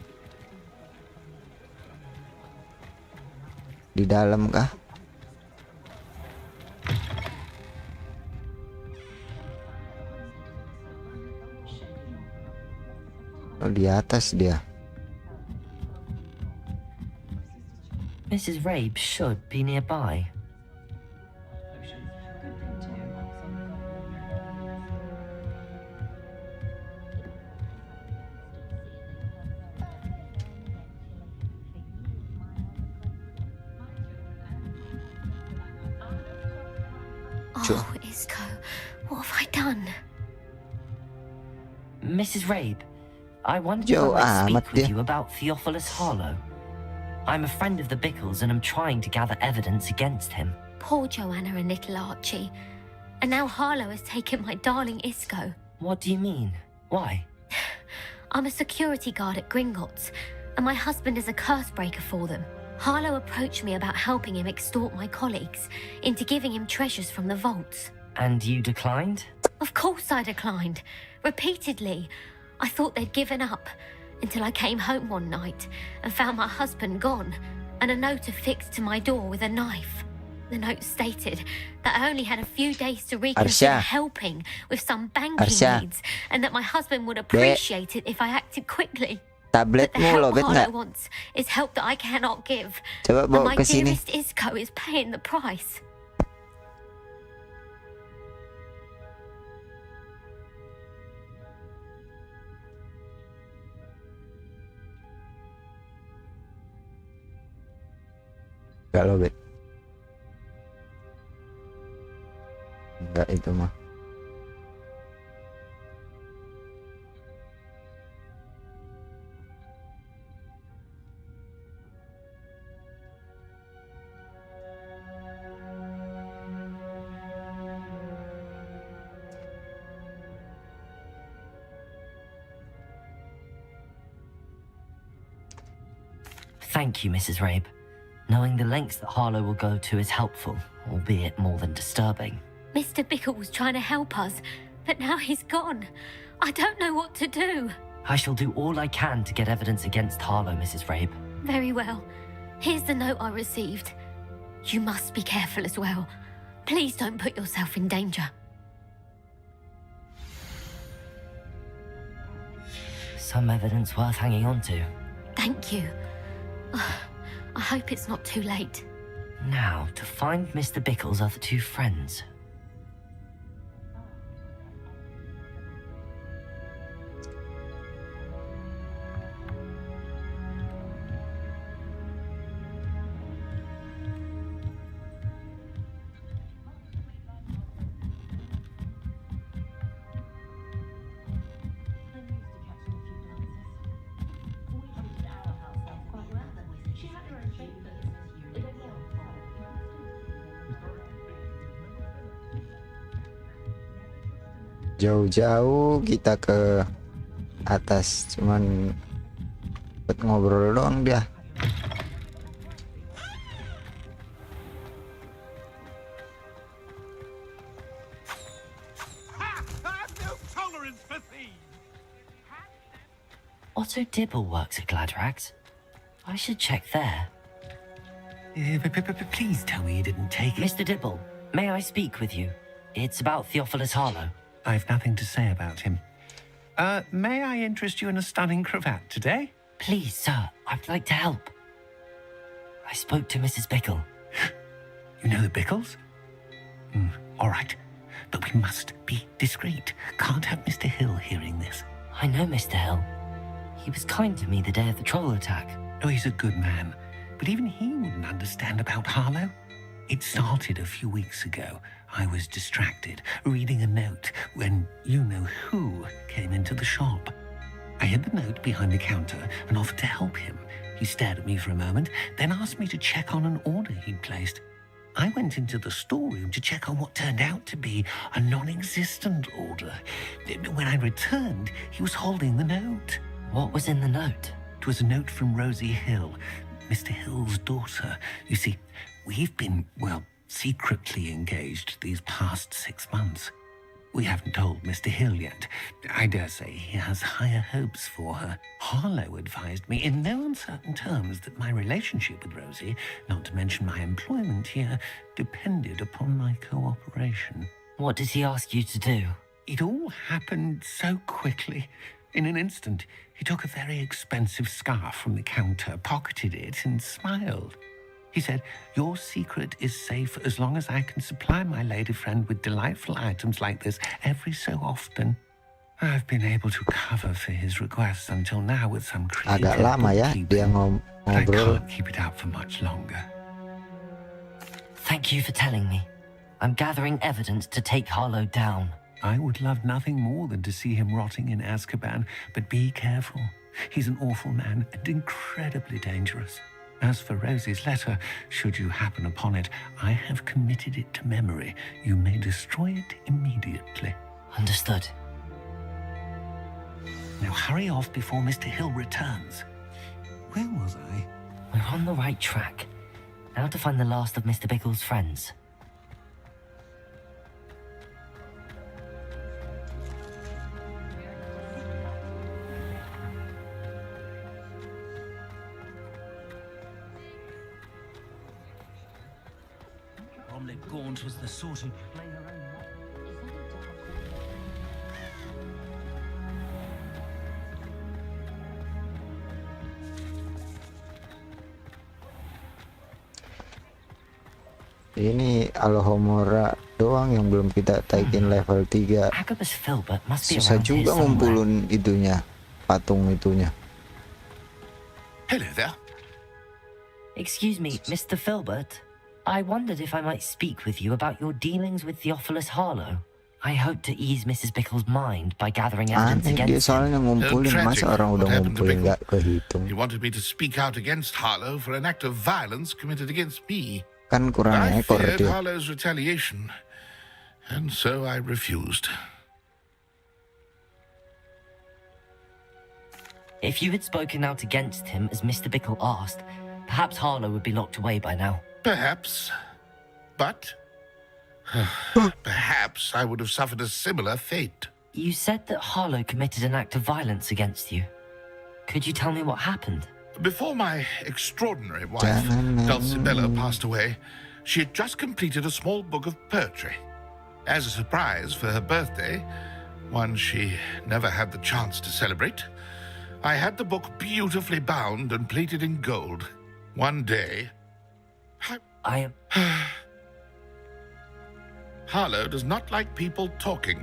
[SPEAKER 1] Di dalam kah? Oh, di atas dia.
[SPEAKER 2] Mrs. Rabe should be nearby.
[SPEAKER 20] Oh, Isco, what have I done?
[SPEAKER 2] Mrs. Rabe, I wondered if
[SPEAKER 1] Jauh
[SPEAKER 2] I might
[SPEAKER 1] amat
[SPEAKER 2] speak with
[SPEAKER 1] dia.
[SPEAKER 2] you about Theophilus Harlow. I'm a friend of the Bickles and I'm trying to gather evidence against him.
[SPEAKER 20] Poor Joanna and little Archie. And now Harlow has taken my darling Isco.
[SPEAKER 2] What do you mean? Why?
[SPEAKER 20] I'm a security guard at Gringotts, and my husband is a curse breaker for them. Harlow approached me about helping him extort my colleagues into giving him treasures from the vaults.
[SPEAKER 2] And you declined?
[SPEAKER 20] Of course I declined. Repeatedly. I thought they'd given up, until I came home one night and found my husband gone, and a note affixed to my door with a knife. The note stated that I only had a few days to reconsider
[SPEAKER 1] Arsha.
[SPEAKER 20] helping with some banking
[SPEAKER 1] Arsha.
[SPEAKER 20] needs, and that my husband would appreciate it if I acted quickly.
[SPEAKER 1] Tablet
[SPEAKER 20] But the
[SPEAKER 1] mo,
[SPEAKER 20] help
[SPEAKER 1] lobet
[SPEAKER 20] Harlow
[SPEAKER 1] nggak?
[SPEAKER 20] wants is help that I cannot give.
[SPEAKER 1] Coba
[SPEAKER 20] And
[SPEAKER 1] bawa
[SPEAKER 20] my
[SPEAKER 1] ke sini.
[SPEAKER 20] dearest Isco is paying the price.
[SPEAKER 1] Enggak lobet. Enggak itu mah.
[SPEAKER 2] Thank you, Mrs. Rabe. Knowing the lengths that Harlow will go to is helpful, albeit more than disturbing.
[SPEAKER 20] Mr. Bickle was trying to help us, but now he's gone. I don't know what to do.
[SPEAKER 2] I shall do all I can to get evidence against Harlow, Mrs. Rabe.
[SPEAKER 20] Very well. Here's the note I received. You must be careful as well. Please don't put yourself in danger.
[SPEAKER 2] Some evidence worth hanging on to.
[SPEAKER 20] Thank you. I hope it's not too late.
[SPEAKER 2] Now, to find Mr. Bickle's other two friends.
[SPEAKER 1] Jauh-jauh kita ke atas, cuman buat ngobrol doang dia.
[SPEAKER 2] Otto Dibble works at Gladrags. I should check there.
[SPEAKER 3] Please tell me you didn't take it.
[SPEAKER 2] Mr. Dibble, may I speak with you? It's about Theophilus Harlow.
[SPEAKER 3] I've nothing to say about him. May I interest you in a stunning cravat today?
[SPEAKER 2] Please, sir, I'd like to help. I spoke to Mrs. Bickle.
[SPEAKER 3] You know the Bickles? All right. But we must be discreet. Can't have Mr. Hill hearing this.
[SPEAKER 2] I know Mr. Hill. He was kind to me the day of the troll attack.
[SPEAKER 3] Oh, he's a good man. But even he wouldn't understand about Harlow. It started a few weeks ago. I was distracted, reading a note, when you-know-who came into the shop. I hid the note behind the counter and offered to help him. He stared at me for a moment, then asked me to check on an order he'd placed. I went into the storeroom to check on what turned out to be a non-existent order. When I returned, he was holding the note.
[SPEAKER 2] What was in the note?
[SPEAKER 3] It was a note from Rosie Hill, Mr. Hill's daughter. You see, we've been, well, secretly engaged these past 6 months.
[SPEAKER 9] We haven't told Mr. Hill yet. I dare say he has higher hopes for her. Harlow advised me in no uncertain terms that my relationship with Rosie, not to mention my employment here, depended upon my cooperation.
[SPEAKER 2] What did he ask you to do?
[SPEAKER 9] It all happened so quickly. In an instant, he took a very expensive scarf from the counter, pocketed it, and smiled. He said, "Your secret is safe as long as I can supply my lady friend with delightful items like this every so often." I've been able to cover for his requests until now with some creative
[SPEAKER 1] Agak lama ya dia
[SPEAKER 9] but I
[SPEAKER 1] ngobrol.
[SPEAKER 9] can't keep it up for much longer.
[SPEAKER 2] Thank you for telling me. I'm gathering evidence to take Harlow down.
[SPEAKER 9] I would love nothing more than to see him rotting in Azkaban, but be careful. He's an awful man and incredibly dangerous. As for Rosie's letter, should you happen upon it, I have committed it to memory. You may destroy it immediately.
[SPEAKER 2] Understood.
[SPEAKER 9] Now hurry off before Mr. Hill returns. Where was I?
[SPEAKER 2] We're on the right track. Now to find the last of Mr. Bickle's friends.
[SPEAKER 16] Bromley Gaunt was the sort who'd play her own.
[SPEAKER 1] Ini Alohomora doang yang belum kita taikin level 3.
[SPEAKER 2] Agabus Filbert must be
[SPEAKER 1] Susah
[SPEAKER 2] around here
[SPEAKER 1] juga
[SPEAKER 2] somewhere.
[SPEAKER 1] ngumpulin itunya, patung itunya.
[SPEAKER 4] Hello there.
[SPEAKER 2] Excuse me, Mr. Filbert. I wondered if I might speak with you about your dealings with Theophilus Harlow. I hope to ease Mrs. Bickle's mind by gathering evidence
[SPEAKER 1] Aneh dia
[SPEAKER 2] against him.
[SPEAKER 1] soalnya ngumpulin,
[SPEAKER 4] tragic.
[SPEAKER 1] masa orang
[SPEAKER 4] What
[SPEAKER 1] udah
[SPEAKER 4] happened to
[SPEAKER 1] ngumpulin
[SPEAKER 4] Bickle?
[SPEAKER 1] nggak kehitung.
[SPEAKER 4] He wanted me to speak out against Harlow for an act of violence committed against me.
[SPEAKER 1] Kan kurang
[SPEAKER 4] I
[SPEAKER 1] ekor
[SPEAKER 4] feared
[SPEAKER 1] dia.
[SPEAKER 4] Harlow's retaliation, and so I refused.
[SPEAKER 2] If you had spoken out against him as Mr. Bickle asked, perhaps Harlow would be locked away by now.
[SPEAKER 4] Perhaps. But perhaps I would have suffered a similar fate.
[SPEAKER 2] You said that Harlow committed an act of violence against you. Could you tell me what happened?
[SPEAKER 4] Before my extraordinary wife, Dulcibella, passed away, she had just completed a small book of poetry. As a surprise for her birthday, one she never had the chance to celebrate, I had the book beautifully bound and plated in gold. One day,
[SPEAKER 2] I am...
[SPEAKER 4] Harlow does not like people talking,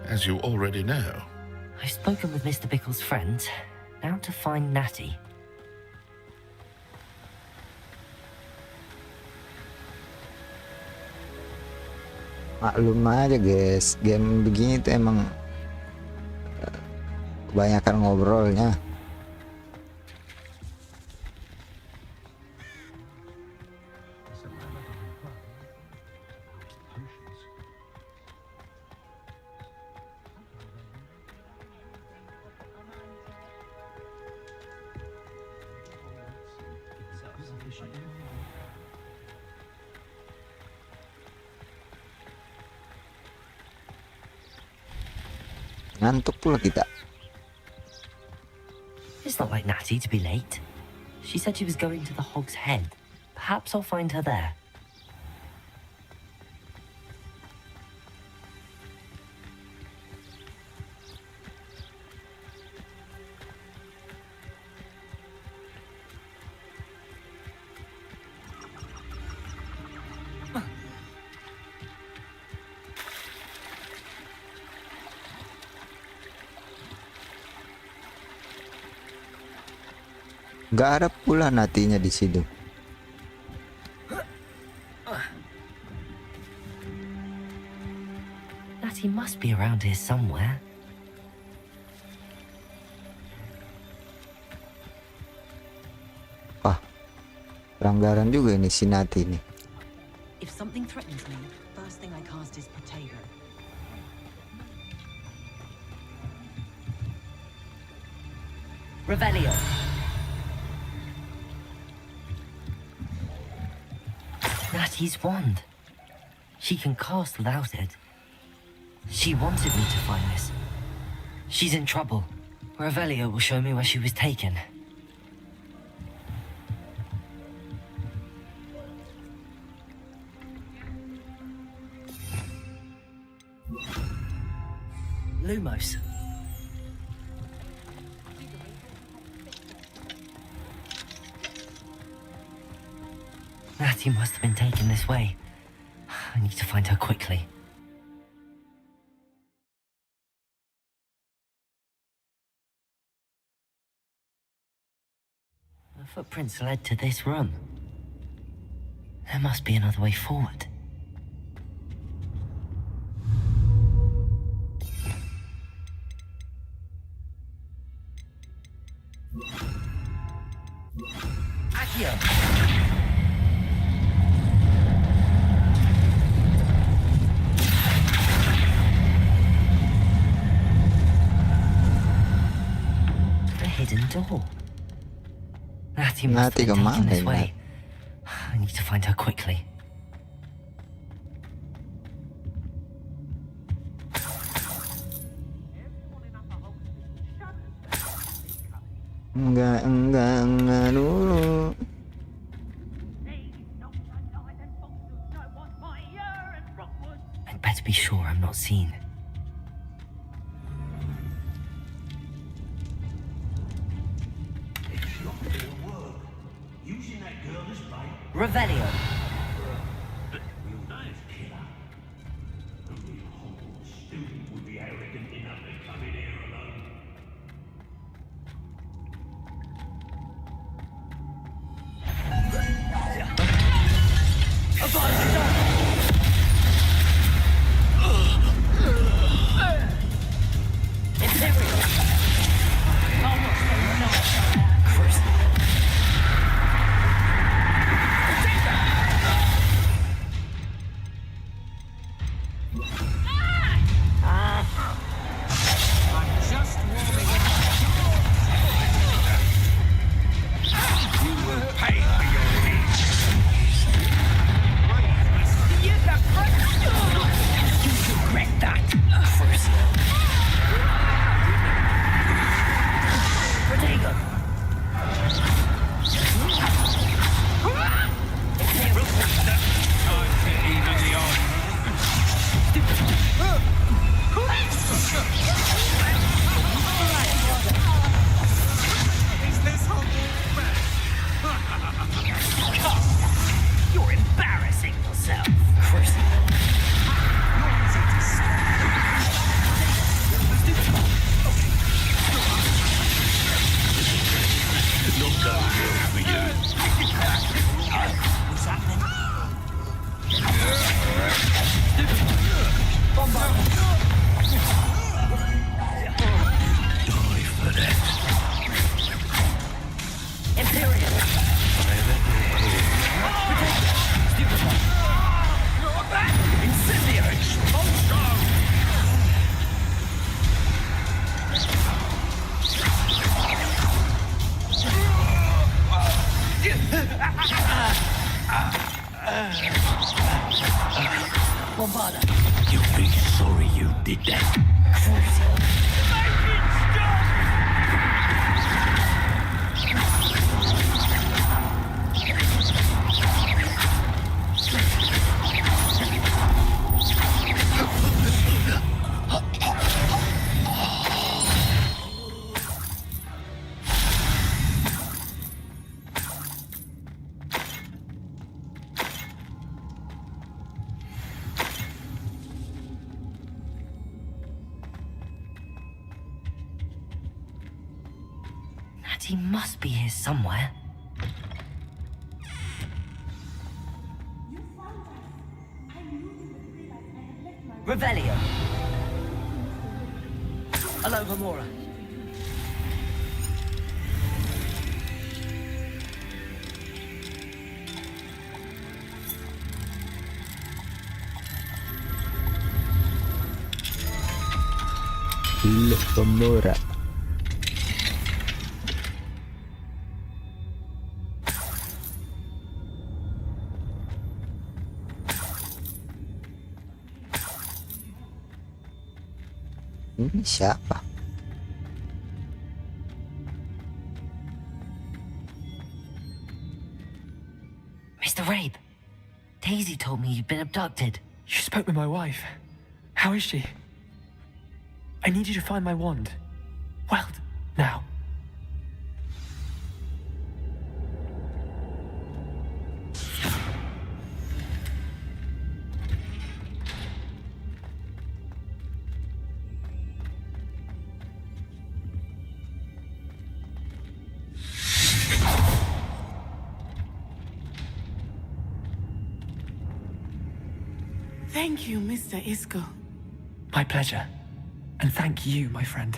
[SPEAKER 4] as you already know.
[SPEAKER 2] I've spoken with Mr. Bickle's friends. Now to find Natty.
[SPEAKER 1] Maklum aja guys, game begini tuh emang kebanyakan ngobrolnya. Ngantuk pula kita.
[SPEAKER 2] It's not like Natty to be late. She said she was going to the Hog's Head. Perhaps I'll find her there.
[SPEAKER 1] Gak ada pula natinya di situ.
[SPEAKER 2] Natty must be around here somewhere.
[SPEAKER 1] Wah, pelanggaran juga ini si Nati nih.
[SPEAKER 18] If something threatens me, first thing I cast is Protego.
[SPEAKER 2] Revelio. Natty's wand. She can cast without it. She wanted me to find this. She's in trouble. Revelio will show me where she was taken. Lumos. Natty must have been taken this way. I need to find her quickly. The footprints led to this room. There must be another way forward. Accio! The hidden door. Natty must have been taken this way. I need to find her quickly.
[SPEAKER 1] Enggak dulu.
[SPEAKER 2] I'd better be sure I'm not seen. Revelio.
[SPEAKER 16] Nice killer. Only a Hogwarts student would be arrogant enough to come in here alone.
[SPEAKER 2] You're embarrassing yourself.
[SPEAKER 16] Not done well for you.
[SPEAKER 2] What's happening?
[SPEAKER 16] Die for that.
[SPEAKER 2] Imperial. Incendiary explosion! Bombarda.
[SPEAKER 16] You'll be sorry you did that.
[SPEAKER 2] He must be here somewhere. Revelio. Hello, Gamora.
[SPEAKER 1] Gamora. Ini siapa?
[SPEAKER 2] Mr. Rabe, Daisy told me you'd been abducted.
[SPEAKER 15] You spoke with my wife. How is she? I need you to find my wand. Well, now.
[SPEAKER 8] Thank you, Mr. Isco.
[SPEAKER 15] My pleasure. And thank you, my friend.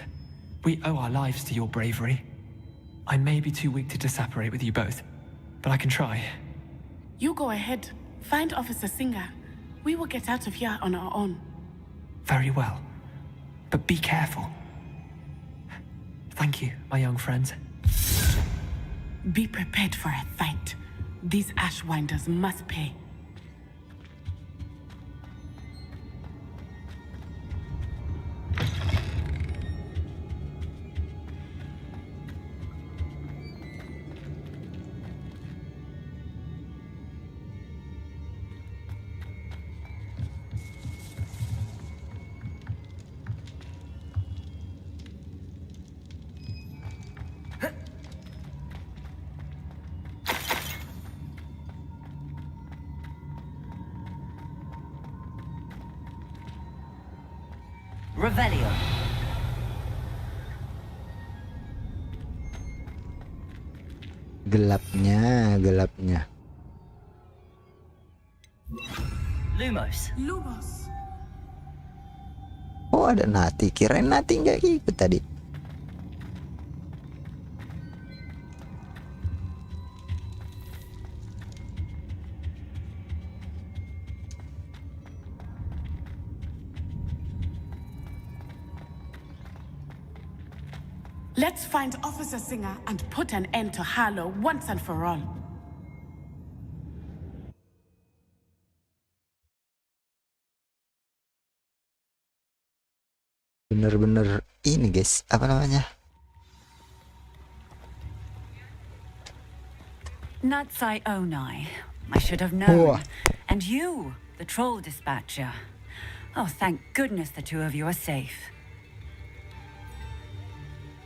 [SPEAKER 15] We owe our lives to your bravery. I may be too weak to disapparate with you both, but I can try.
[SPEAKER 8] You go ahead. Find Officer Singer. We will get out of here on our own.
[SPEAKER 15] Very well. But be careful. Thank you, my young friends.
[SPEAKER 8] Be prepared for a fight. These Ashwinders must pay.
[SPEAKER 2] Revelio.
[SPEAKER 1] Gelapnya.
[SPEAKER 2] Lumos.
[SPEAKER 8] Lumos.
[SPEAKER 1] Oh, ada Nati. Kirain Nati nggak ikut tadi.
[SPEAKER 8] Let's find Officer Singer and put an end to Harlow once and for all.
[SPEAKER 1] Bener-bener ini guys, apa namanya?
[SPEAKER 6] Natsai Onai. I should have known.
[SPEAKER 1] Wah.
[SPEAKER 6] And you, the troll dispatcher. Oh, thank goodness the two of you are safe.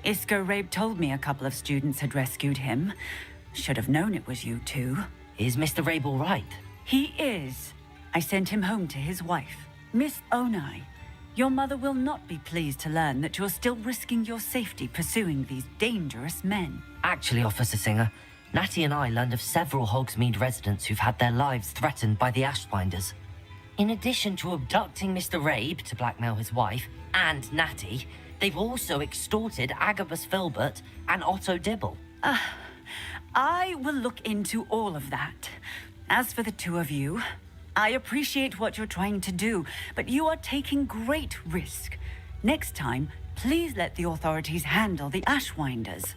[SPEAKER 6] Isco Rabe told me a couple of students had rescued him. Should have known it was you two.
[SPEAKER 2] Is Mr. Rabe all right?
[SPEAKER 6] He is. I sent him home to his wife. Miss Onai, your mother will not be pleased to learn that you're still risking your safety pursuing these dangerous men.
[SPEAKER 2] Actually, Officer Singer, Natty and I learned of several Hogsmeade residents who've had their lives threatened by the Ashwinders. In addition to abducting Mr. Rabe to blackmail his wife and Natty, they've also extorted Agabus Filbert and Otto Dibble.
[SPEAKER 6] I will look into all of that. As for the two of you, I appreciate what you're trying to do, but you are taking great risk. Next time, please let the authorities handle the Ashwinders.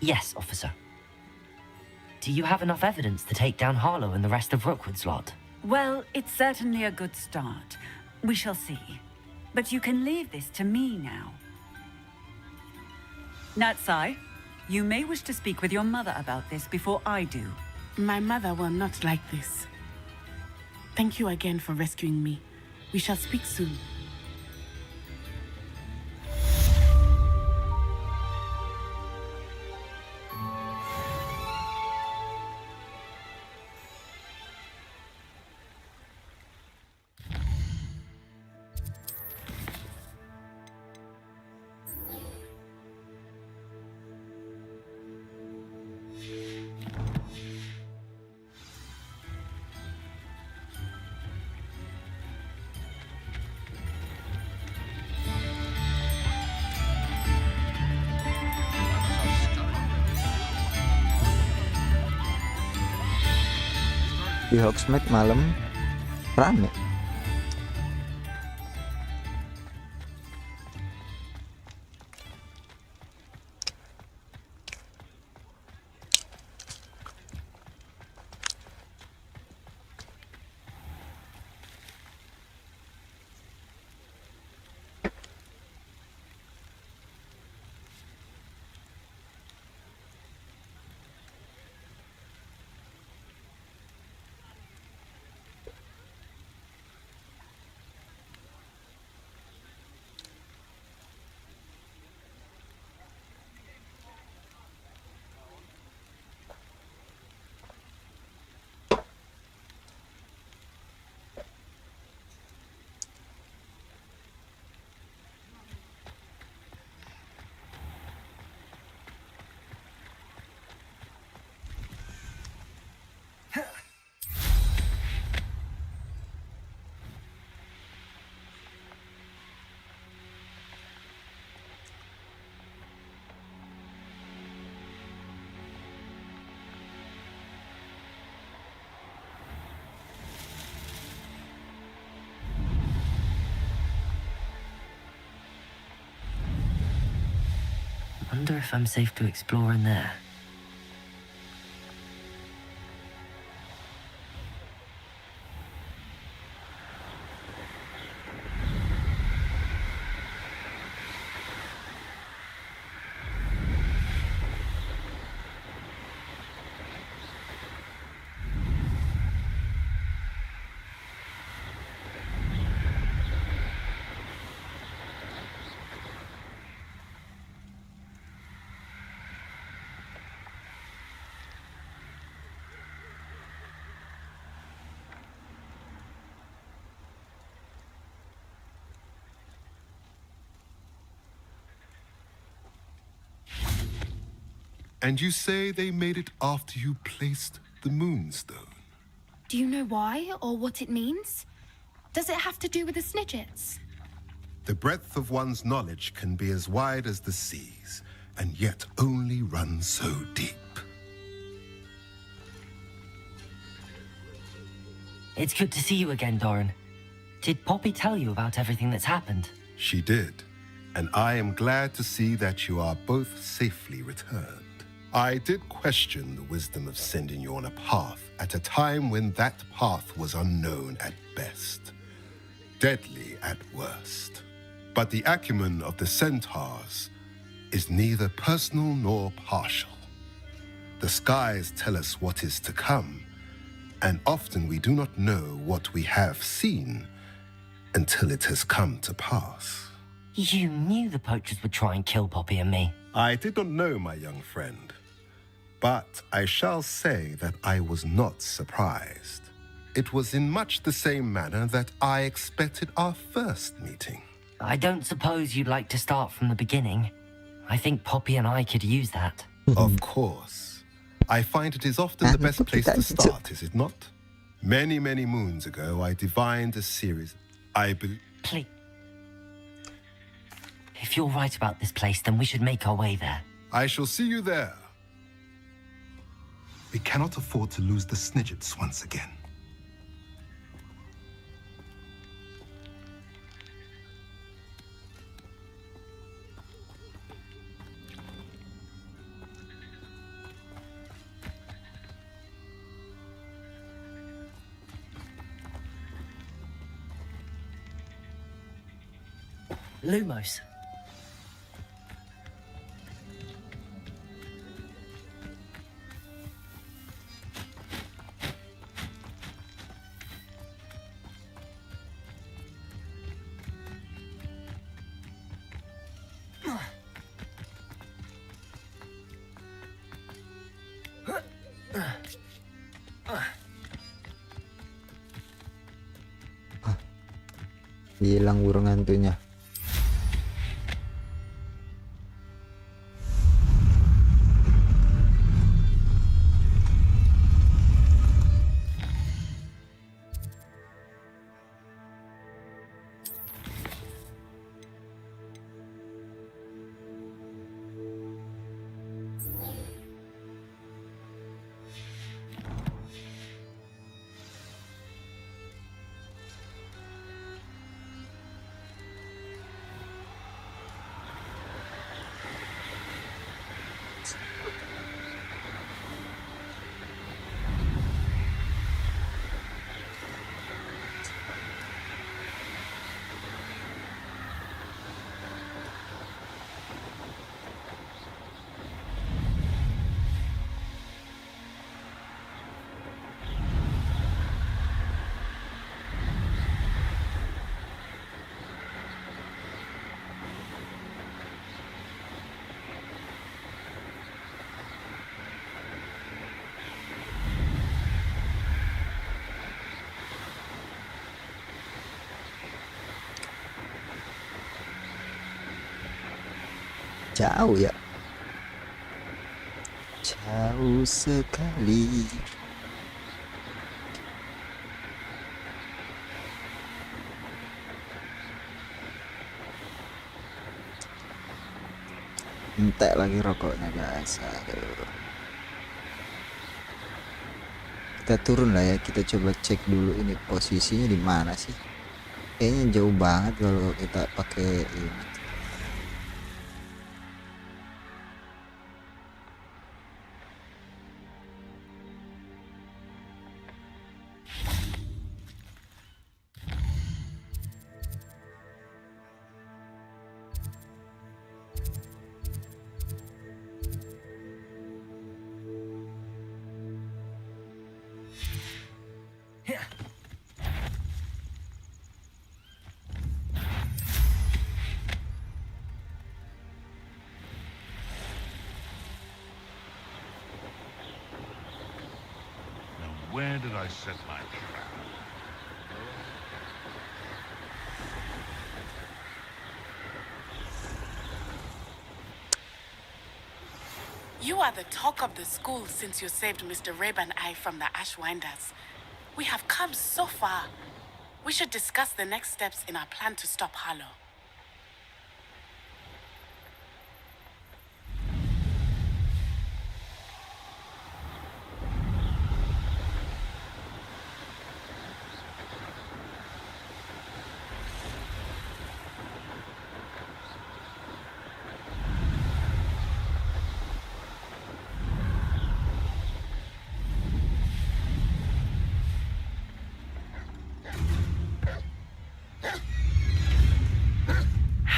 [SPEAKER 2] Yes, officer. Do you have enough evidence to take down Harlow and the rest of Rookwood's lot?
[SPEAKER 6] Well, it's certainly a good start. We shall see. But you can leave this to me now. Natsai, you may wish to speak with your mother about this before I do.
[SPEAKER 8] My mother will not like this. Thank you again for rescuing me. We shall speak soon.
[SPEAKER 1] Di Hogsmeade malam rame.
[SPEAKER 2] Wonder if I'm safe to explore in there.
[SPEAKER 14] And you say they made it after you placed the Moonstone?
[SPEAKER 11] Do you know why or what it means? Does it have to do with the Snidgets?
[SPEAKER 14] The breadth of one's knowledge can be as wide as the seas, and yet only run so deep.
[SPEAKER 2] It's good to see you again, Doran. Did Poppy tell you about everything that's happened?
[SPEAKER 14] She did, and I am glad to see that you are both safely returned. I did question the wisdom of sending you on a path at a time when that path was unknown at best, deadly at worst. But the acumen of the centaurs is neither personal nor partial. The skies tell us what is to come, and often we do not know what we have seen until it has come to pass.
[SPEAKER 2] You knew the poachers would try and kill Poppy and me.
[SPEAKER 14] I did not know, my young friend, but I shall say that I was not surprised. It was in much the same manner that I expected our first meeting.
[SPEAKER 2] I don't suppose you'd like to start from the beginning. I think Poppy and I could use that.
[SPEAKER 14] Of course. I find it is often the best place to start, is it not? Many, many moons ago, I divined a series.
[SPEAKER 2] Please. If you're right about this place, then we should make our way there.
[SPEAKER 14] I shall see you there.
[SPEAKER 21] We cannot afford to lose the Snidgets once again.
[SPEAKER 2] Lumos.
[SPEAKER 1] Hilang burung hantunya. jauh ya. Jauh sekali. Entek lagi rokoknya guys. Aduh. Kita turun lah ya, kita coba cek dulu ini posisinya di mana sih. Kayaknya jauh banget kalau kita pakai ini.
[SPEAKER 4] Where did I set my trap?
[SPEAKER 8] You are the talk of the school since you saved Mr. Rabe and I from the Ashwinders. We have come so far. We should discuss the next steps in our plan to stop Harlow.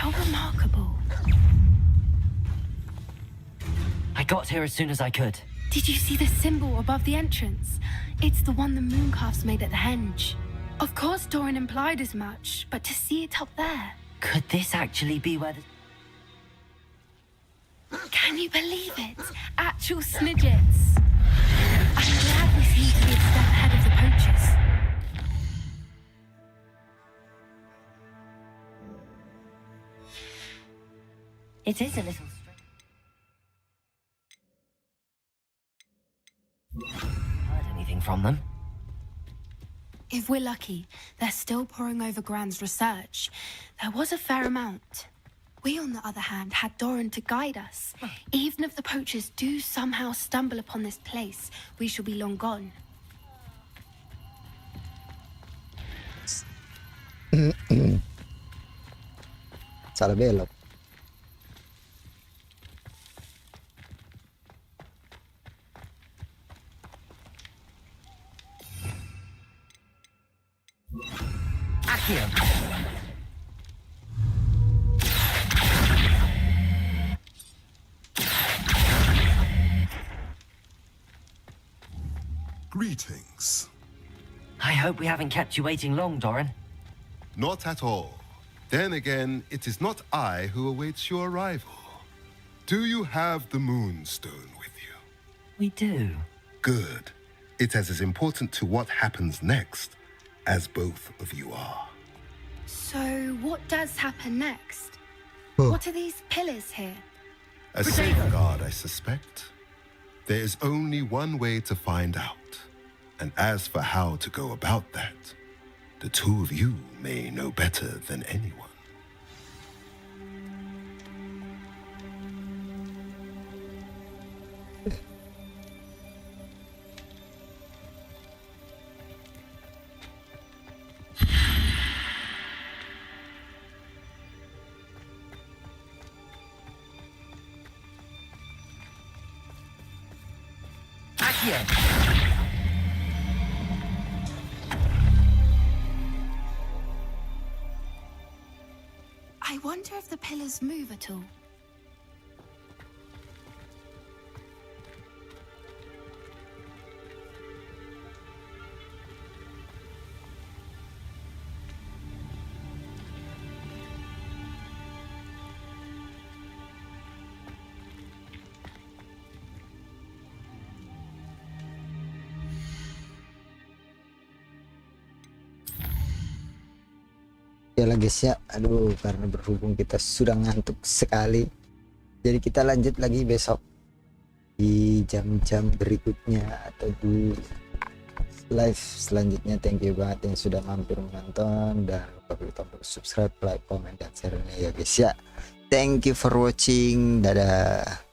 [SPEAKER 5] How remarkable.
[SPEAKER 2] I got here as soon as I could.
[SPEAKER 11] Did you see the symbol above the entrance? It's the one the mooncalves made at the henge. Of course Doran implied as much, but to see it up there...
[SPEAKER 2] Could this actually be where the...
[SPEAKER 11] Can you believe it? Actual snidgets. I'm glad we seem to be a step ahead of the poachers.
[SPEAKER 2] It is a little strange. Heard anything from them?
[SPEAKER 11] If we're lucky, they're still poring over Gran's research. There was a fair amount. We, on the other hand, had Doran to guide us. Even if the poachers do somehow stumble upon this place, we shall be long gone.
[SPEAKER 1] Salah belok.
[SPEAKER 2] Accio.
[SPEAKER 21] Greetings.
[SPEAKER 2] I hope we haven't kept you waiting long, Doran.
[SPEAKER 21] Not at all. Then again, it is not I who awaits your arrival. Do you have the Moonstone with you?
[SPEAKER 2] We do.
[SPEAKER 21] Good. It is as important to what happens next as both of you are.
[SPEAKER 11] So, what does happen next? What are these pillars here?
[SPEAKER 21] A safeguard, I suspect. There is only one way to find out. And as for how to go about that, the two of you may know better than anyone.
[SPEAKER 11] I wonder if the pillars move at all.
[SPEAKER 1] Ya lah guys ya, aduh karena berhubung kita sudah ngantuk sekali, Jadi kita lanjut lagi besok di jam-jam berikutnya atau di live selanjutnya. Thank you banget yang sudah mampir menonton, dan lupa klik tombol subscribe, like, comment, dan share-nya ya guys ya. Thank you for watching. Dadah.